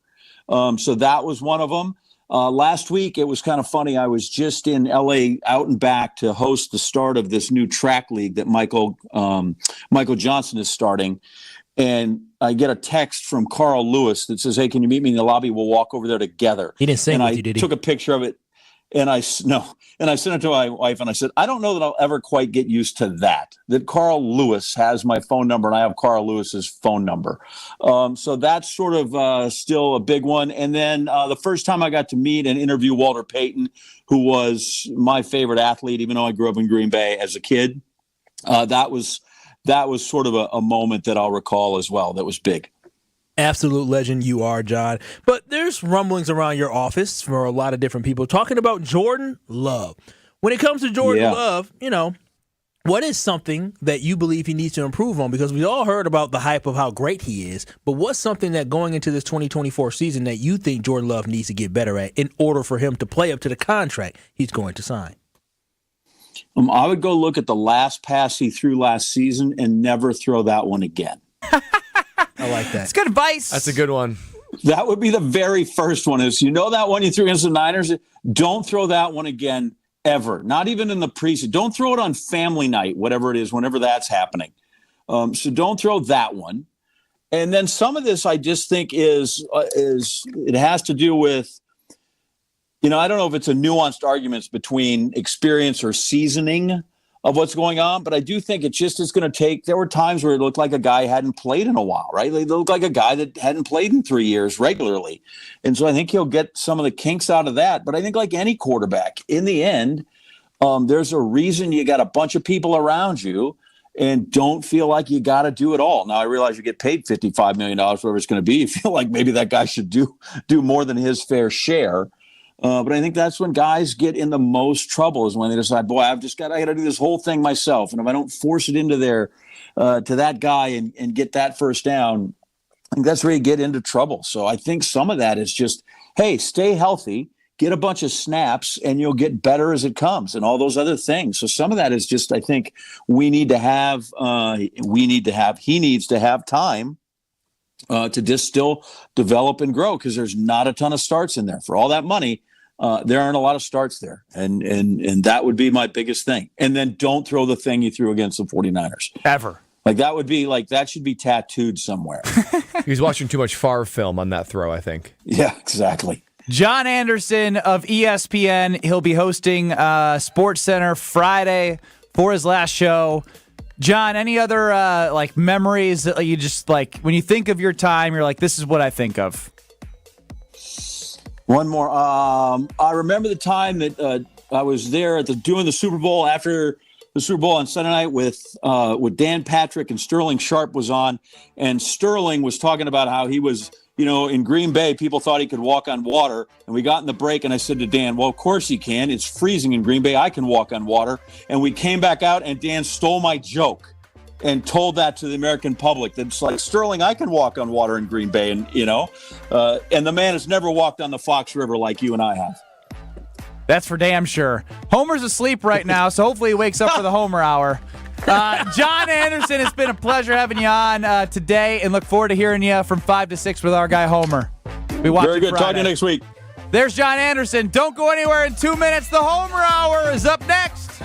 So that was one of them. Last week, it was kind of funny. I was just in L.A. out and back to host the start of this new track league that Michael Johnson is starting. And I get a text from Carl Lewis that says, hey, can you meet me in the lobby? We'll walk over there together. He didn't sing with you, did he? I took a picture of it. And I sent it to my wife, and I said, I don't know that I'll ever quite get used to that Carl Lewis has my phone number, and I have Carl Lewis's phone number. So that's sort of still a big one. And then the first time I got to meet and interview Walter Payton, who was my favorite athlete, even though I grew up in Green Bay as a kid, that was sort of a moment that I'll recall as well. That was big. Absolute legend you are, John. But there's rumblings around your office for a lot of different people talking about Jordan Love. When it comes to Jordan Love, what is something that you believe he needs to improve on? Because we all heard about the hype of how great he is, but what's something that going into this 2024 season that you think Jordan Love needs to get better at in order for him to play up to the contract he's going to sign? I would go look at the last pass he threw last season and never throw that one again. I like that. It's good advice. That's a good one. That would be the very first one. Is that one you threw against the Niners? Don't throw that one again ever. Not even in the preseason. Don't throw it on family night, whatever it is, whenever that's happening. So don't throw that one. And then some of this I just think is it has to do with, I don't know if it's a nuanced argument between experience or seasoning of what's going on, but I do think it just is going to take. There were times where it looked like a guy hadn't played in a while, right? It looked like a guy that hadn't played in 3 years regularly. And so I think he'll get some of the kinks out of that. But I think like any quarterback, in the end, there's a reason you got a bunch of people around you and don't feel like you got to do it all. Now, I realize you get paid $55 million, whatever it's going to be. You feel like maybe that guy should do more than his fair share. But I think that's when guys get in the most trouble, is when they decide, boy, I got to do this whole thing myself. And if I don't force it into there to that guy and get that first down, I think that's where you get into trouble. So I think some of that is just, hey, stay healthy, get a bunch of snaps, and you'll get better as it comes, and all those other things. So some of that is just, I think he needs to have time to just still develop and grow, because there's not a ton of starts in there. For all that money, there aren't a lot of starts there. And that would be my biggest thing. And then don't throw the thing you threw against the 49ers. Ever. That should be tattooed somewhere. He was watching too much Favre film on that throw, I think. Yeah, exactly. John Anderson of ESPN. He'll be hosting Sports Center Friday for his last show. John, any other memories that you just when you think of your time, you're like, this is what I think of? One more. I remember the time that I was there doing the Super Bowl, after the Super Bowl on Sunday night with Dan Patrick, and Sterling Sharp was on, and Sterling was talking about how he was, in Green Bay, people thought he could walk on water. And we got in the break, and I said to Dan, well, of course he can. It's freezing in Green Bay. I can walk on water. And we came back out, and Dan stole my joke. and told that to the American public. That's like, Sterling, I can walk on water in Green Bay, and and the man has never walked on the Fox River like you and I have. That's for damn sure. Homer's asleep right now, so hopefully he wakes up for the Homer Hour. John Anderson, it's been a pleasure having you on today, and look forward to hearing you from 5 to 6 with our guy Homer. We watch Very good. Friday. Talk to you next week. There's John Anderson. Don't go anywhere in 2 minutes. The Homer Hour is up next.